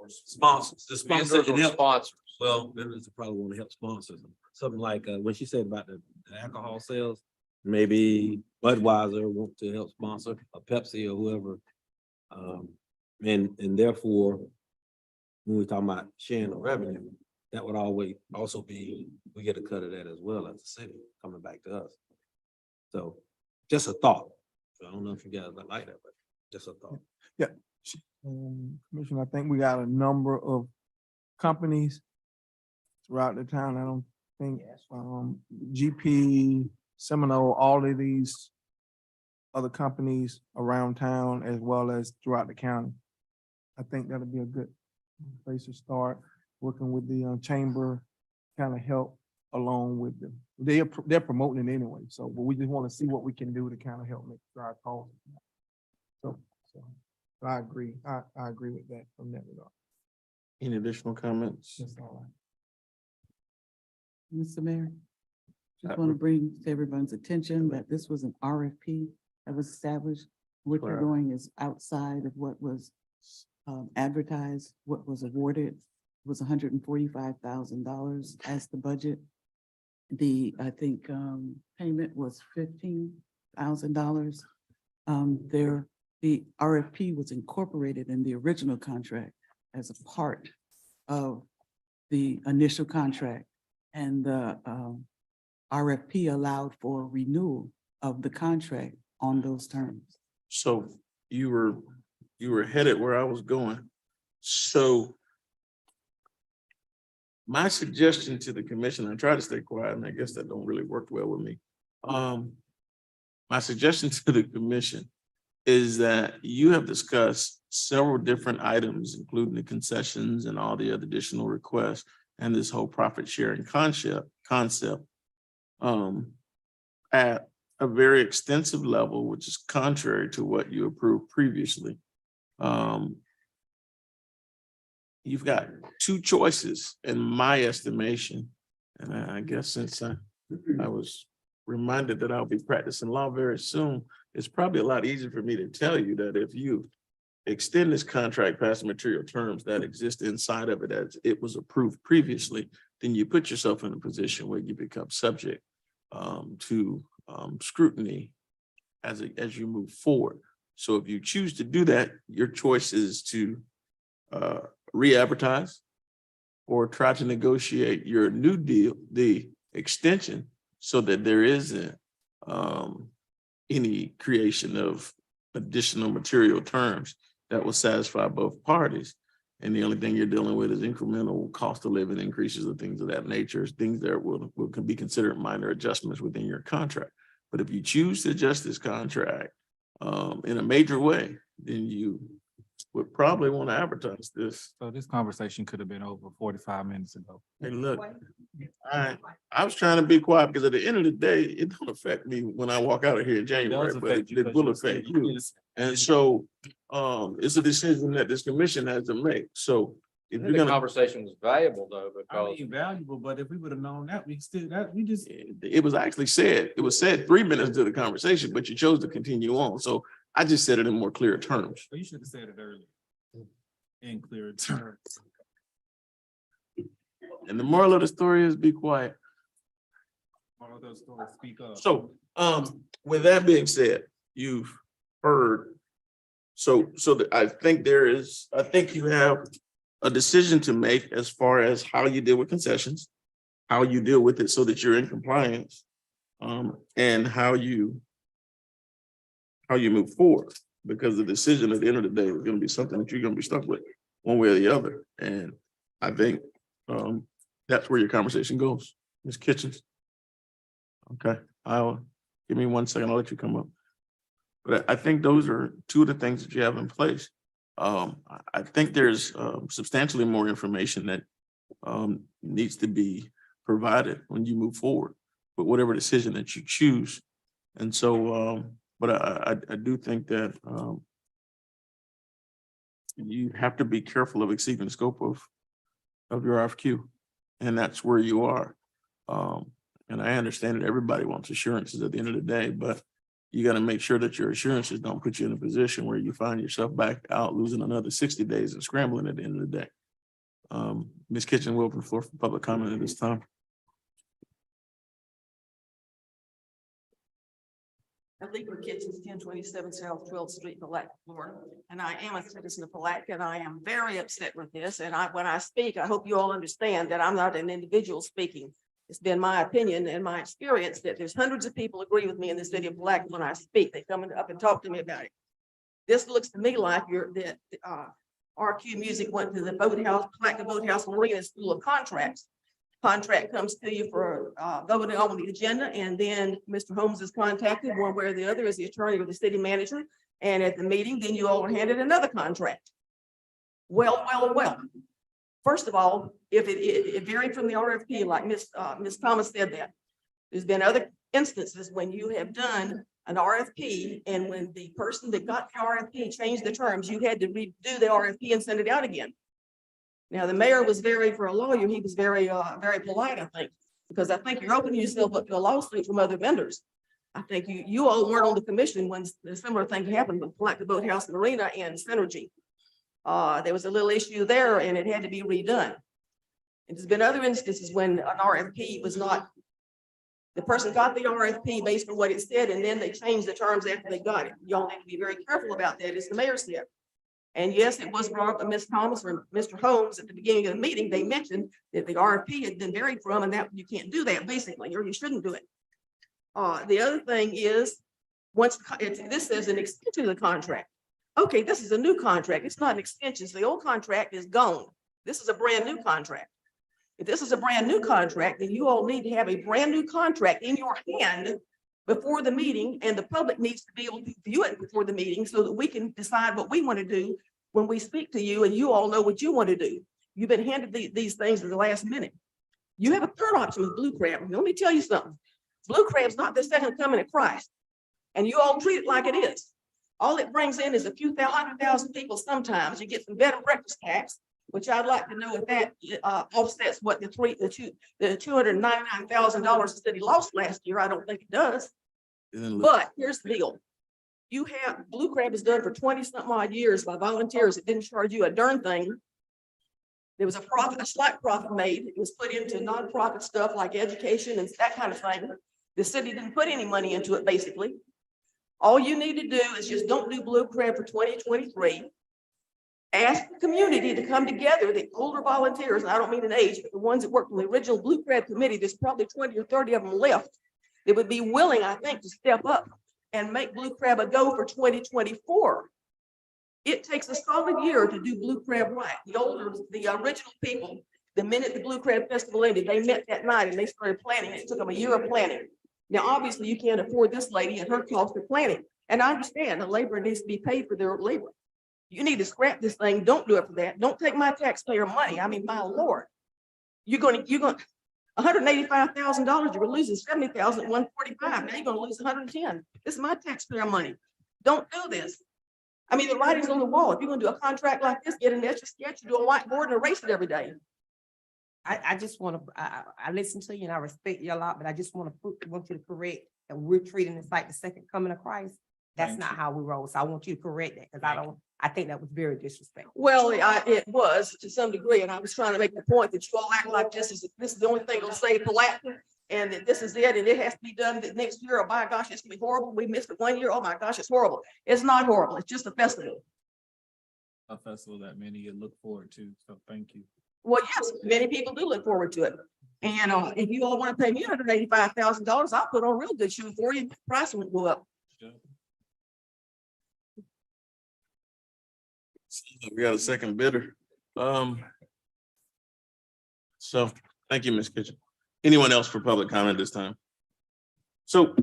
Sponsors, the sponsor can help. Sponsors. Well, vendors probably want to help sponsors. Something like when she said about the alcohol sales, maybe Budweiser want to help sponsor, or Pepsi or whoever. And therefore, when we're talking about sharing the revenue, that would always also be, we get a cut of that as well as the city coming back to us. So just a thought. I don't know if you guys like that, but just a thought. Yeah. Commissioner, I think we got a number of companies throughout the town. I don't think GP, Seminole, all of these other companies around town as well as throughout the county. I think that'll be a good place to start, working with the chamber, kind of help along with them. They're promoting it anyway, so but we just want to see what we can do to kind of help make drive costs. So I agree. I agree with that from that regard. Any additional comments? That's all Mr. Mayor, just want to bring to everyone's attention that this was an RFP that was established. What you're Correct. doing is outside of what was advertised, what was awarded was $145,000 as the budget. I think payment was $15,000. The RFP was incorporated in the original contract as a part of the initial contract. And the RFP allowed for renewal of the contract on those terms. So you were headed where I was going. So my suggestion to the commission, I try to stay quiet, and I guess that don't really work well with me. My suggestion to the commission is that you have discussed several different items, including the concessions and all the other additional requests and this whole profit sharing concept at a very extensive level, which is contrary to what you approved previously. You've got two choices in my estimation. And I guess since I was reminded that I'll be practicing law very soon, it's probably a lot easier for me to tell you that if you extend this contract past the material terms that exist inside of it as it was approved previously, then you put yourself in a position where you become subject to scrutiny as you move forward. So if you choose to do that, your choice is to re-advertise or try to negotiate your new deal, the extension, so that there isn't any creation of additional material terms that will satisfy both parties. And the only thing you're dealing with is incremental cost of living increases and things of that nature, things that can be considered minor adjustments within your contract. But if you choose to adjust this contract in a major way, then you would probably want to advertise this. So this conversation could have been over 45 minutes ago. Hey, look, I was trying to be quiet because at the end of the day, it don't affect me when I walk out of here in January, but it will affect you. And so, it's a decision that this commission has to make. So if you're The gonna, conversation was valuable though, I because mean, valuable, but if we would have known that, we still, that, we just. it was actually said, it was said 3 minutes into the conversation, but you chose to continue on. So I just said it in more clear terms. You should have said it earlier. In clear terms. And the moral of the story is be quiet. All of those stories speak up. So, with that being said, you've heard. I think you have a decision to make as far as how you deal with concessions, how you deal with it so that you're in compliance, and how you move forward. Because the decision at the end of the day is gonna be something that you're gonna be stuck with one way or the other. And I think, that's where your conversation goes, Ms. Kitchens. Okay, give me 1 second, I'll let you come up. But I think those are two of the things that you have in place. I think there's substantially more information that needs to be provided when you move forward with whatever decision that you choose. And so, but I do think that you have to be careful of exceeding the scope of your RFQ, and that's where you are. And I understand that everybody wants assurances at the end of the day, but you got to make sure that your assurances don't put you in a position where you find yourself back out losing another 60 days and scrambling at the end of the day. Ms. Kitchen will open the floor for public comment at this time. Illegal Kitchens, 1027 South 12th Street, Palatka, Florida. And I am a citizen of Palatka, and I am very upset with this. And when I speak, I hope you all understand that I'm not an individual speaking. It's been my opinion and my experience that there's hundreds of people agree with me in the city of Palatka when I speak. They come up and talk to me about it. This looks to me like RQ Music went to the boathouse, Palatka Boathouse Marina School of Contracts. Contract comes to you for voting on the agenda, and then Mr. Holmes is contacted one way or the other as the attorney or the city manager. And at the meeting, then you all are handed another contract. Well. First of all, if it varied from the RFP, like Ms. Thomas said that, there's been other instances when you have done an RFP, and when the person that got the RFP changed the terms, you had to redo the RFP and send it out again. Now, the mayor was for a lawyer, he was very polite, I think, because I think you're opening yourself up to a lawsuit from other vendors. I think you all weren't on the commission when the similar thing happened with Palatka Boathouse Marina and Synergy. There was a little issue there and it had to be redone. And there's been other instances when an RFP was not, the person got the RFP based on what it said, and then they changed the terms after they got it. Y'all need to be very careful about that, as the mayor said. And yes, it was brought up by Ms. Thomas or Mr. Holmes at the beginning of the meeting. They mentioned that the RFP had been varied from, and that you can't do that basically, or you shouldn't do it. The other thing is, this says an extension of the contract. Okay, this is a new contract. It's not an extension. So the old contract is gone. This is a brand new contract. If this is a brand new contract, then you all need to have a brand new contract in your hand before the meeting, and the public needs to be able to view it before the meeting so that we can decide what we want to do when we speak to you, and you all know what you want to do. You've been handed these things at the last minute. You have a third option with Blue Crab. Let me tell you something. Blue Crab's not the second coming of Christ, and you all treat it like it is. All it brings in is a few 100,000 people sometimes. You get some better breakfast tax, which I'd like to know if that offsets what the $299,000 the city lost last year. I don't think it does. But here's the deal. You have Blue Crab is done for 20 something odd years by volunteers. It didn't charge you a darn thing. There was a slight profit made. It was put into nonprofit stuff like education and that kind of thing. The city didn't put any money into it, basically. All you need to do is just don't do Blue Crab for 2023. Ask the community to come together, the older volunteers, and I don't mean an age, but the ones that worked on the original Blue Crab committee, there's probably 20 or 30 of them left. They would be willing, I think, to step up and make Blue Crab a go for 2024. It takes a solid year to do Blue Crab right. The original people, the minute the Blue Crab Festival ended, they met that night and they started planning. It took them a year of planning. Now, obviously, you can't afford this lady and her cost of planning. And I understand the labor needs to be paid for their labor. You need to scrap this thing. Don't do it for that. Don't take my taxpayer money. I mean, my lord. You're gonna, $185,000, you were losing 70,000 at 145. Now you're gonna lose 110. This is my taxpayer money. Don't do this. I mean, the writing's on the wall. If you're gonna do a contract like this, get an extra sketch, do a whiteboard and erase it every day. I just want to, I listen to you and I respect you a lot, but I just want you to correct that we're treating this like the second coming of Christ. That's Thank not you. how we roll. So I want you to correct that because I think that was very disrespectful. Well, it was to some degree, and I was trying to make the point that you all act like this is the only thing that'll save Palatka, and that this is it, and it has to be done next year. Oh my gosh, it's gonna be horrible. We missed it 1 year. Oh my gosh, it's horrible. It's not horrible. It's just a festival. A festival that many look forward to, so thank you. Well, yes, many people do look forward to it. And if you all want to pay me $185,000, I'll put on a real good shoe for you. Price won't go up. We got a second bidder. So, thank you, Ms. Kitchen. Anyone else for public comment this time? So,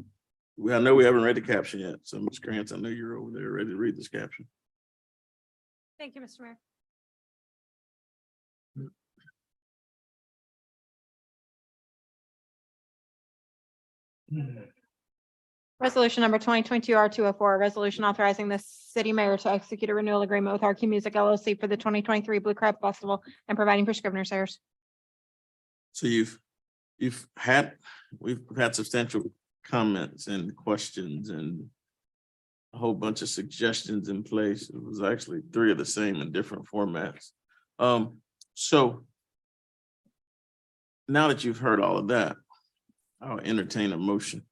I know we haven't read the caption yet, so Ms. Grant, I know you're over there ready to read this caption. Thank you, Mr. Mayor. Resolution number 2022 R204, a resolution authorizing the city mayor to execute a renewal agreement with RQ Music LLC for the 2023 Blue Crab Festival and providing for Scrivener's errors. So we've had substantial comments and questions and a whole bunch of suggestions in place. It was actually 3 of the same in different formats. So now that you've heard all of that, I'll entertain a motion.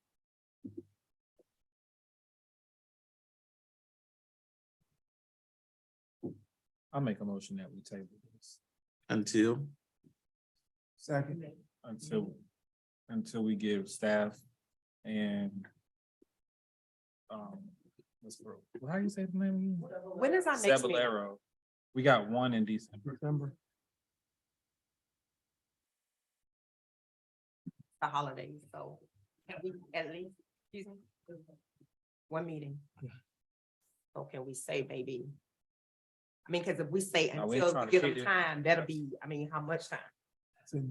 I'll make a motion that we table this Until, Second. until we give staff and how you say the name again? When is our next meeting? Ceballero. We got one in December. The holidays, so can we at least, excuse me, one meeting? So can we say maybe? I mean, because if we say No, we ain't until trying we to give them kick it. time, that'll be, I mean, how much time?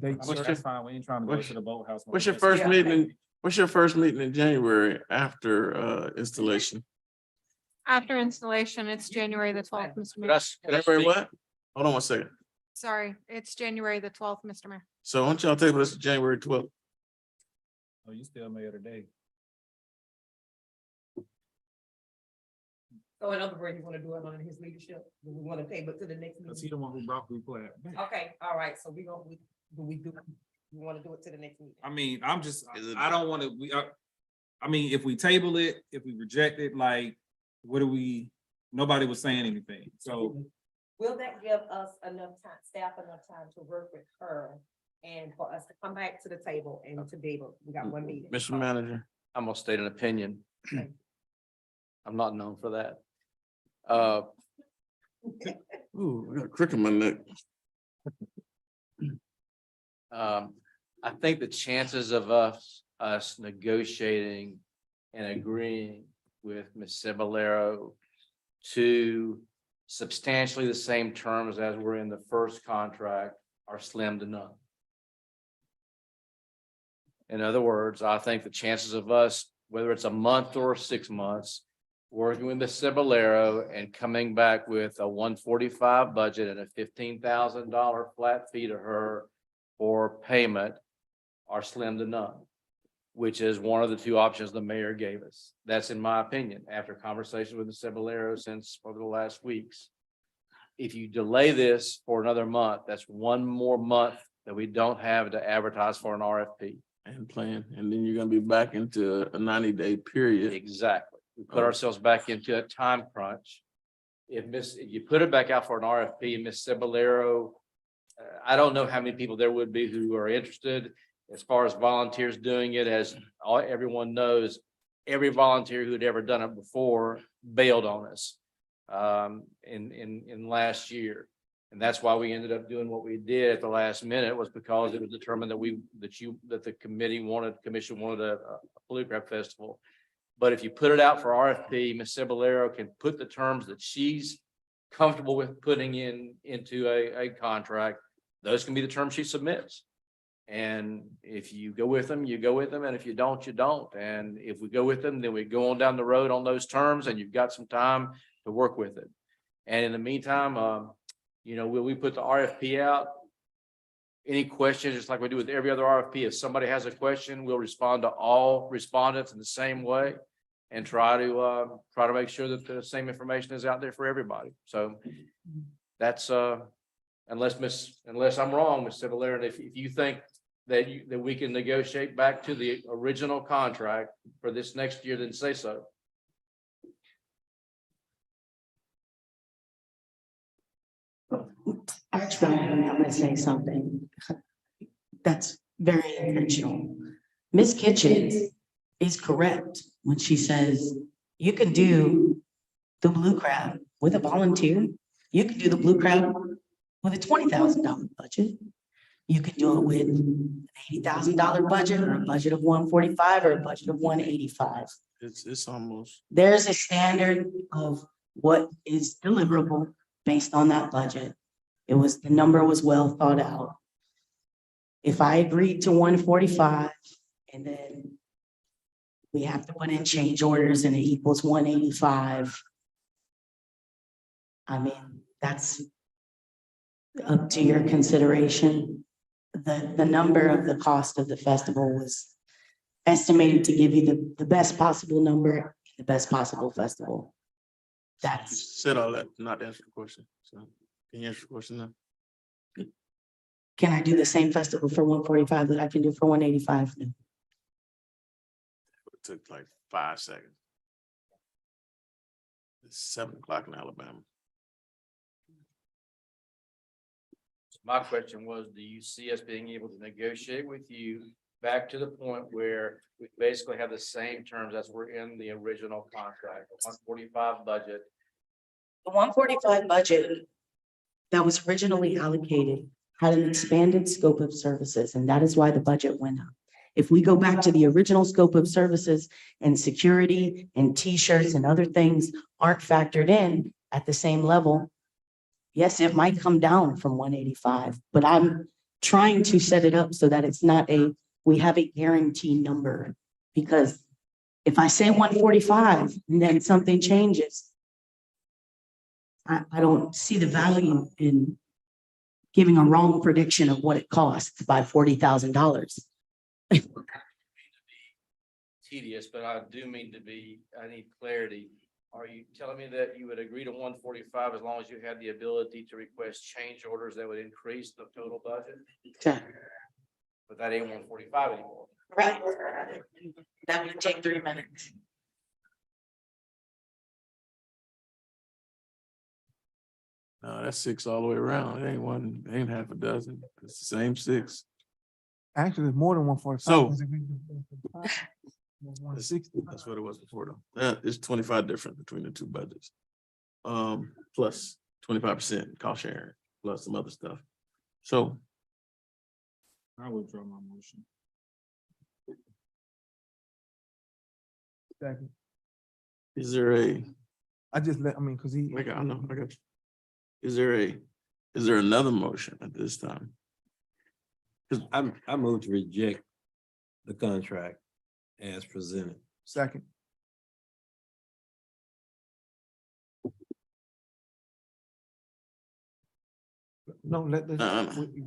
That's fine. We ain't trying to go to the boathouse. what's your first meeting in January after installation? After installation, it's January the 12th, Mr. Mayor. January what? Hold on one second. Sorry, it's January the 12th, Mr. Mayor. So why don't y'all table this to January 12th? Oh, you still mayor today. So in other words, you want to do it under his leadership? Do we want to table it to the next Cause he meeting? the one who brought Blue Crab back. Okay, all right, so we want to do it to the next meeting? I mean, Is it- I don't want to, I mean, if we table it, if we reject it, like, what do we, nobody was saying anything, so. Will that give us enough time, staff enough time to work with her and for us to come back to the table and to be able, we got one meeting. Mr. Manager, I'm gonna state an opinion. Okay. I'm not known for that. ooh, I got a crick in my neck. I think the chances of us negotiating and agreeing with Ms. Ceballero to substantially the same terms as were in the first contract are slim to none. In other words, I think the chances of us, whether it's a month or 6 months, working with Ms. Ceballero and coming back with a 145 budget and a $15,000 flat fee to her for payment are slim to none, which is one of the 2 options the mayor gave us. That's in my opinion, after conversation with Ms. Ceballero since over the last weeks. If you delay this for another month, that's 1 more month that we don't have to advertise for an RFP. And plan, and then you're gonna be back into a 90-day period. Exactly. We put ourselves back into a time crunch. If you put it back out for an RFP, Ms. Ceballero, I don't know how many people there would be who are interested. As far as volunteers doing it, as everyone knows, every volunteer who'd ever done it before bailed on us in last year. And that's why we ended up doing what we did at the last minute, was because it was determined that the commission wanted a Blue Crab Festival. But if you put it out for RFP, Ms. Ceballero can put the terms that she's comfortable with putting into a contract, those can be the terms she submits. And if you go with them, you go with them, and if you don't, you don't. And if we go with them, then we go on down the road on those terms, and you've got some time to work with it. And in the meantime, you know, we put the RFP out. Any questions, just like we do with every other RFP, if somebody has a question, we'll respond to all respondents in the same way and try to make sure that the same information is out there for everybody. So that's unless I'm wrong, Ms. Cavalier, and if you think that we can negotiate back to the original contract for this next year, then say so. Actually, I'm gonna say something that's very intentional. Ms. Kitchens is correct when she says you can do the Blue Crab with a volunteer. You can do the Blue Crab with a $20,000 budget. You can do it with an $80,000 budget, or a budget of 145, or a budget of 185. It's almost. There's a standard of what is deliverable based on that budget. The number was well thought out. If I agreed to 145 and then we have to put in change orders and it equals 185, I mean, that's up to your consideration. The number of the cost of the festival was estimated to give you the best possible number, the best possible festival. That's, Said all that, not to answer the question. So can you answer the question now? can I do the same festival for 145 that I can do for 185? No. It took like 5 seconds. It's 7 o'clock in Alabama. My question was, do you see us being able to negotiate with you back to the point where we basically have the same terms as were in the original contract, the 145 budget? The 145 budget that was originally allocated had an expanded scope of services, and that is why the budget went up. If we go back to the original scope of services and security and T-shirts and other things aren't factored in at the same level, yes, it might come down from 185, but I'm trying to set it up so that it's not we have a guarantee number. Because if I say 145 and then something changes, I don't see the value in giving a wrong prediction of what it costs by $40,000. Tedious, but I do mean I need clarity. Are you telling me that you would agree to 145 as long as you had the ability to request change orders that would increase the total budget? Okay. But that ain't 145 anymore. Right. That would take 3 minutes. No, that's 6 all the way around. It ain't half a dozen. It's the same 6. Actually, it's more than 145. So- It's 160. That's what it was before though. It's 25 different between the two budgets. Plus 25% cost sharing, plus some other stuff. So I withdraw my motion. Second. is there Cause he. I know, I got you. Is there another motion at this time? Cause I move to reject the contract as presented. Second. No,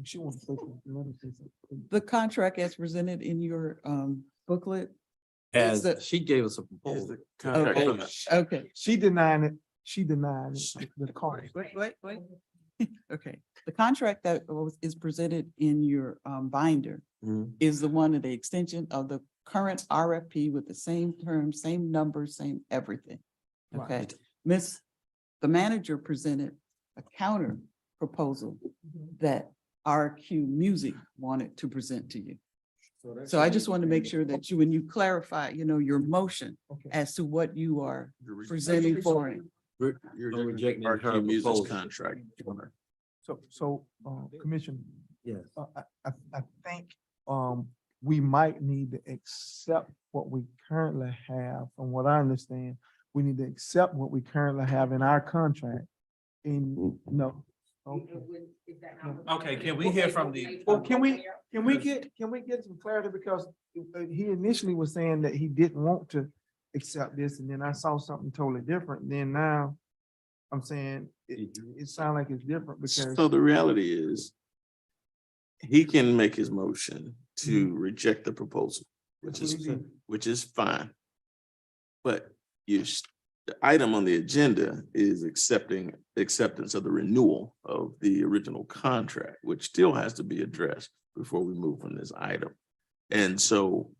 she wants to say something. Let her say something. The contract as presented in your booklet. As the- she gave us a Is proposal. the contract Okay. for the- Okay, She denying it. She denying it. The cost. wait. Okay, the contract that is presented in your binder Mhm. is the one of the extension of the current RFP with the same terms, same numbers, same everything. Okay, Right. the manager presented a counter proposal that RQ Music wanted to present to you. So I just want to make sure that when you clarify, your motion Okay. as to what you are You're presenting for it. You're rejecting her RQ Music's proposal. contract. So, Commissioner, Yes. I think, we might need to accept what we currently have. From what I understand, we need to accept what we currently have in our contract No. Okay. Okay, can we hear from the? Well, can we get some clarity, because he initially was saying that he didn't want to accept this, and then I saw something totally different, then now I'm saying it sounds like it's different because. So the reality is, he can make his motion to reject the proposal, which That's what is, he did. which is fine. But the item on the agenda is acceptance of the renewal of the original contract, which still has to be addressed before we move from this item. And so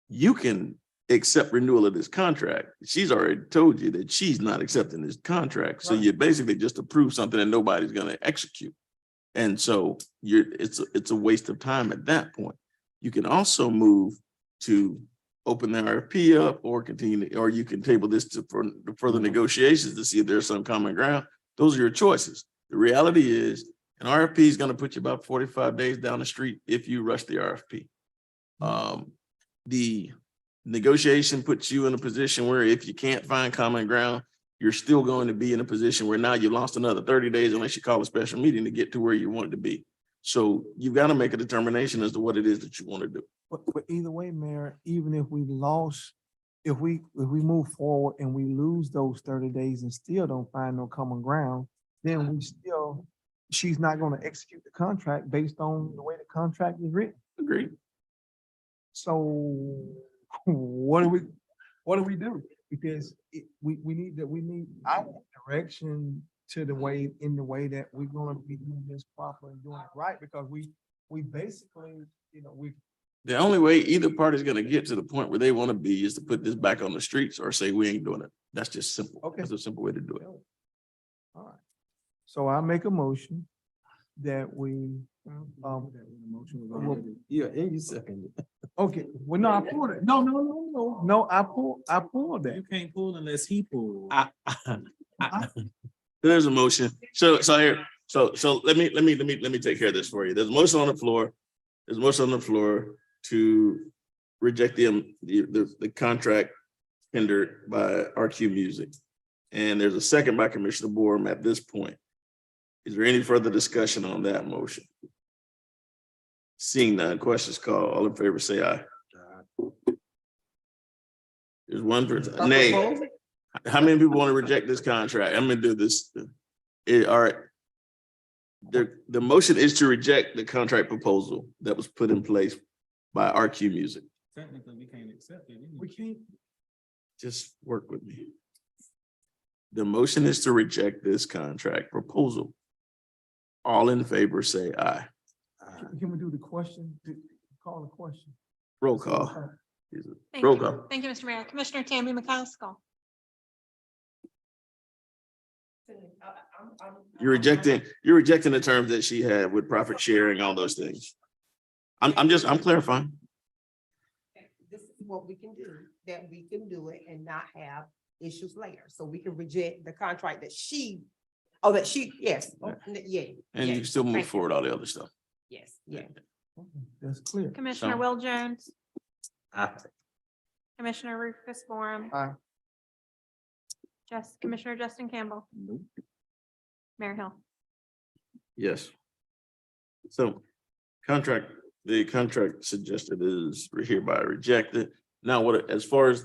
you can accept renewal of this contract. She's already told you that she's not accepting this contract. So you basically just approve something that nobody's gonna execute. And so it's a waste of time at that point. You can also move to open the RFP up or or you can table this for further negotiations to see if there's some common ground. Those are your choices. The reality is an RFP is going to put you about 45 days down the street if you rush the RFP. The negotiation puts you in a position where if you can't find common ground, you're still going to be in a position where now you lost another 30 days unless you call a special meeting to get to where you want to be. So you've got to make a determination as to what it is that you want to do. But either way, Mayor, even if we lost, if we move forward and we lose those 30 days and still don't find no common ground, then she's not gonna execute the contract based on the way the contract is written. Agreed. So what do we do? Because we need, I want direction in the way that we're gonna be doing this proper and doing it right, because we basically, The only way either party's gonna get to the point where they want to be is to put this back on the streets or say we ain't doing it. That's just simple. Okay. That's a simple way to do it. all right. So I make a motion that we, Yeah, and you second it. okay, well, no, I pulled it. No, I pulled that. You can't pull unless he pulls. There's a motion. So here, so let me take care of this for you. There's a motion on the floor. There's a motion on the floor to reject the contract tendered by RQ Music. And there's a second by Commissioner Borum at this point. Is there any further discussion on that motion? Seeing none, questions called. All in favor, say aye. There's one person, nay. How many people want to reject this contract? I'm gonna do this. All right. The motion is to reject the contract proposal that was put in place by RQ Music. Technically, we can't accept it. We can't. Just work with me. The motion is to reject this contract proposal. All in favor, say aye. Can we do the question? Call the question. Roll call. Thank Roll you. call. Thank you, Mr. Mayor. Commissioner Tammy McCaskill. You're rejecting the terms that she had with profit sharing, all those things. I'm clarifying. This is what we can do, that we can do it and not have issues later. So we can reject the contract yes. Yeah. And you can still move forward all the other stuff. Yes, yeah. That's clear. Commissioner So- Will Jones, Aye. Commissioner Rufus Borum. Aye. Commissioner Justin Campbell, Nope. Mayor Hill. Yes. So the contract suggested is hereby rejected. Now, as far as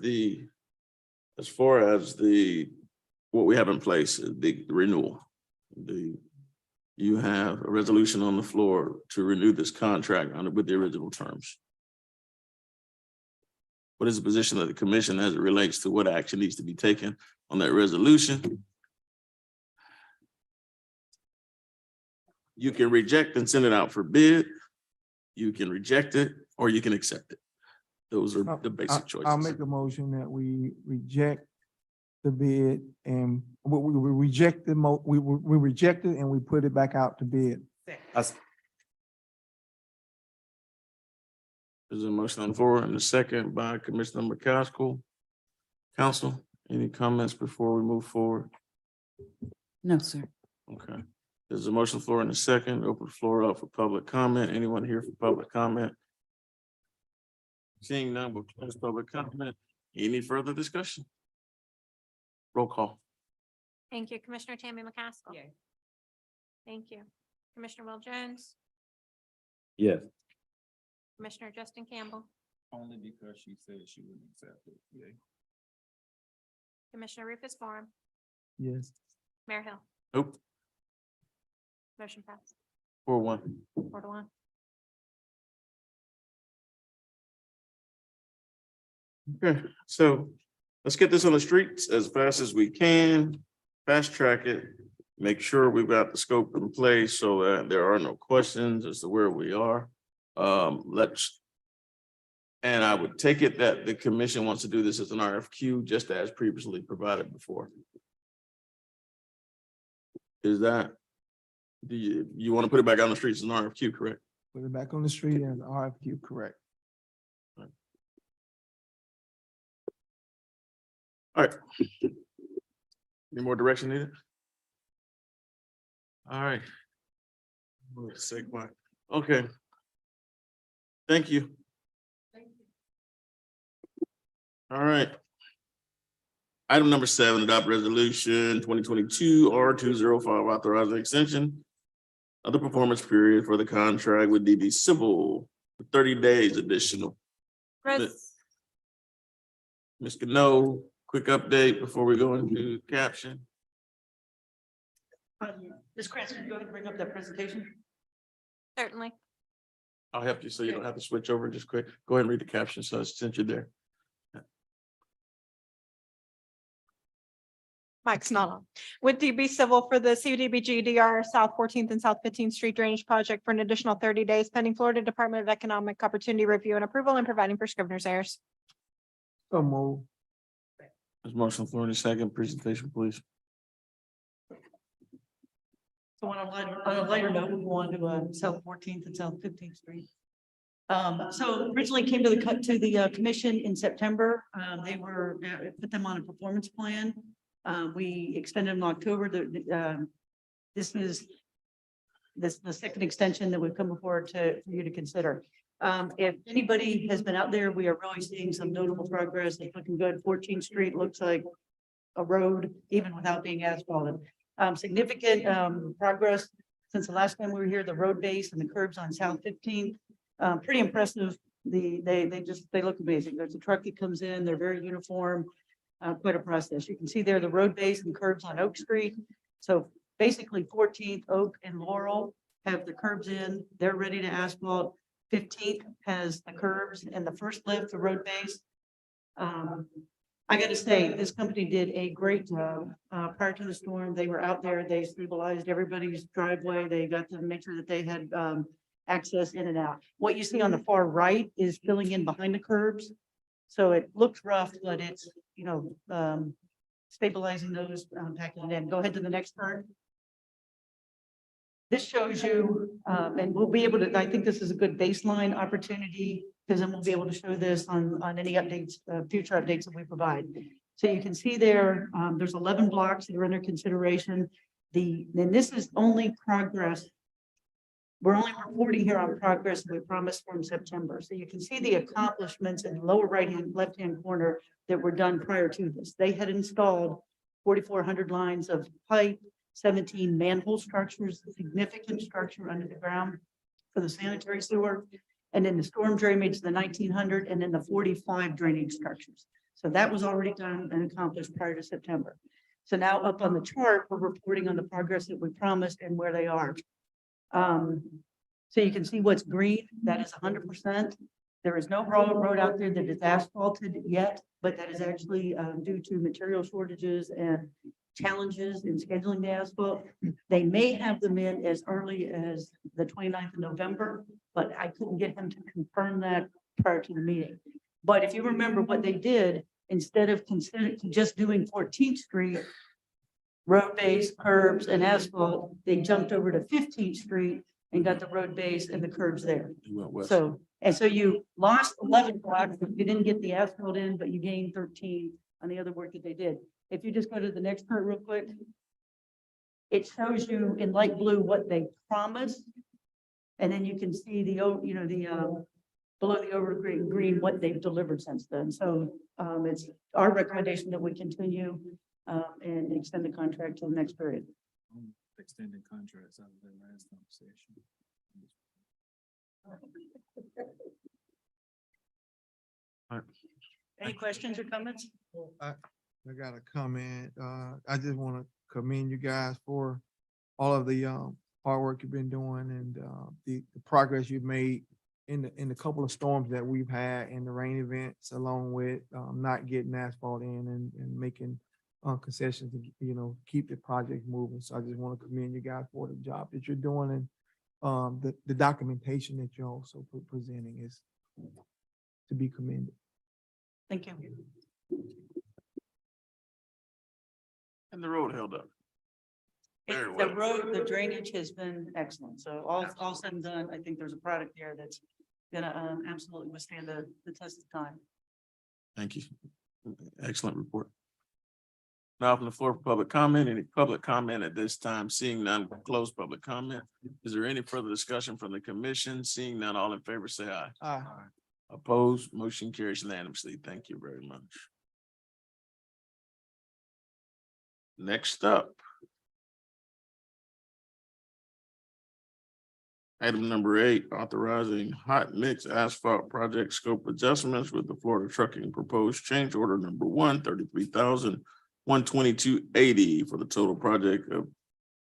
what we have in place, the renewal, you have a resolution on the floor to renew this contract with the original terms. What is the position of the commission as it relates to what action needs to be taken on that resolution? You can reject and send it out for bid. You can reject it or you can accept it. Those are the basic choices. I'll make a motion that we reject the bid and we reject we reject it and we put it back out to bid. There's a motion on the floor and a second by Commissioner McCaskill. Council, any comments before we move forward? No, sir. Okay. There's a motion on the floor and a second. Open the floor up for public comment. Anyone here for public comment? Seeing none, we'll close public comment. Any further discussion? Roll call. Thank you, Commissioner Tammy McCaskill. Thank you. Commissioner Will Jones, Yes. Commissioner Justin Campbell, Only because she said she wouldn't accept it. Yeah. Commissioner Rufus Forum, Yes. Mayor Hill. Nope, Motion passed 4-1. 4-1. Okay, so let's get this on the streets as fast as we can, fast track it. Make sure we've got the scope in place so that there are no questions as to where we are. And I would take it that the commission wants to do this as an RFQ, just as previously provided before. Is that, do you want to put it back on the streets as an RFQ, correct? Put it back on the street as RFQ, correct? All right. Any more direction needed? All right. Say quiet. Okay. Thank you. All right. Item number 7, adopt resolution 2022 R205 authorizing extension of the performance period for the contract with DB Civil for 30 days additional. Ms. Cano, quick update before we go into caption. Ms. Cranston, go ahead and bring up that presentation. Certainly. I'll help you so you don't have to switch over just quick. Go ahead and read the caption so since you're there. Mike's not on. With DB Civil for the CDBG DR South 14th and South 15th Street Drainage Project for an additional 30 days pending Florida Department of Economic Opportunity review and approval and providing for scrivener's errors. So move. There's motion on the floor in a second. Presentation, please. So on a lighter note, we'll go on to South 14th and South 15th Street. So originally came to the commission in September. They were put them on a performance plan. We extended them in October. This is the second extension that we've come before for you to consider. If anybody has been out there, we are really seeing some notable progress. It's looking good. 14th Street looks like a road, even without being asphalted. Significant progress since the last time we were here. The road base and the curbs on South 15th, pretty impressive. They look amazing. There's a truck that comes in. They're very uniform. Quite a process. You can see there the road base and curbs on Oak Street. So basically 14th, Oak and Laurel have the curbs in. They're ready to asphalt. 15th has the curbs and the first lift, the road base. I got to say, this company did a great job prior to the storm. They were out there. They stabilized everybody's driveway. They got to make sure that they had access in and out. What you see on the far right is filling in behind the curbs. So it looks rough, but it's, stabilizing those, packing it in. Go ahead to the next part. This shows you, and we'll be able to, I think this is a good baseline opportunity because then we'll be able to show this on any updates, future updates that we provide. So you can see there, there's 11 blocks that are under consideration. Then this is only progress. We're only reporting here on progress we promised from September. So you can see the accomplishments in the lower right-hand, left-hand corner that were done prior to this. They had installed 4,400 lines of pipe, 17 manhole structures, significant structure under the ground for the sanitary sewer, and then the storm drainage, the 1,900, and then the 45 drainage structures. So that was already done and accomplished prior to September. So now up on the chart, we're reporting on the progress that we promised and where they are. So you can see what's green, that is 100%. There is no road out there that is asphalted yet, but that is actually due to material shortages and challenges in scheduling the asphalt. They may have them in as early as the 29th of November, but I couldn't get him to confirm that prior to the meeting. But if you remember what they did, instead of just doing 14th Street, road base, curbs, and asphalt, they jumped over to 15th Street and got the road base and the curbs there. So you lost 11 blocks, you didn't get the asphalt in, but you gained 13 on the other work that they did. If you just go to the next part real quick, it shows you in light blue what they promised. And then you can see below the overgreen green, what they've delivered since then. So it's our recommendation that we continue and extend the contract to the next period. extending contracts out of that last conversation. Any questions or comments? I got a comment. I just want to commend you guys for all of the hard work you've been doing and the progress you've made in the couple of storms that we've had and the rain events, along with not getting asphalt in and making concessions to, keep the project moving. So I just want to commend you guys for the job that you're doing and the documentation that you're also presenting is to be commended. Thank you. And the road held up. Very The well. road, the drainage has been excellent. So all said and done, I think there's a product there that's gonna absolutely withstand the test of time. Thank you. Excellent report. Now open the floor for public comment. Any public comment at this time? Seeing none, we'll close public comment. Is there any further discussion from the commission? Seeing none, all in favor, say aye. Opposed, motion carries unanimously. Thank you very much. Next up. Item number 8, authorizing hot mix asphalt project scope adjustments with the Florida Trucking proposed change order number 1, $33,122.80 for the total project of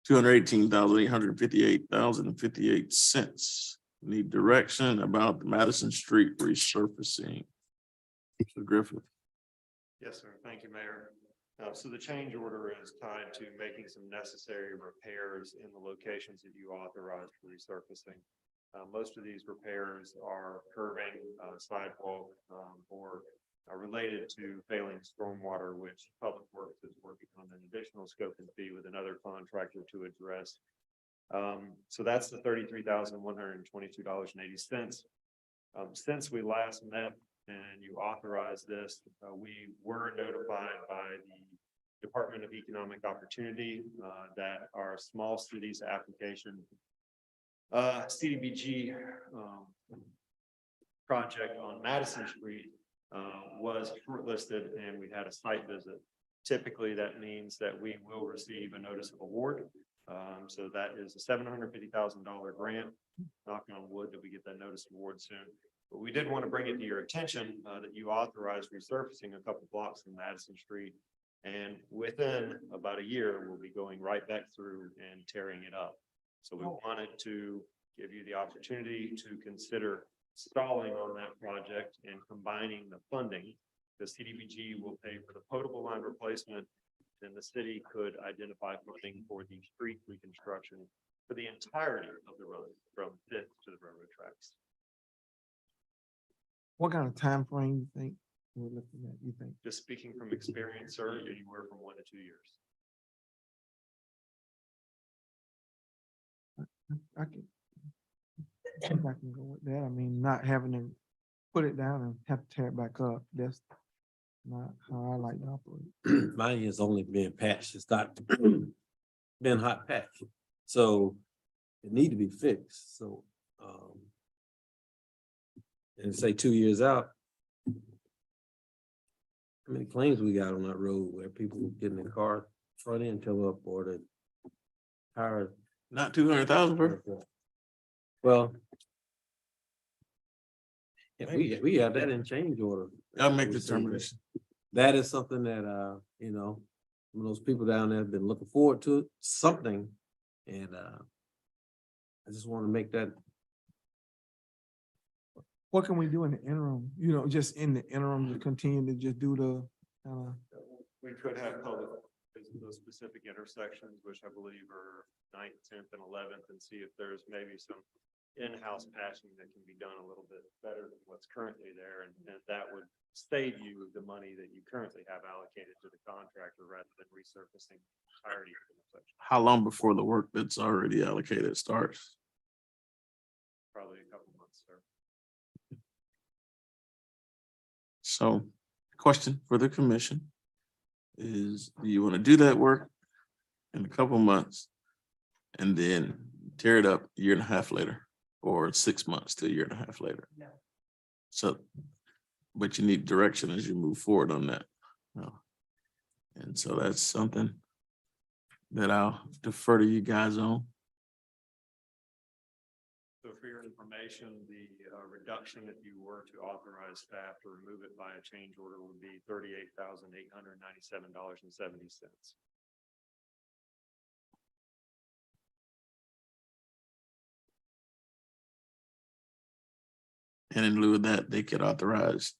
$218,858.58. Need direction about the Madison Street resurfacing. Mr. Griffith. Yes, sir. Thank you, Mayor. So the change order is tied to making some necessary repairs in the locations that you authorized for resurfacing. Most of these repairs are curbing, sidewalk, or are related to failing stormwater, which Public Works is working on an additional scope and fee with another contractor to address. So that's the $33,122.80. Since we last met and you authorized this, we were notified by the Department of Economic Opportunity that our small cities application CDBG project on Madison Street was shortlisted and we had a site visit. Typically, that means that we will receive a notice of award. So that is a $750,000 grant. Knocking on wood that we get that notice of award soon. But we did want to bring it to your attention that you authorized resurfacing a couple blocks in Madison Street. And within about a year, we'll be going right back through and tearing it up. So we wanted to give you the opportunity to consider stalling on that project and combining the funding. The CDBG will pay for the potable line replacement, and the city could identify funding for the street reconstruction for the entirety of the road from Fifth to the railroad tracks. What kind of time frame you think we're looking at, you think? Just speaking from experience, sir, anywhere from 1 to 2 years. I think I can go with that. I mean, not having to put it down and have to tear it back up. That's not how I like to operate. Mine has only been patched. It's not been hot patched. So it need to be fixed. So, and say 2 years out, how many claims we got on that road where people getting their car front end come up or the tire? Not 200,000 per. Well, yeah, we have that in change order. I'll make the determination. That is something that, some of those people down there have been looking forward to something. And, I just want to make that. What can we do in the interim? Just in the interim to continue to just do the We could have public visit those specific intersections, which I believe are 9th, 10th, and 11th, and see if there's maybe some in-house patching that can be done a little bit better than what's currently there, and that would save you the money that you currently have allocated to the contractor rather than resurfacing the entirety of the intersection. How long before the work that's already allocated starts? Probably a couple months, sir. So, question for the commission is, do you want to do that work in a couple months and then tear it up a year and a half later, or 6 months to a year and a half later? No. So, but you need direction as you move forward on that. And so that's something that I'll defer to you guys on. So for your information, the reduction, if you were to authorize staff to remove it by a change order, would be $38,897.70. And in lieu of that, they could authorize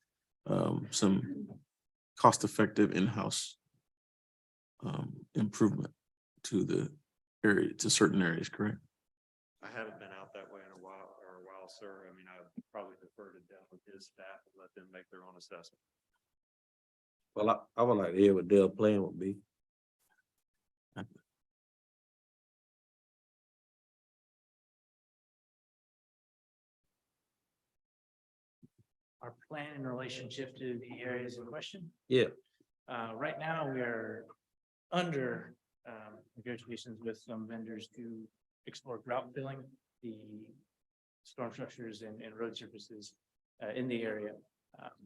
some cost-effective in-house improvement to the area, to certain areas, correct? I haven't been out that way in a while, sir. I mean, I would probably defer to Dell with his staff and let them make their own assessment. Well, I would like to hear what Dale plan would be. Our plan in relationship to the areas in question. Yeah. Right now, we are under negotiations with some vendors to explore grout filling the storm structures and road surfaces in the area.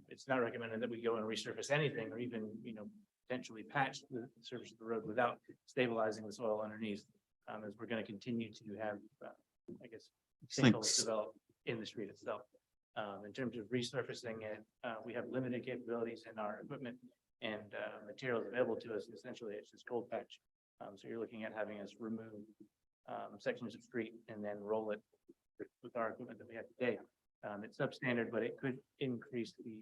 It's not recommended that we go and resurface anything or even, potentially patch the surface of the road without stabilizing the soil underneath, as we're going to continue to have, sinkholes Sinks. develop in the street itself. In terms of resurfacing it, we have limited capabilities in our equipment and materials available to us. Essentially, it's just cold patch. So you're looking at having us remove sections of street and then roll it with our equipment that we have today. It's substandard, but it could increase the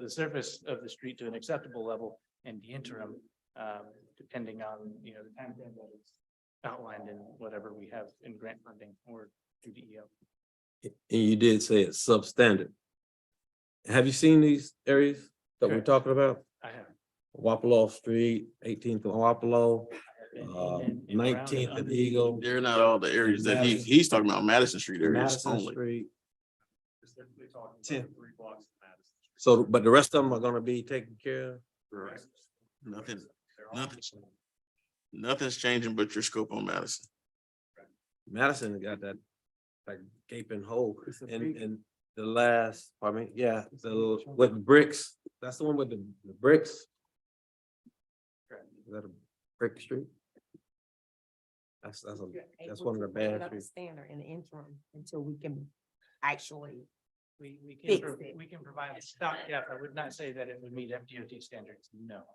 surface of the street to an acceptable level in the interim, depending on, the time frame that is outlined in whatever we have in grant funding or through DEO. And you did say it's substandard. Have you seen these areas that we're Correct. talking about? I have. Wapello Street, 18th and Wapello, been in and around and 19th and under- Eagle, They're not all the areas that he's talking about, Madison Street areas Madison only. Street. Specifically talking about 10. the 3 blocks of Madison Street. So, but the rest of them are gonna be taken care of? Right. Nothing, They're all- nothing's changing but your scope on Madison. Madison got that like gaping hole It's a and, big- and the last, with the bricks, that's the one with the bricks. Is that a brick street? That's one of the bad streets. Standard in the interim until we can actually. We Fix can, it. we can provide a stopgap. I would not say that it would meet FDOT standards. No,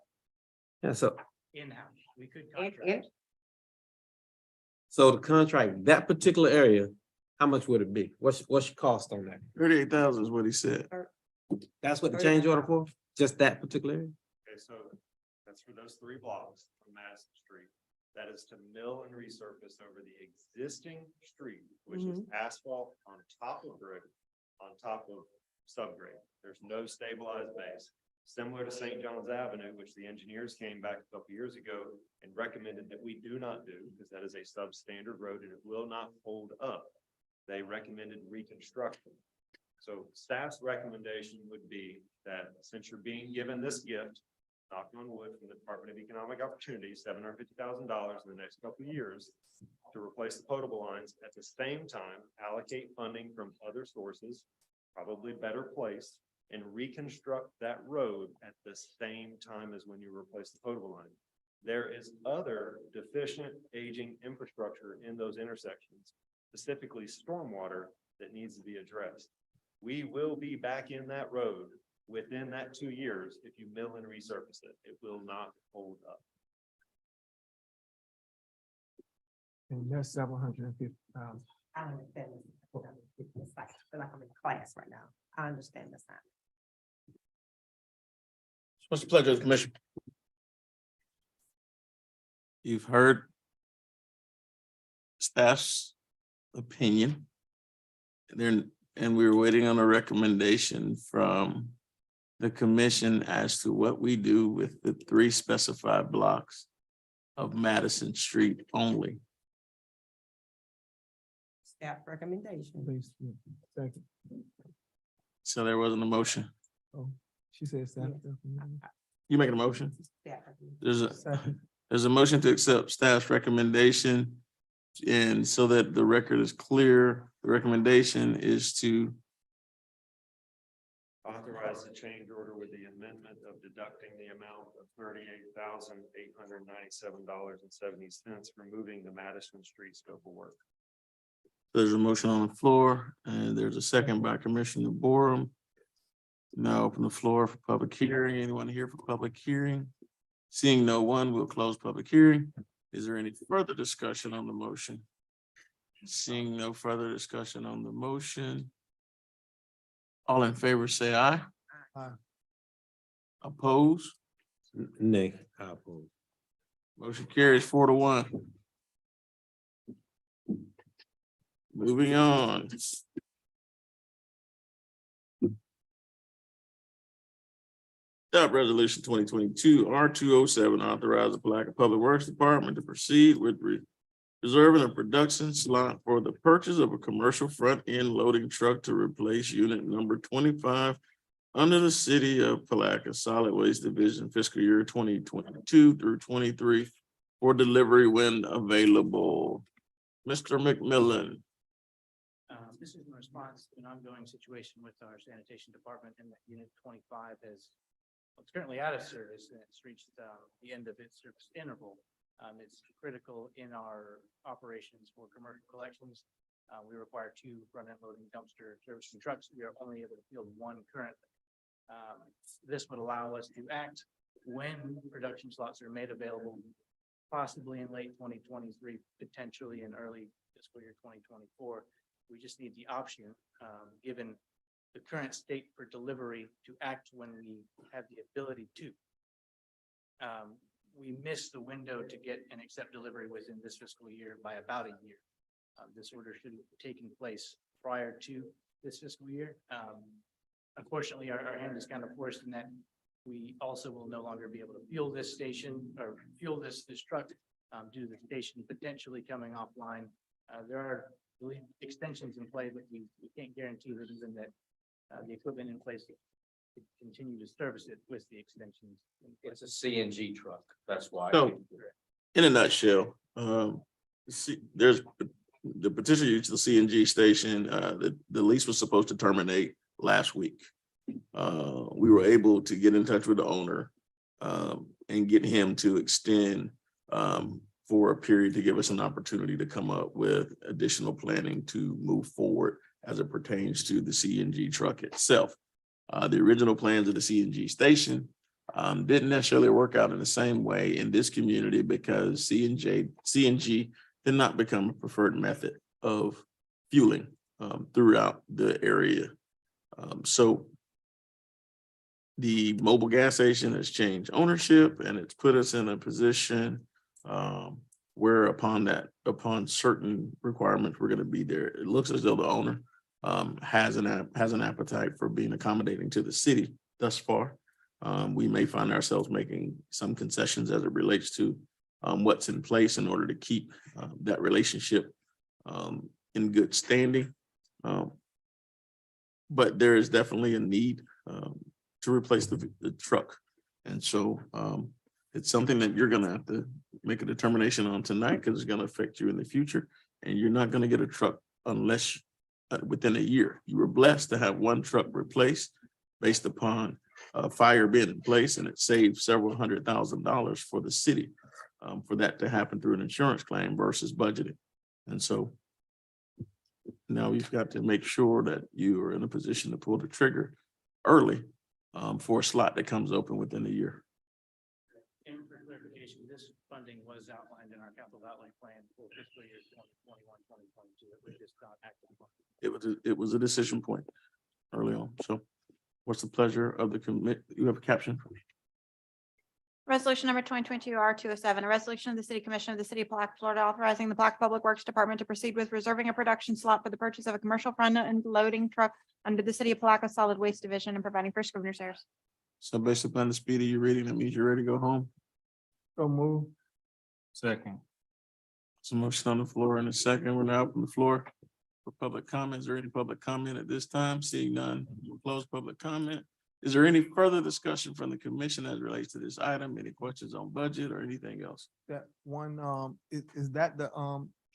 Yeah, so, in-house, we could And, contract. so the contract, that particular area, how much would it be? What's your cost on that? 38,000 is what he said. That's what the change order for? Just that particular area? Okay, so that's for those 3 blocks from Madison Street. That is to mill and resurface over the existing street, which is asphalt on top of brick, on top of subgrade. There's no stabilized base. Similar to St. John's Avenue, which the engineers came back a couple years ago and recommended that we do not do, because that is a substandard road and it will not hold up. They recommended reconstruction. So staff's recommendation would be that since you're being given this gift, knock on wood, from the Department of Economic Opportunity, $750,000 in the next couple of years to replace the potable lines, at the same time, allocate funding from other sources, probably better placed, and reconstruct that road at the same time as when you replace the potable line. There is other deficient aging infrastructure in those intersections, specifically stormwater, that needs to be addressed. We will be back in that road within that 2 years if you mill and resurface it. It will not hold up. And that's $750,000. I understand this. It's like, I feel like I'm in class right now. I understand this now. What's the pleasure of the commission? You've heard staff's opinion. And we're waiting on a recommendation from the commission as to what we do with the 3 specified blocks of Madison Street only. Staff recommendation. Basically, second. So there wasn't a motion. Oh, she said second. You making a motion? Staff Second. There's a motion to accept staff's recommendation. And so that the record is clear, the recommendation is to Authorize the change order with for the amendment of deducting the amount of $38,897.70, removing the Madison Street scope of work. There's a motion on the floor and there's a second by Commissioner Borum. Now open the floor for public hearing. Anyone here for public hearing? Seeing no one, we'll close public hearing. Is there any further discussion on the motion? Seeing no further discussion on the motion. All in favor, say aye. Aye. Oppose? Nay, I oppose. Motion carries 4-1. Moving on. Adopt resolution 2022 R207, authorize the Palatka Public Works Department to proceed with reserving a production slot for the purchase of a commercial front-end loading truck to replace unit number 25 under the City of Palatka Solid Waste Division fiscal year 2022 through 23 for delivery when available. Mr. McMillan. This is in response to an ongoing situation with our sanitation department, and that unit 25 has, it's currently out of service and it's reached the end of its service interval. It's critical in our operations for commercial collections. We require 2 front-end loading dumpster servicing trucks. We are only able to field 1 currently. This would allow us to act when production slots are made available, possibly in late 2023, potentially in early fiscal year 2024. We just need the option, given the current state for delivery, to act when we have the ability to. We missed the window to get and accept delivery within this fiscal year by about a year. This order should have taken place prior to this fiscal year. Unfortunately, our hand is kind of forced in that we also will no longer be able to fuel this station or fuel this truck due to the station potentially coming offline. There are extensions in play, but we can't guarantee that even that the equipment in place to continue to service it with the extensions. It's a CNG truck, that's why. So, in a nutshell, there's the potential use of the CNG station, the lease was supposed to terminate last week. We were able to get in touch with the owner and get him to extend for a period to give us an opportunity to come up with additional planning to move forward as it pertains to the CNG truck itself. The original plans of the CNG station didn't necessarily work out in the same way in this community because CNG did not become a preferred method of fueling throughout the area. So the mobile gas station has changed ownership and it's put us in a position where upon certain requirements, we're going to be there. It looks as though the owner has an appetite for being accommodating to the city thus far. We may find ourselves making some concessions as it relates to what's in place in order to keep that relationship in good standing. But there is definitely a need to replace the truck. And so it's something that you're gonna have to make a determination on tonight because it's gonna affect you in the future. And you're not gonna get a truck unless within a year. You were blessed to have 1 truck replaced based upon a fire being in place, and it saved several $100,000 for the city for that to happen through an insurance claim versus budgeting. And so now you've got to make sure that you are in a position to pull the trigger early for a slot that comes open within a year. And for clarification, this funding was outlined in our capital outlay plan for fiscal year 2021-2022. It was just not active. It was a decision point early on. So what's the pleasure of the commit? You have a caption? Resolution number 2022 R207, a resolution of the City Commission of the City of Palatka, Florida, authorizing the Palatka Public Works Department to proceed with reserving a production slot for the purchase of a commercial front-end loading truck under the City of Palatka Solid Waste Division and providing for scrivener's errors. So based upon the speed of your reading, that means you're ready to go home. So move. Second. So motion on the floor in a second. We're now open the floor for public comment. Is there any public comment at this time? Seeing none, we'll close public comment. Is there any further discussion from the commission as it relates to this item? Any questions on budget or anything else? That one, is that the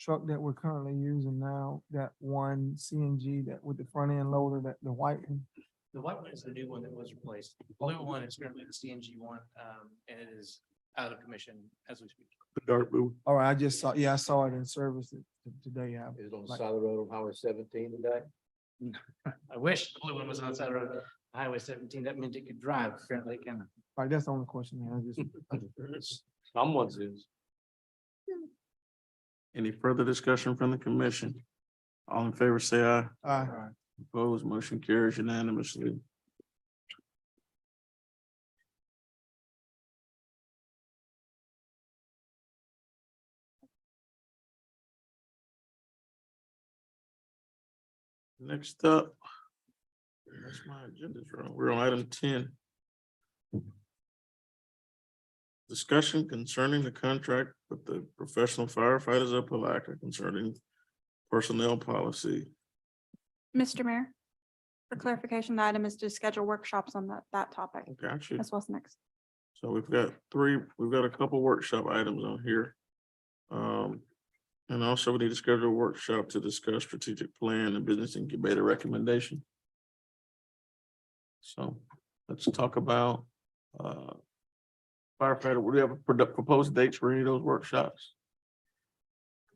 truck that we're currently using now? That one CNG that with the front end loader, that the white one? The white one is the new one that was replaced. The blue one is currently the CNG one, and it is out of commission as we speak. The dark blue. All right, I just saw, yeah, I saw it in service today. Is it on the Like- side of the road on Highway 17 today? I wish the blue one was on the side of the road, Highway 17. That meant it could drive. Apparently it can. All right, that's the only question I just. Someone's is. Any further discussion from the commission? All in favor, say aye. Aye. Opposed, motion carries unanimously. Next up. That's my agenda. We're on item 10. Discussion concerning the contract with the professional firefighters of Palatka concerning personnel policy. Mr. Mayor, for clarification, the item is to schedule workshops on that topic. Got you. That's what's next. So we've got a couple workshop items on here. And also we need to schedule a workshop to discuss strategic plan and business incubator recommendation. So let's talk about firefighter. Would we have proposed dates for any of those workshops?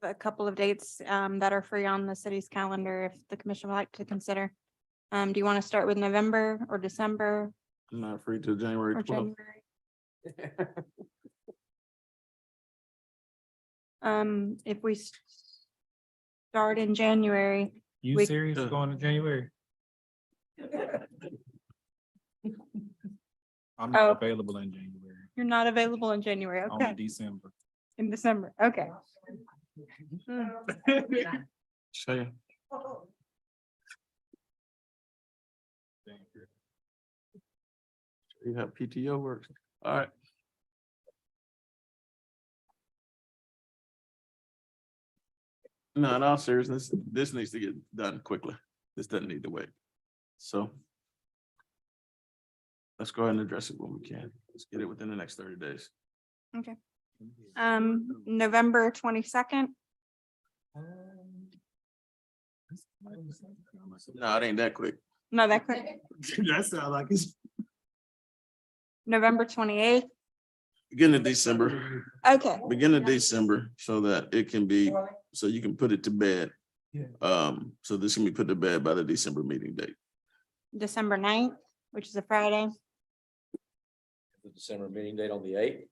A couple of dates that are free on the city's calendar if the commission would like to consider. Do you want to start with November or December I'm not free till January or 12th. January? If we start in January, You We- serious going to January? I'm Oh. not available in January, you're not available in January, only okay, December. in December, okay. Say, you have PTO works. All right. No, in all seriousness, this needs to get done quickly. This doesn't need to wait. So let's go ahead and address it when we can. Let's get it within the next 30 days. November 22nd, No, it ain't that quick. no, that could, That sounds like it's November 28th, beginning of December, okay, beginning of December, so that it can be, so you can put it to bed. Yeah. So this can be put to bed by the December meeting date. December 9th, which is a Friday. The December meeting date on the 8th.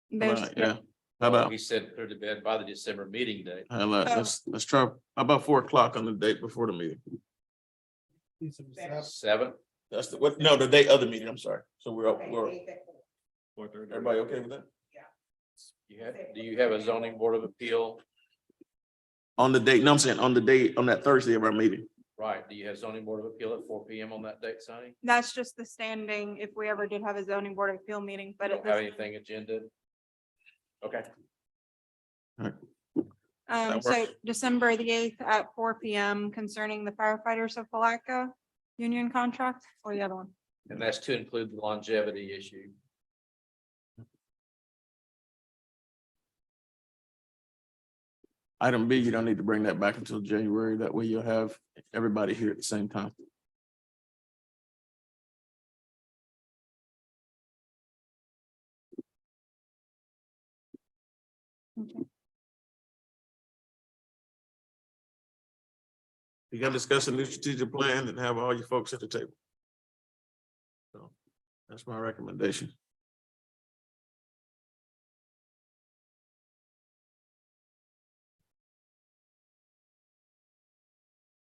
There's, Right, yeah. How about, He said put it to bed by the December meeting date. let's try, how about 4 o'clock on the date before the meeting? 7. That's the, what, no, the date of the meeting, I'm sorry. So we're, 4:30. everybody okay with that? Do you have a zoning board of appeal? On the date, no, I'm saying on the date, on that Thursday of our meeting. Right. Do you have zoning board of appeal at 4 PM on that date, Sonny? that's just the standing, if we ever did have a zoning board of appeal meeting, but Don't at have this, anything agended? Okay. that so works. December the 8th at 4 PM concerning the firefighters of Palatka union contract or the other one. And that's to include the longevity issue. Item B, you don't need to bring that back until January. That way you'll have everybody here at the same time. Okay. You gotta discuss a new strategic plan and have all your folks at the table. So that's my recommendation.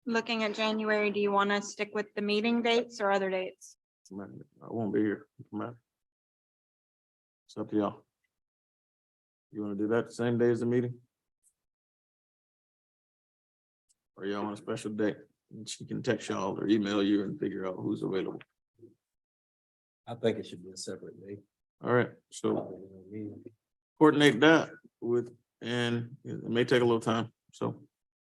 Looking at January, do you want to stick with the meeting dates or other dates? I won't be here. It's up to y'all. You wanna do that the same day as the meeting? Or y'all on a special date? And she can text y'all or email you and figure out who's available. I think it should be a separate date. All right, so coordinate that with, and it may take a little time, so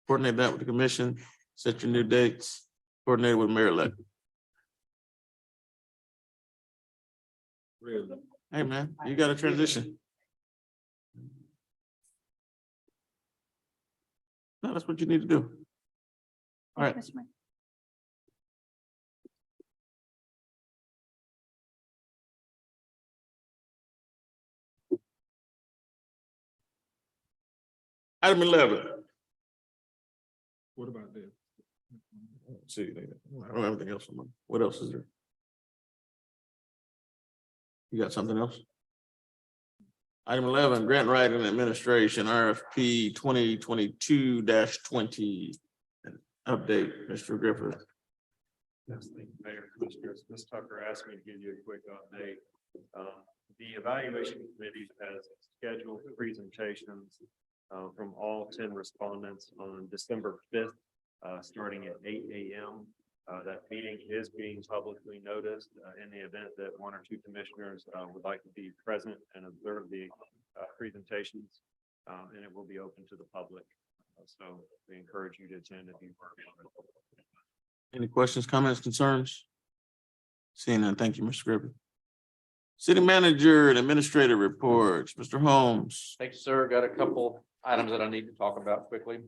coordinate that with the commission, set your new dates, coordinate with Mayor-elect. Really? Hey, man, you got a transition. No, that's what you need to do. All right. Mr. Mayor. Item 11. What about this? Let's see, I don't have anything else. What else is there? You got something else? Item 11, grant writing administration, RFP 2022-20. Update, Mr. Griffith. Yes, thank you, Mayor, Commissioners. Ms. Tucker asked me to give you a quick update. The evaluation committee has scheduled presentations from all 10 respondents on December 5th, starting at 8 a.m. That meeting is being publicly noticed in the event that one or two commissioners would like to be present and observe the presentations, and it will be open to the public. So we encourage you to attend if you are. Any questions, comments, concerns? Seeing none, thank you, Mr. Griffith. City manager and administrative reports, Mr. Holmes. Thank you, sir. Got a couple items that I need to talk about quickly.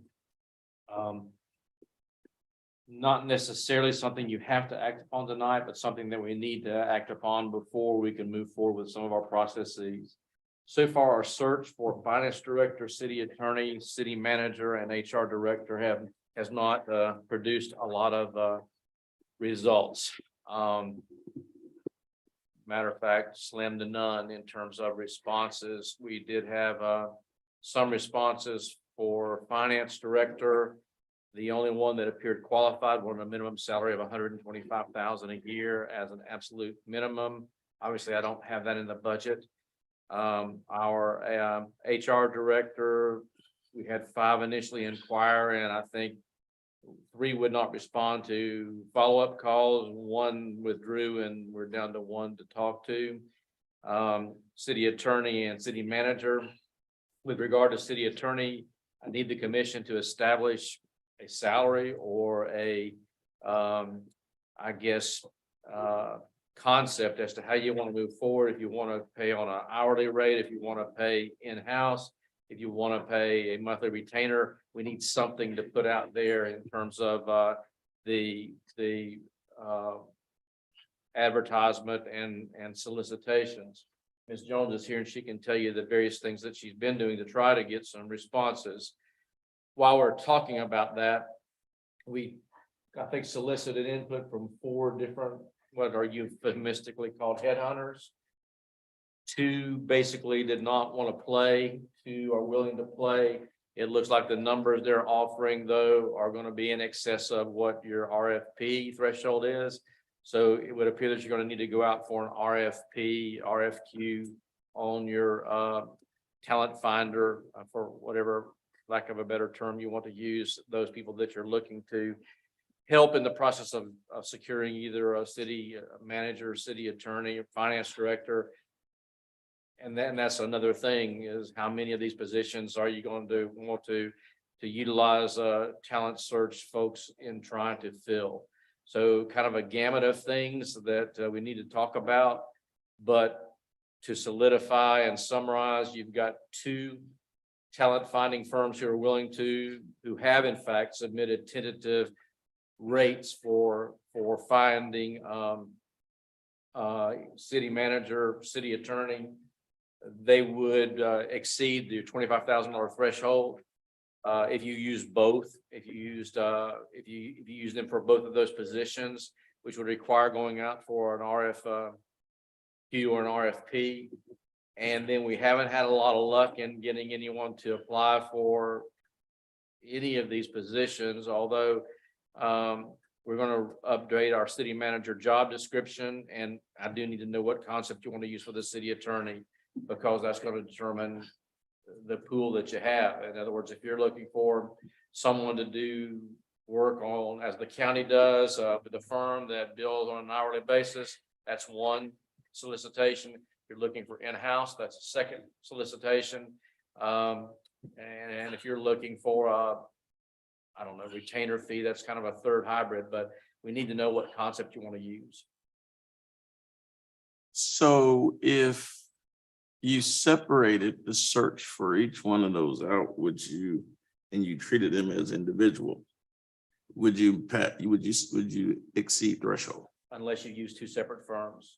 Not necessarily something you have to act upon tonight, but something that we need to act upon before we can move forward with some of our processes. So far, our search for finance director, city attorney, city manager, and HR director has not produced a lot of results. Matter of fact, slim to none in terms of responses. We did have some responses for finance director. The only one that appeared qualified wanted a minimum salary of $125,000 a year as an absolute minimum. Obviously, I don't have that in the budget. Our HR director, we had 5 initially inquire, and I think 3 would not respond to follow-up calls. 1 withdrew, and we're down to 1 to talk to. City attorney and city manager. With regard to city attorney, I need the commission to establish a salary or a, I guess, concept as to how you want to move forward. If you want to pay on an hourly rate, if you want to pay in-house, if you want to pay a monthly retainer, we need something to put out there in terms of the advertisement and solicitations. Ms. Jones is here and she can tell you the various things that she's been doing to try to get some responses. While we're talking about that, we, I think, solicited input from 4 different, what are euphemistically called headhunters. 2 basically did not want to play, 2 are willing to play. It looks like the numbers they're offering, though, are going to be in excess of what your RFP threshold is. So it would appear that you're going to need to go out for an RFP, RFQ on your talent finder, for whatever lack of a better term you want to use, those people that you're looking to help in the process of securing either a city manager, city attorney, or finance director. And then that's another thing, is how many of these positions are you going to want to utilize talent search folks in trying to fill? So kind of a gamut of things that we need to talk about, but to solidify and summarize, you've got 2 talent finding firms who have in fact submitted tentative rates for finding city manager, city attorney. They would exceed the $25,000 threshold if you use both. If you used them for both of those positions, which would require going out for an RFQ or an RFP. And then we haven't had a lot of luck in getting anyone to apply for any of these positions, although we're going to update our city manager job description. And I do need to know what concept you want to use for the city attorney, because that's going to determine the pool that you have. In other words, if you're looking for someone to do work on, as the county does, with the firm that bills on an hourly basis, that's one solicitation. If you're looking for in-house, that's a second solicitation. And if you're looking for I don't know, retainer fee, that's kind of a third hybrid, but we need to know what concept you want to use. So if you separated the search for each one of those out, and you treated them as individual, would you exceed threshold? Unless you use 2 separate firms.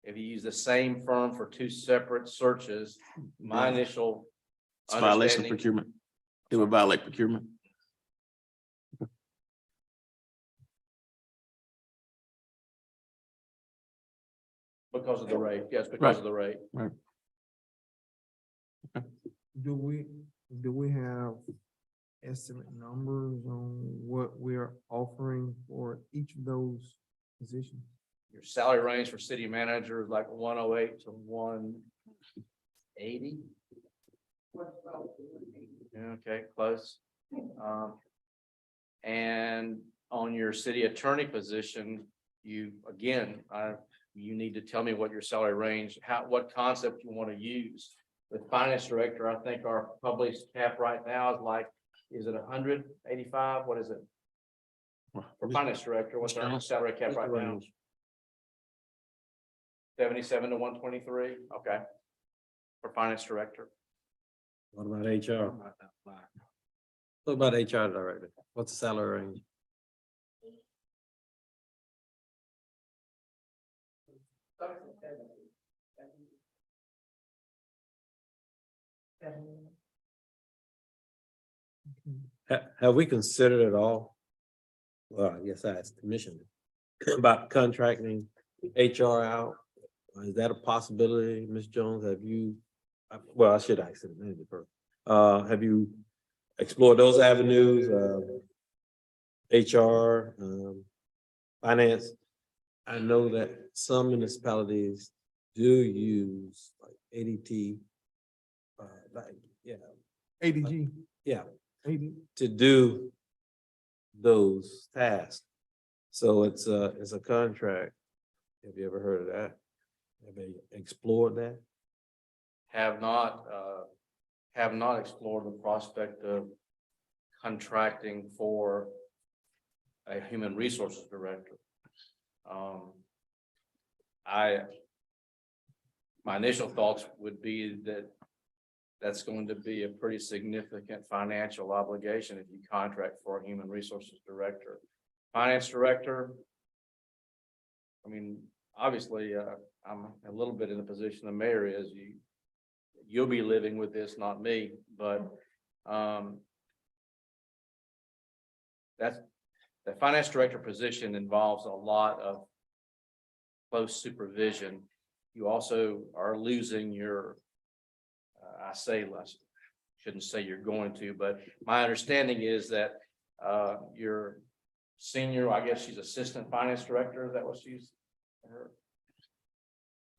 If you use the same firm for 2 separate searches, my initial It's violation of understanding, procurement. It would violate procurement. Because of the rate, yes, because of the rate. Do we have estimate numbers on what we're offering for each of those positions? Your salary range for city manager is like 108 to 180. Yeah, okay, close. And on your city attorney position, you need to tell me what your salary range, what concept you want to use. With finance director, I think our published cap right now is it 185? What is it? For finance director, what's our salary cap right now? 77 to 123, okay. For finance director. What about HR? What about HR director? What's the salary range? Have we considered at all? Well, I guess I asked the commission about contracting HR out. Is that a possibility, Ms. Jones? Have you, well, I should ask the manager first. Have you explored those avenues, HR, finance? I know that some municipalities do use like ADT, ADG, yeah, AD, to do those tasks. So it's a contract. Have you ever heard of that? Have you explored that? Have not explored the prospect of contracting for a human resources director. My initial thoughts would be that that's going to be a pretty significant financial obligation if you contract for a human resources director. Finance director, I mean, obviously, I'm a little bit in the position the mayor is. You'll be living with this, not me, but that's the finance director position involves a lot of close supervision. You also are losing your, shouldn't say you're going to, but my understanding is that your senior, I guess she's assistant finance director, is that what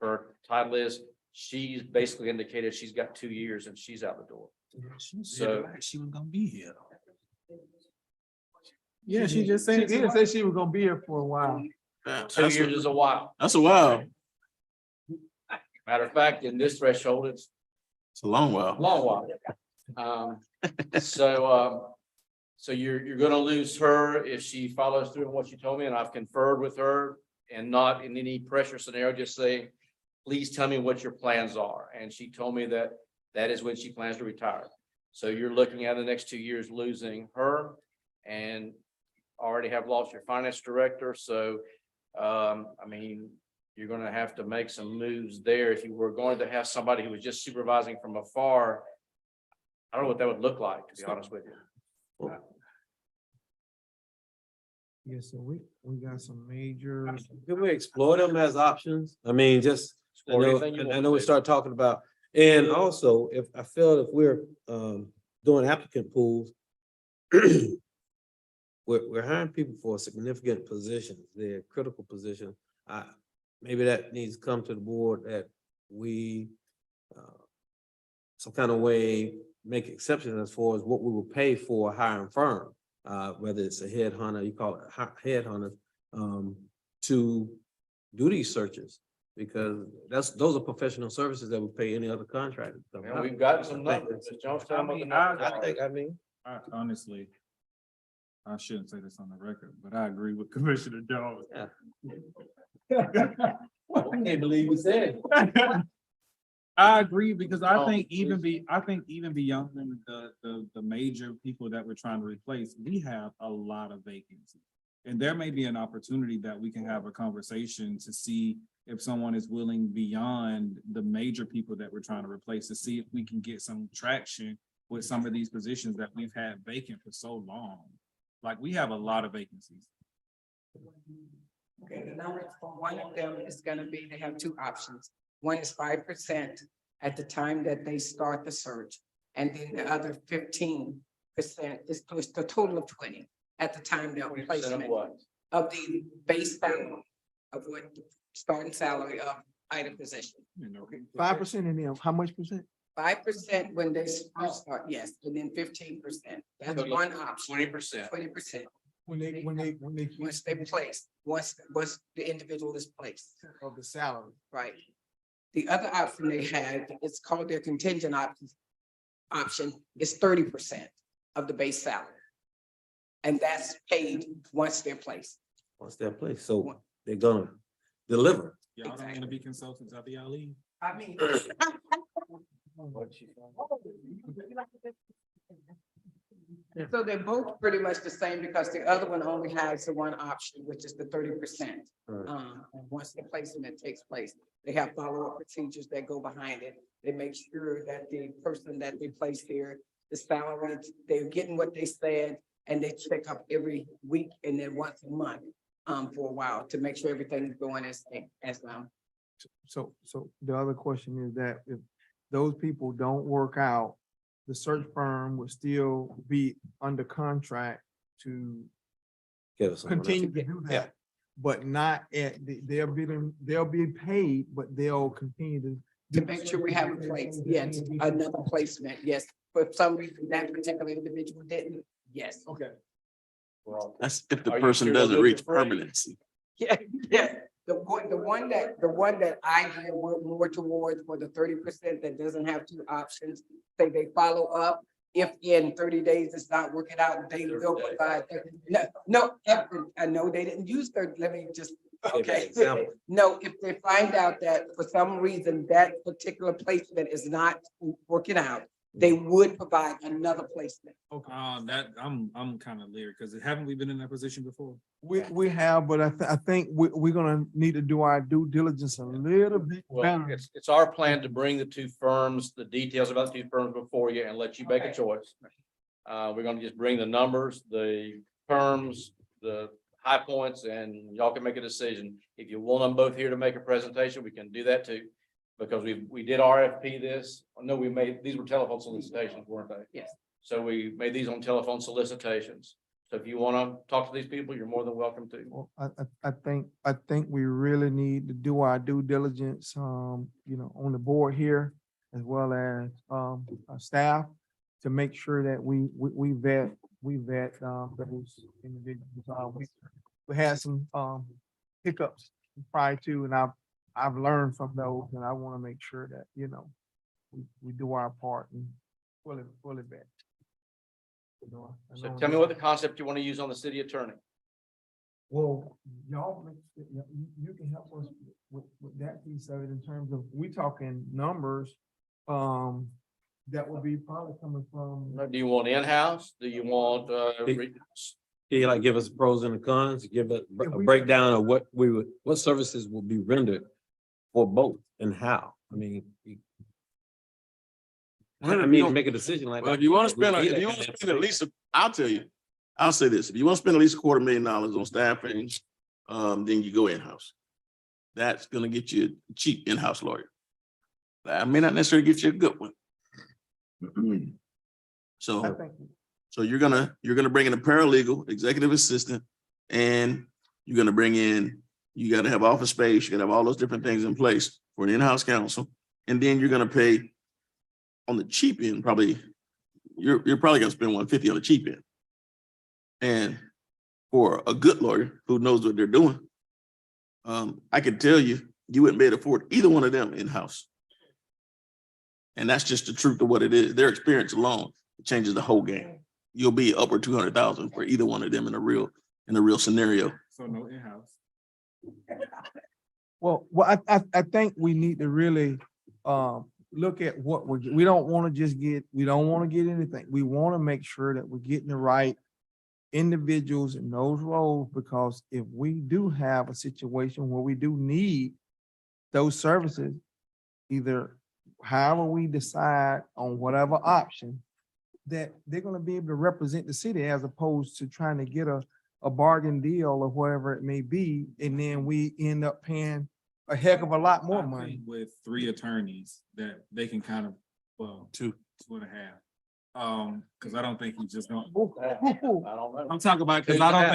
her title is? She's basically indicated she's got 2 years and she's out the door. So she was gonna be here. yeah, she just said, she did say she was gonna be here for a while. 2 years is a while. That's a while. Matter of fact, in this threshold, it's It's a long while. long while. So you're gonna lose her if she follows through on what you told me, and I've conferred with her and not in any pressure scenario, just saying, please tell me what your plans are. And she told me that is when she plans to retire. So you're looking at the next 2 years losing her and already have lost your finance director. So, I mean, you're gonna have to make some moves there. If you were going to have somebody who was just supervising from afar, I don't know what that would look like, to be honest with you. Yeah, so we got some major. Can we explore them as options? I mean, just, I Explore know, anything you I want know we to. start talking about, and also if we're doing applicant pools, we're hiring people for significant positions, they're critical positions. Maybe that needs to come to the board that we some kind of way make exceptions as far as what we will pay for a hiring firm, whether it's a headhunter, you call it headhunter, to do these searches, because those are professional services that would pay any other contractor. And we've gotten some numbers. Ms. Jones, tell them what the numbers are. I honestly, I shouldn't say this on the record, but I agree with Commissioner Jones. I can't believe you said it. I agree, because I think even beyond the major people that we're trying to replace, we have a lot of vacancies. And there may be an opportunity that we can have a conversation to see if someone is willing beyond the major people that we're trying to replace, to see if we can get some traction with some of these positions that we've had vacant for so long. Like, we have a lot of vacancies. Okay, the number for one of them is gonna be, they have two options. One is 5% at the time that they start the search. And then the other 15% is close to a total of 20 at the time they'll placement of the base salary of what the starting salary of either position. 5% in there, how much percent? 5% when they first start, yes, and then 15%. That's one option. 20%. 20%. When they. Once they place, once the individual is placed. Of the salary. Right. The other option they had, it's called their contingent option is 30% of the base salary. And that's paid once they're placed. Once they're placed, so they're gonna deliver. Y'all don't wanna be consultants after y'all leave? I mean. So they're both pretty much the same because the other one only has the one option, which is the 30%. Right. Once the placement takes place, they have follow-up procedures that go behind it. They make sure that the person that they place here, the salary, they're getting what they said, and they check up every week and then once a month for a while to make sure everything is going as So the other question is that if those people don't work out, the search firm would still be under contract to Give us someone else. continue to do that. But not they'll be paid, but they'll continue to make sure we have a place, yes, another placement, yes. For some reason, that particular individual didn't, yes. Okay. That's if the Are you person sure they'll doesn't do it reach for free? permanency. Yeah, yeah. The one that I gear more towards for the 30% that doesn't have two options, say they follow up. If in 30 days it's not working out, they will provide. No, I know they didn't use 30, let me just, okay. No, if they find out that for some reason that particular placement is not working out, they would provide another placement. Okay, that, I'm kind of leery, because haven't we been in that position before? We have, but I think we're gonna need to do our due diligence a little bit Well, better. it's our plan to bring the two firms, the details about the two firms before you and let you make a choice. We're gonna just bring the numbers, the terms, the high points, and y'all can make a decision. If you want them both here to make a presentation, we can do that too. Because we did RFP this. No, these were telephone solicitations, weren't they? Yes. So we made these on telephone solicitations. So if you want to talk to these people, you're more than welcome to. Well, I think we really need to do our due diligence, on the board here, as well as, our staff, to make sure that we vet those individuals. We had some, hiccups prior to, and I've learned from those, and I want to make sure that, we do our part and fully vet. So tell me what the concept you want to use on the city attorney. Well, y'all, you can help us with that piece of it in terms of, we talking numbers, that would be probably coming from. Do you want in-house? Do you want, Can you like give us pros and the cons, give a breakdown of what services will be rendered for both and how? I mean, I mean, make a decision like that. Well, if you want to spend at least, I'll tell you, I'll say this, if you want to spend at least $250,000 on staffing, then you go in-house. That's gonna get you a cheap in-house lawyer. I may not necessarily get you a good one. So you're gonna bring in a paralegal, executive assistant, and you're gonna bring in, you gotta have office space, you gotta have all those different things in place for an in-house counsel. And then you're gonna pay on the cheap end, probably, you're probably gonna spend $150 on the cheap end. And for a good lawyer who knows what they're doing, I can tell you, you wouldn't be able to afford either one of them in-house. And that's just the truth of what it is. Their experience alone changes the whole game. You'll be upward 200,000 for either one of them in a real scenario. So no in-house. Well, I think we need to really, look at what we don't want to just get, we don't want to get anything. We want to make sure that we're getting the right individuals in those roles, because if we do have a situation where we do need those services, either however we decide on whatever option, that they're gonna be able to represent the city as opposed to trying to get a bargain deal or whatever it may be, and then we end up paying a heck of a lot more I money. think with 3 attorneys that they can kind of, well, 2.5. Cause I don't think he's just gonna, I'm talking about, cause I don't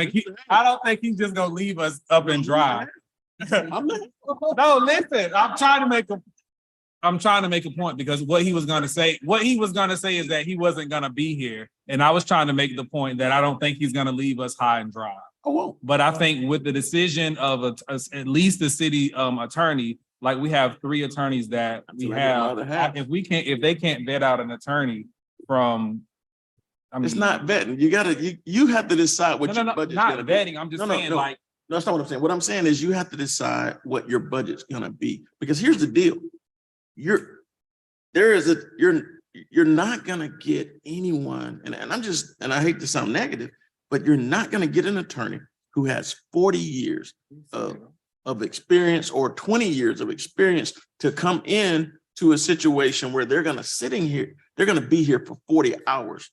think he's just gonna leave us up and dry. No, listen, I'm trying to make a point because what he was gonna say is that he wasn't gonna be here. And I was trying to make the point that I don't think he's gonna leave us high and dry. But I think with the decision of at least the city attorney, like we have 3 attorneys that we have. If they can't vet out an attorney from, I mean. It's not vetting. You have to decide what your budget's Not gonna be. vetting. I'm just saying like, No, that's not what I'm saying. What I'm saying is you have to decide what your budget's gonna be, because here's the deal. You're not gonna get anyone, and I hate to sound negative, but you're not gonna get an attorney who has 40 years of experience or 20 years of experience to come in to a situation where they're gonna be here for 40 hours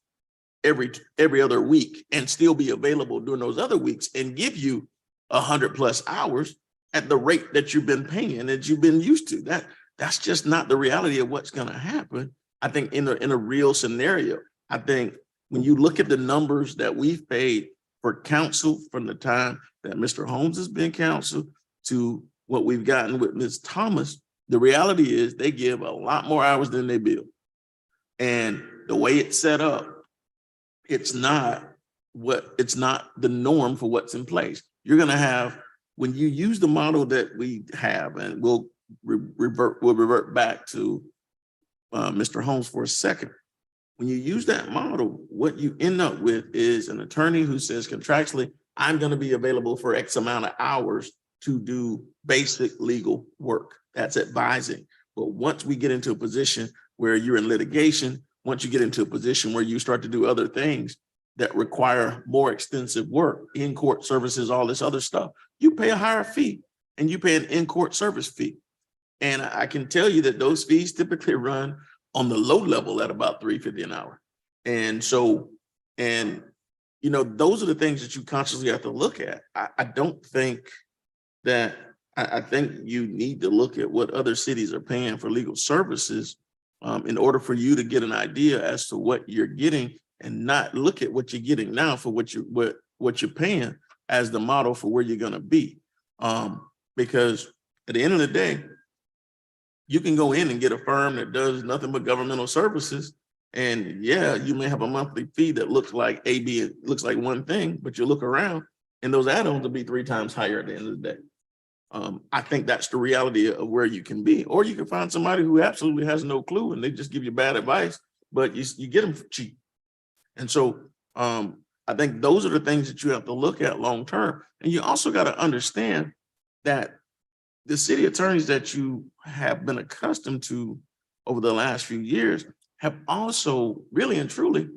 every other week and still be available during those other weeks and give you 100+ hours at the rate that you've been paying, that you've been used to. That's just not the reality of what's going to happen. I think in a real scenario, I think when you look at the numbers that we've paid for counsel from the time that Mr. Holmes has been counsel to what we've gotten with Ms. Thomas, the reality is they give a lot more hours than they bill. And the way it's set up, it's not the norm for what's in place. You're going to have, when you use the model that we have, and we'll revert back to Mr. Holmes for a second. When you use that model, what you end up with is an attorney who says contractually, I'm going to be available for X amount of hours to do basic legal work. That's advising. But once we get into a position where you're in litigation, once you get into a position where you start to do other things that require more extensive work, in-court services, all this other stuff, you pay a higher fee and you pay an in-court service fee. And I can tell you that those fees typically run on the low level at about $3.50 an hour. And so, those are the things that you consciously have to look at. I don't think that, I think you need to look at what other cities are paying for legal services in order for you to get an idea as to what you're getting, and not look at what you're getting now for what you're paying as the model for where you're going to be. Because at the end of the day, you can go in and get a firm that does nothing but governmental services. And yeah, you may have a monthly fee that looks like it looks like one thing, but you look around and those add-ons will be 3 times higher at the end of the day. I think that's the reality of where you can be. Or you can find somebody who absolutely has no clue and they just give you bad advice, but you get them for cheap. And so I think those are the things that you have to look at long-term. And you also got to understand that the city attorneys that you have been accustomed to over the last few years have also really and truly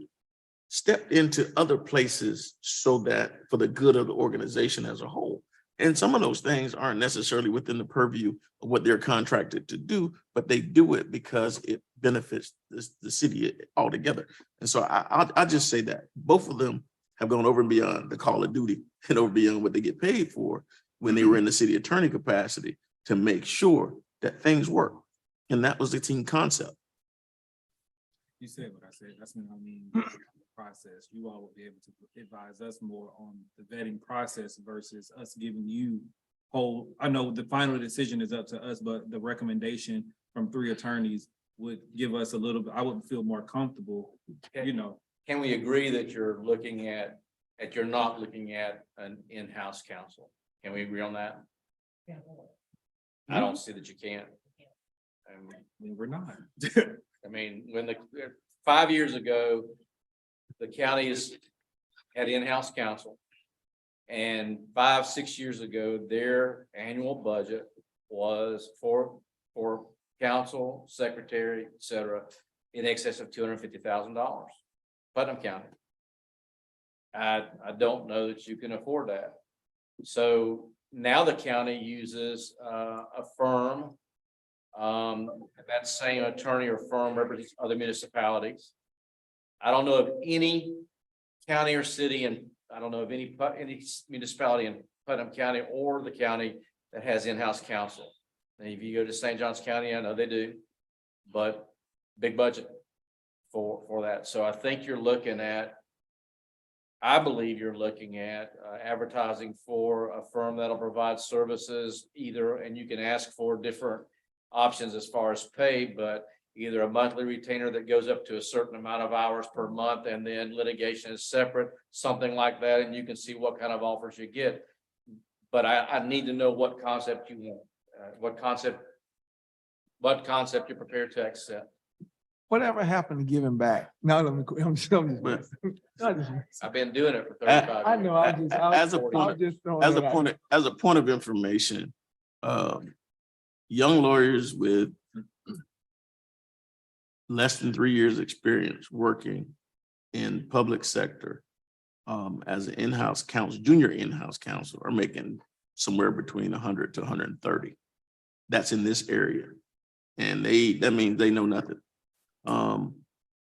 stepped into other places so that for the good of the organization as a whole. And some of those things aren't necessarily within the purview of what they're contracted to do, but they do it because it benefits the city altogether. And so I'll just say that both of them have gone over and beyond the call of duty and over beyond what they get paid for when they were in the city attorney capacity to make sure that things work. And that was the team concept. you said what I said. That's what I mean. Process. You all will be able to advise us more on the vetting process versus us giving you I know the final decision is up to us, but the recommendation from 3 attorneys would give us a little bit, I would feel more comfortable, Can we agree that you're not looking at an in-house counsel? Can we agree on that? I don't see that you can't. We're not. I mean, when 5 years ago, the counties had in-house counsel. And 5-6 years ago, their annual budget was for counsel, secretary, et cetera, in excess of $250,000. Putnam County. I don't know that you can afford that. So now the county uses a firm. That same attorney or firm represents other municipalities. I don't know of any county or city, and I don't know of any municipality in Putnam County or the county that has in-house counsel. And if you go to St. Johns County, I know they do, but big budget for that. So I think you're looking at, I believe you're looking at advertising for a firm that'll provide services either, and you can ask for different options as far as pay, but either a monthly retainer that goes up to a certain amount of hours per month, and then litigation is separate, something like that, and you can see what kind of offers you get. But I need to know what concept you want, what concept you're prepared to accept. Whatever happened to giving back? No, I'm just. I've been doing it for 35 years. I know, As a point of information, young lawyers with less than 3 years experience working in public sector as an in-house counsel, junior in-house counsel, are making somewhere between 100 to 130. That's in this area. And that means they know nothing.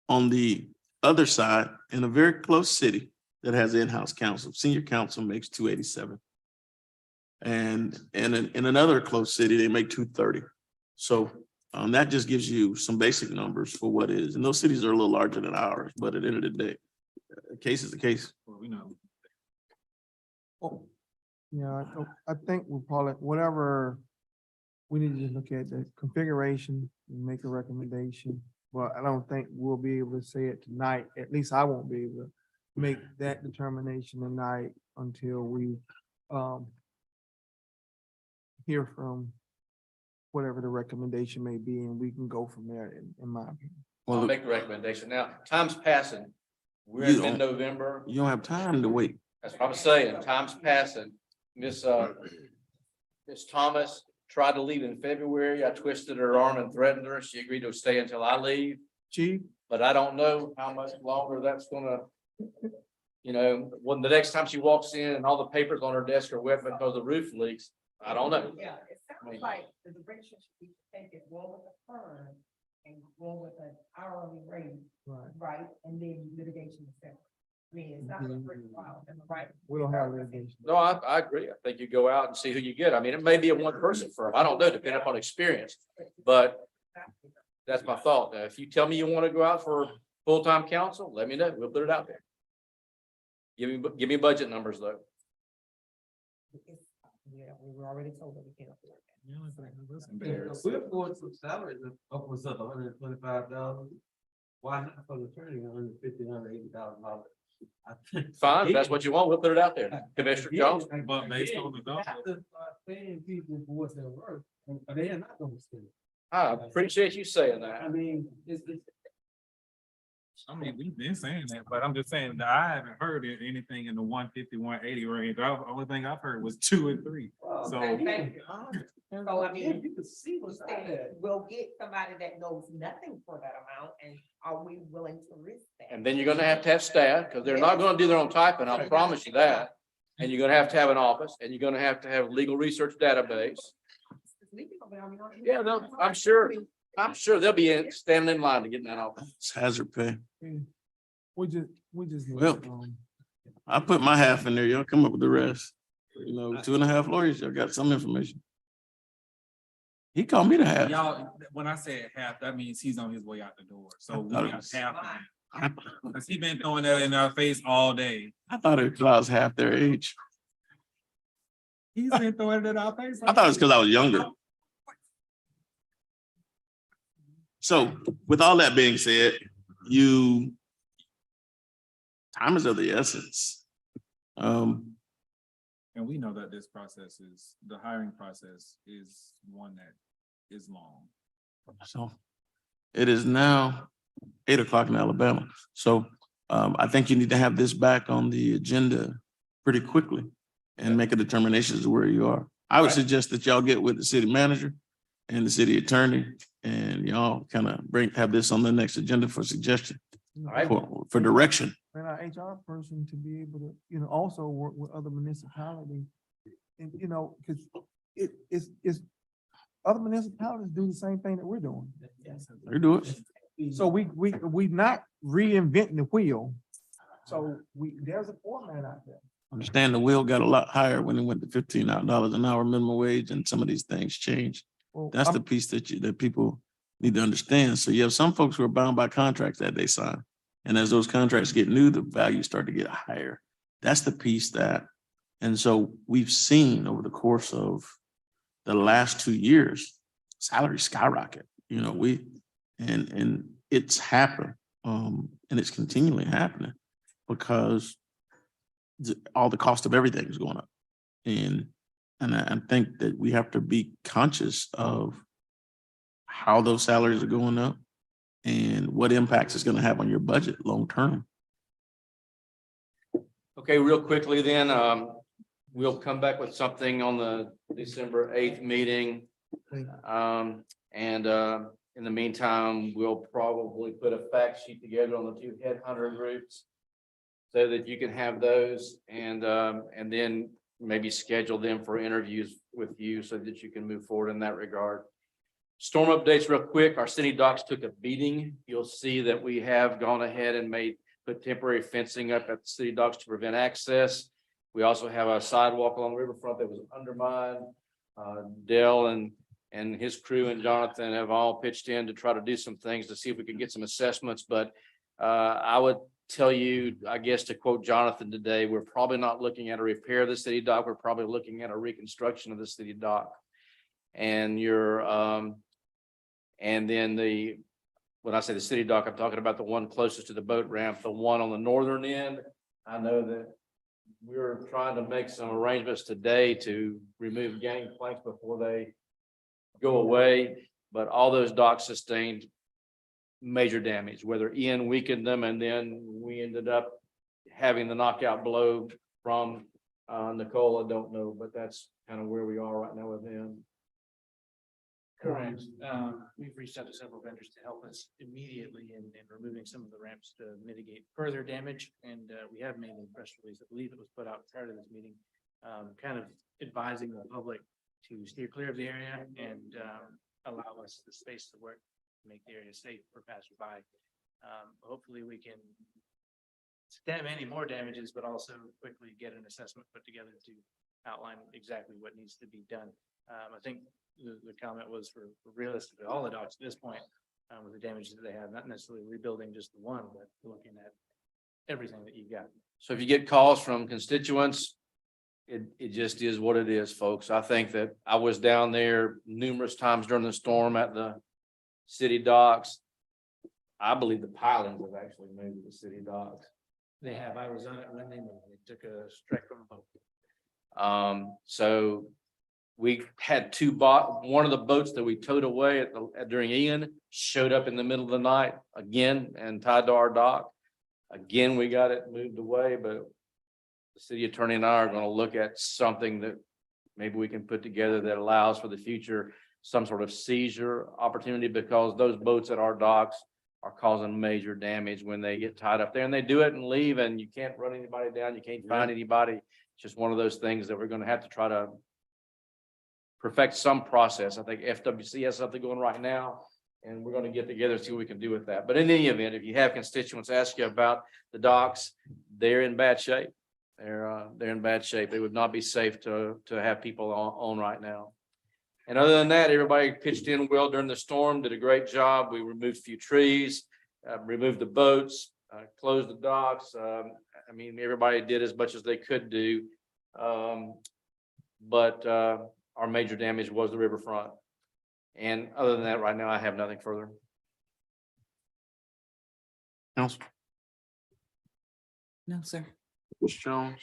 On the other side, in a very close city that has in-house counsel, senior counsel makes 287. And in another close city, they make 230. So that just gives you some basic numbers for what is. And those cities are a little larger than ours, but at the end of the day, a case is a case. Well, we know. Yeah, I think we'll probably, whatever, we need to just look at the configuration and make a recommendation. But I don't think we'll be able to say it tonight. At least I won't be able to make that determination tonight until we hear from whatever the recommendation may be, and we can go from there, in my opinion. I'll make the recommendation. Now, time's passing. We're in mid-November. You don't have time to wait. That's what I'm saying. Time's passing. Miss Thomas tried to leave in February. I twisted her arm and threatened her. She agreed to stay until I leave. Chief? But I don't know how much longer that's gonna, when the next time she walks in and all the papers on her desk are wet because the roof leaks, I don't know. Yeah, it sounds like the direction should be taken, one with a firm and one with an hourly rate, right? And then litigation is separate. I mean, it's not a brick wall, am I right? We don't have litigation. No, I agree. I think you go out and see who you get. I mean, it may be a one-person firm. I don't know, depending upon experience. But that's my thought. Now, if you tell me you want to go out for full-time counsel, let me know. We'll put it out there. Give me budget numbers though. Yeah, we were already told that we can't afford We're going some salaries upwards of $125,000. Why not for the attorney, $150,000, $180,000? Fine, if that's what you want, we'll put it out there. Commissioner Jones. But based on the dollar. Paying people for what they're worth, and they're not gonna spend it. I appreciate you saying that. I mean, I mean, we've been saying that, but I'm just saying that I haven't heard anything in the 150, 180 range. The only thing I've heard was 2 and 3. So. Thank you. So I mean, you can see what's there. We'll get somebody that knows nothing for that amount, and are we willing to risk that? And then you're gonna have to have staff, because they're not gonna do their own typing, I promise you that. And you're gonna have an office, and you're gonna have legal research database. Yeah, no, I'm sure they'll be standing in line to get in that office. It's hazard pay. We just. need, Well, I put my half in there. Y'all come up with the rest. 2.5 lawyers, y'all got some information. He called me to half. Y'all, when I said half, that means he's on his way out the door. So we got half of him. Cause he been throwing that in our face all day. I thought it was half their age. He's been throwing it in our face. I thought it was because I was younger. So with all that being said, time is of the essence. And we know that this process the hiring process is one that is long. So it is now 8 o'clock in Alabama. So I think you need to have this back on the agenda pretty quickly and make a determination as to where you are. I would suggest that y'all get with the city manager and the city attorney, and y'all kind of have this on the next agenda for suggestion, for direction. And our HR person to be able to, also work with other municipalities. And, because it's other municipalities do the same thing that we're doing. They do it. So we not reinventing the wheel. So there's a format out there. Understand the wheel got a lot higher when it went to $15 an hour minimum wage and some of these things changed. Well, That's the I'm- piece that people need to understand. So you have some folks who are bound by contracts that they sign. And as those contracts get new, the values start to get higher. That's the piece and so we've seen over the course of the last 2 years, salaries skyrocket, and it's happened. And it's continually happening because all the cost of everything is going up. And I think that we have to be conscious of how those salaries are going up and what impacts it's going to have on your budget long term. Okay, real quickly then, we'll come back with something on the December 8th meeting. In the meantime, we'll probably put a fact sheet together on the 2 headhunter groups so that you can have those and then maybe schedule them for interviews with you so that you can move forward in that regard. Storm updates real quick. Our city docs took a beating. You'll see that we have gone ahead and put temporary fencing up at the city docks to prevent access. We also have a sidewalk along the riverfront that was undermined. Dell and his crew and Jonathan have all pitched in to try to do some things to see if we can get some assessments. But I would tell you, I guess, to quote Jonathan today, we're probably not looking at a repair of the city dock. We're probably looking at a reconstruction of the city dock. And and then when I say the city dock, I'm talking about the one closest to the boat ramp, the one on the northern end. I know that we're trying to make some arrangements today to remove gangplanks before they go away, but all those docks sustained major damage, whether Ian weakened them and then we ended up having the knockout blow from Nicole, I don't know, but that's kind of where we are right now with them. Correct. We've reached out to several vendors to help us immediately in removing some of the ramps to mitigate further damage. And we have made a press release, I believe it was put out prior to this meeting, kind of advising the public to steer clear of the area and allow us the space to work, to make the area safe for passerby. Hopefully we can stem any more damages, but also quickly get an assessment put together to outline exactly what needs to be done. I think the comment was for realistically all the docks at this point, with the damages that they have, not necessarily rebuilding just the one, but looking at everything that you've got. So if you get calls from constituents, it just is what it is, folks. I think that I was down there numerous times during the storm at the city docks. I believe the pilings have actually moved to the city docks. They have. I was on it when they moved. They took a strike from a boat. So we had one of the boats that we towed away during Ian showed up in the middle of the night again and tied to our dock. Again, we got it moved away, but the city attorney and I are going to look at something that maybe we can put together that allows for the future some sort of seizure opportunity, because those boats at our docks are causing major damage when they get tied up there, and they do it and leave, and you can't run anybody down. You can't find anybody. It's just one of those things that we're going to have to try to perfect some process. I think FWC has something going right now, and we're going to get together and see what we can do with that. But in any event, if you have constituents ask you about the docks, they're in bad shape. They're in bad shape. It would not be safe to have people on right now. And other than that, everybody pitched in well during the storm, did a great job. We removed a few trees, removed the boats, closed the docks. I mean, everybody did as much as they could do. But our major damage was the riverfront. And other than that, right now, I have nothing further. Council, No, sir. Mr. Jones,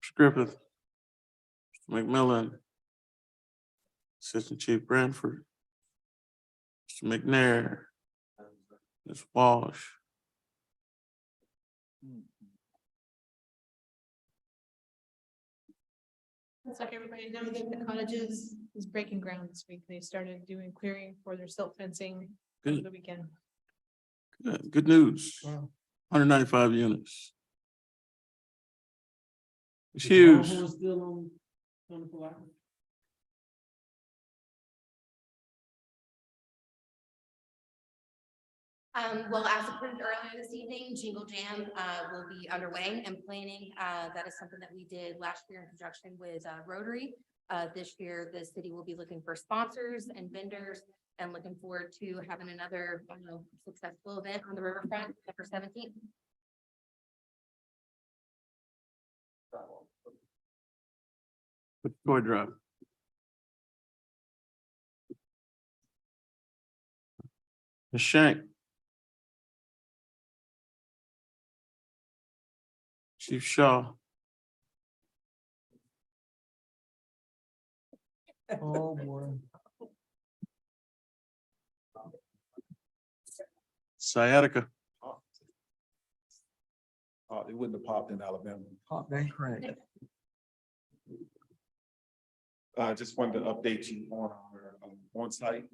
Mr. Griffith, Mr. McMillan, Assistant Chief Branford, Mr. McNair, Ms. Walsh. It's like everybody knows that the cottages is breaking ground this week. They started doing clearing for their silt fencing over Good. the weekend. Good news. Wow. 195 units. It's Is huge. Longhorn still on the Palatka? Well, as approved earlier this evening, Jingle Jam, will be underway and planning. That is something that we did last year in conjunction with, Rotary. This year, the city will be looking for sponsors and vendors and looking forward to having another, successful event on the riverfront September 17th. Toy drive. Ms. Shank. Chief Shaw. Oh, boy. Sciatica. Oh, it wouldn't have popped in Alabama. Pop that crack. I just wanted to update you on our on-site.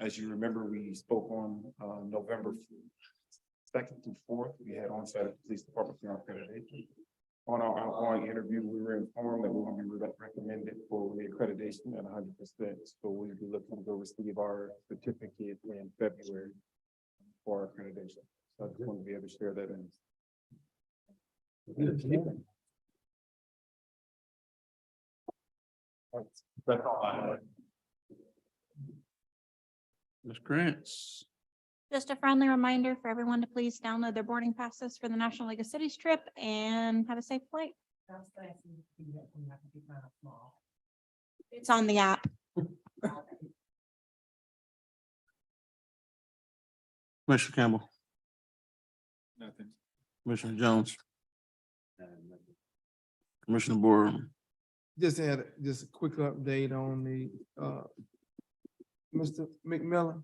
As you remember, we spoke on November 2nd through 4th. We had on-site at the police department for our accreditation. On our outgoing interview, we were informed that we will be recommended for reaccreditation at 100%. So we'll be looking to go receive our certificate in February for our accreditation. So I just want to be able to share that in. That's all I have. Ms. Grants. Just a friendly reminder for everyone to please download their boarding passes for the National League of Cities trip and have a safe flight. It's on the app. Commissioner Campbell. Nothing. Commissioner Jones. Commissioner Board. Just add, just a quick update on the, Mr. McMillan.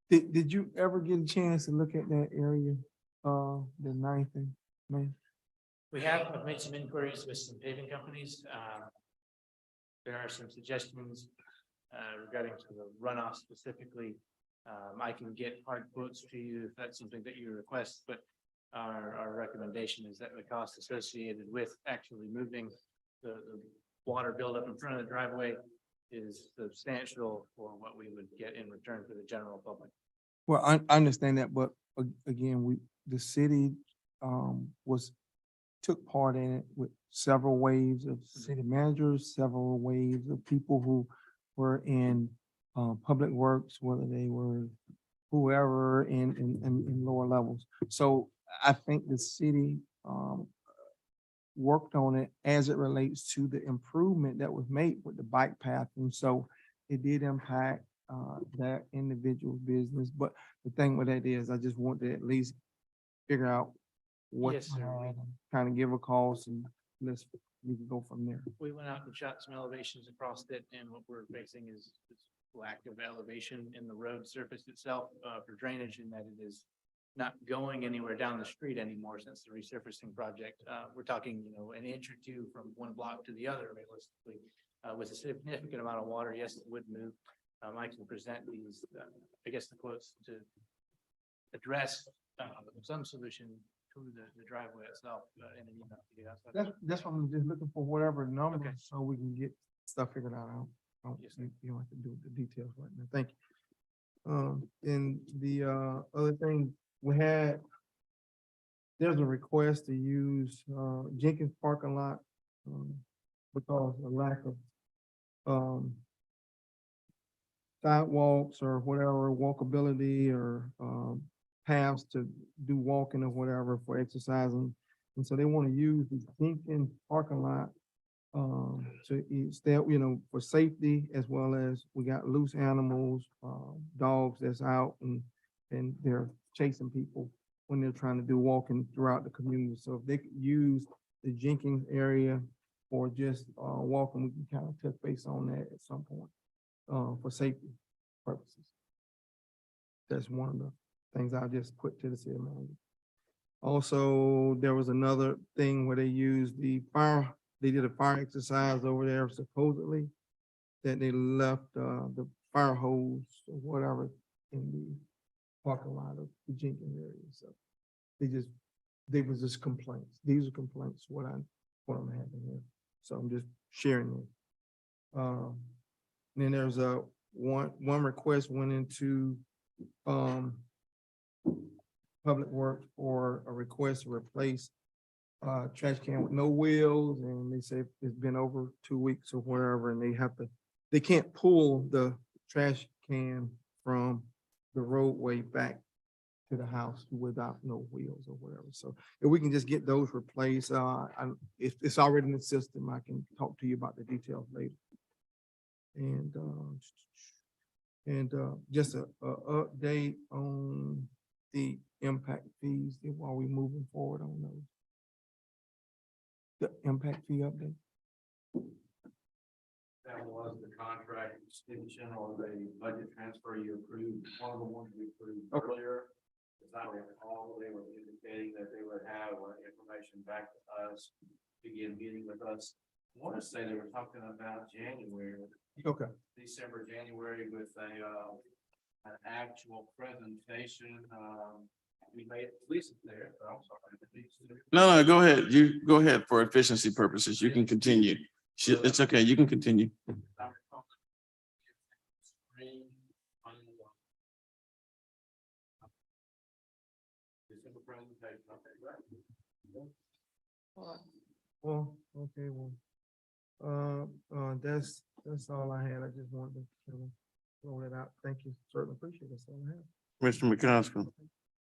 Did you ever get a chance to look at that area, the ninth and Main? We have, I've made some inquiries with some paving companies. There are some suggestions regarding to the runoff specifically. I can get hard quotes to you if that's something that you request, but our recommendation is that the cost associated with actually moving the water buildup in front of the driveway is substantial for what we would get in return for the general public. Well, I understand that, but again, the city, took part in it with several waves of city managers, several waves of people who were in, public works, whether they were whoever in lower levels. So I think the city, worked on it as it relates to the improvement that was made with the bike path. And so it did impact that individual business. But the thing with that is I just want to at least figure out what, Yes, sir. kind of give a cost and we can go from there. We went out and shot some elevations across it, and what we're facing is lack of elevation in the road surface itself for drainage, and that it is not going anywhere down the street anymore since the resurfacing project. We're talking, an inch or two from one block to the other realistically. With a significant amount of water, yes, it would move. I can present these, I guess the quotes to address some solution to the driveway itself in an email to you. That's what I'm just looking for, whatever number, Okay. so we can get stuff figured out. Yes, sir. You don't have to do the details right now. Thank you. And the other thing we had, there's a request to use Jenkins parking lot because of lack of sidewalks or whatever, walkability or paths to do walking or whatever for exercising. And so they want to use the Jenkins parking lot to stay, for safety, as well as we got loose animals, dogs that's out and they're chasing people when they're trying to do walking throughout the community. So if they could use the Jenkins area or just walking, we can kind of touch base on that at some point for safety purposes. That's one of the things I'll just put to the city manager. Also, there was another thing where they used they did a fire exercise over there supposedly, that they left the fire hose or whatever in the parking lot of the Jenkins area. So they was just complaints. These are complaints, what I'm having here. So I'm just sharing it. Then there's one request went into Public Works for a request to replace trash can with no wheels, and they say it's been over 2 weeks or wherever, and they can't pull the trash can from the roadway back to the house without no wheels or whatever. So if we can just get those replaced, if it's already in the system, I can talk to you about the details later. And just a update on the impact fees while we moving forward on those. The impact fee update. That was the contract extension or the budget transfer you approved, one of the ones we approved earlier. As I recall, they were indicating that they would have information back to us, begin meeting with us. I want to say they were talking about January. Okay. December, January with an actual presentation. We made Lisa there, but I'm sorry. No, go ahead. You go ahead for efficiency purposes. You can continue. It's okay. You can continue. December presentation, okay, right? Well, okay, that's all I had. I just wanted to throw that out. Thank you. Certainly appreciate it. That's all I have. Mr. McCosker.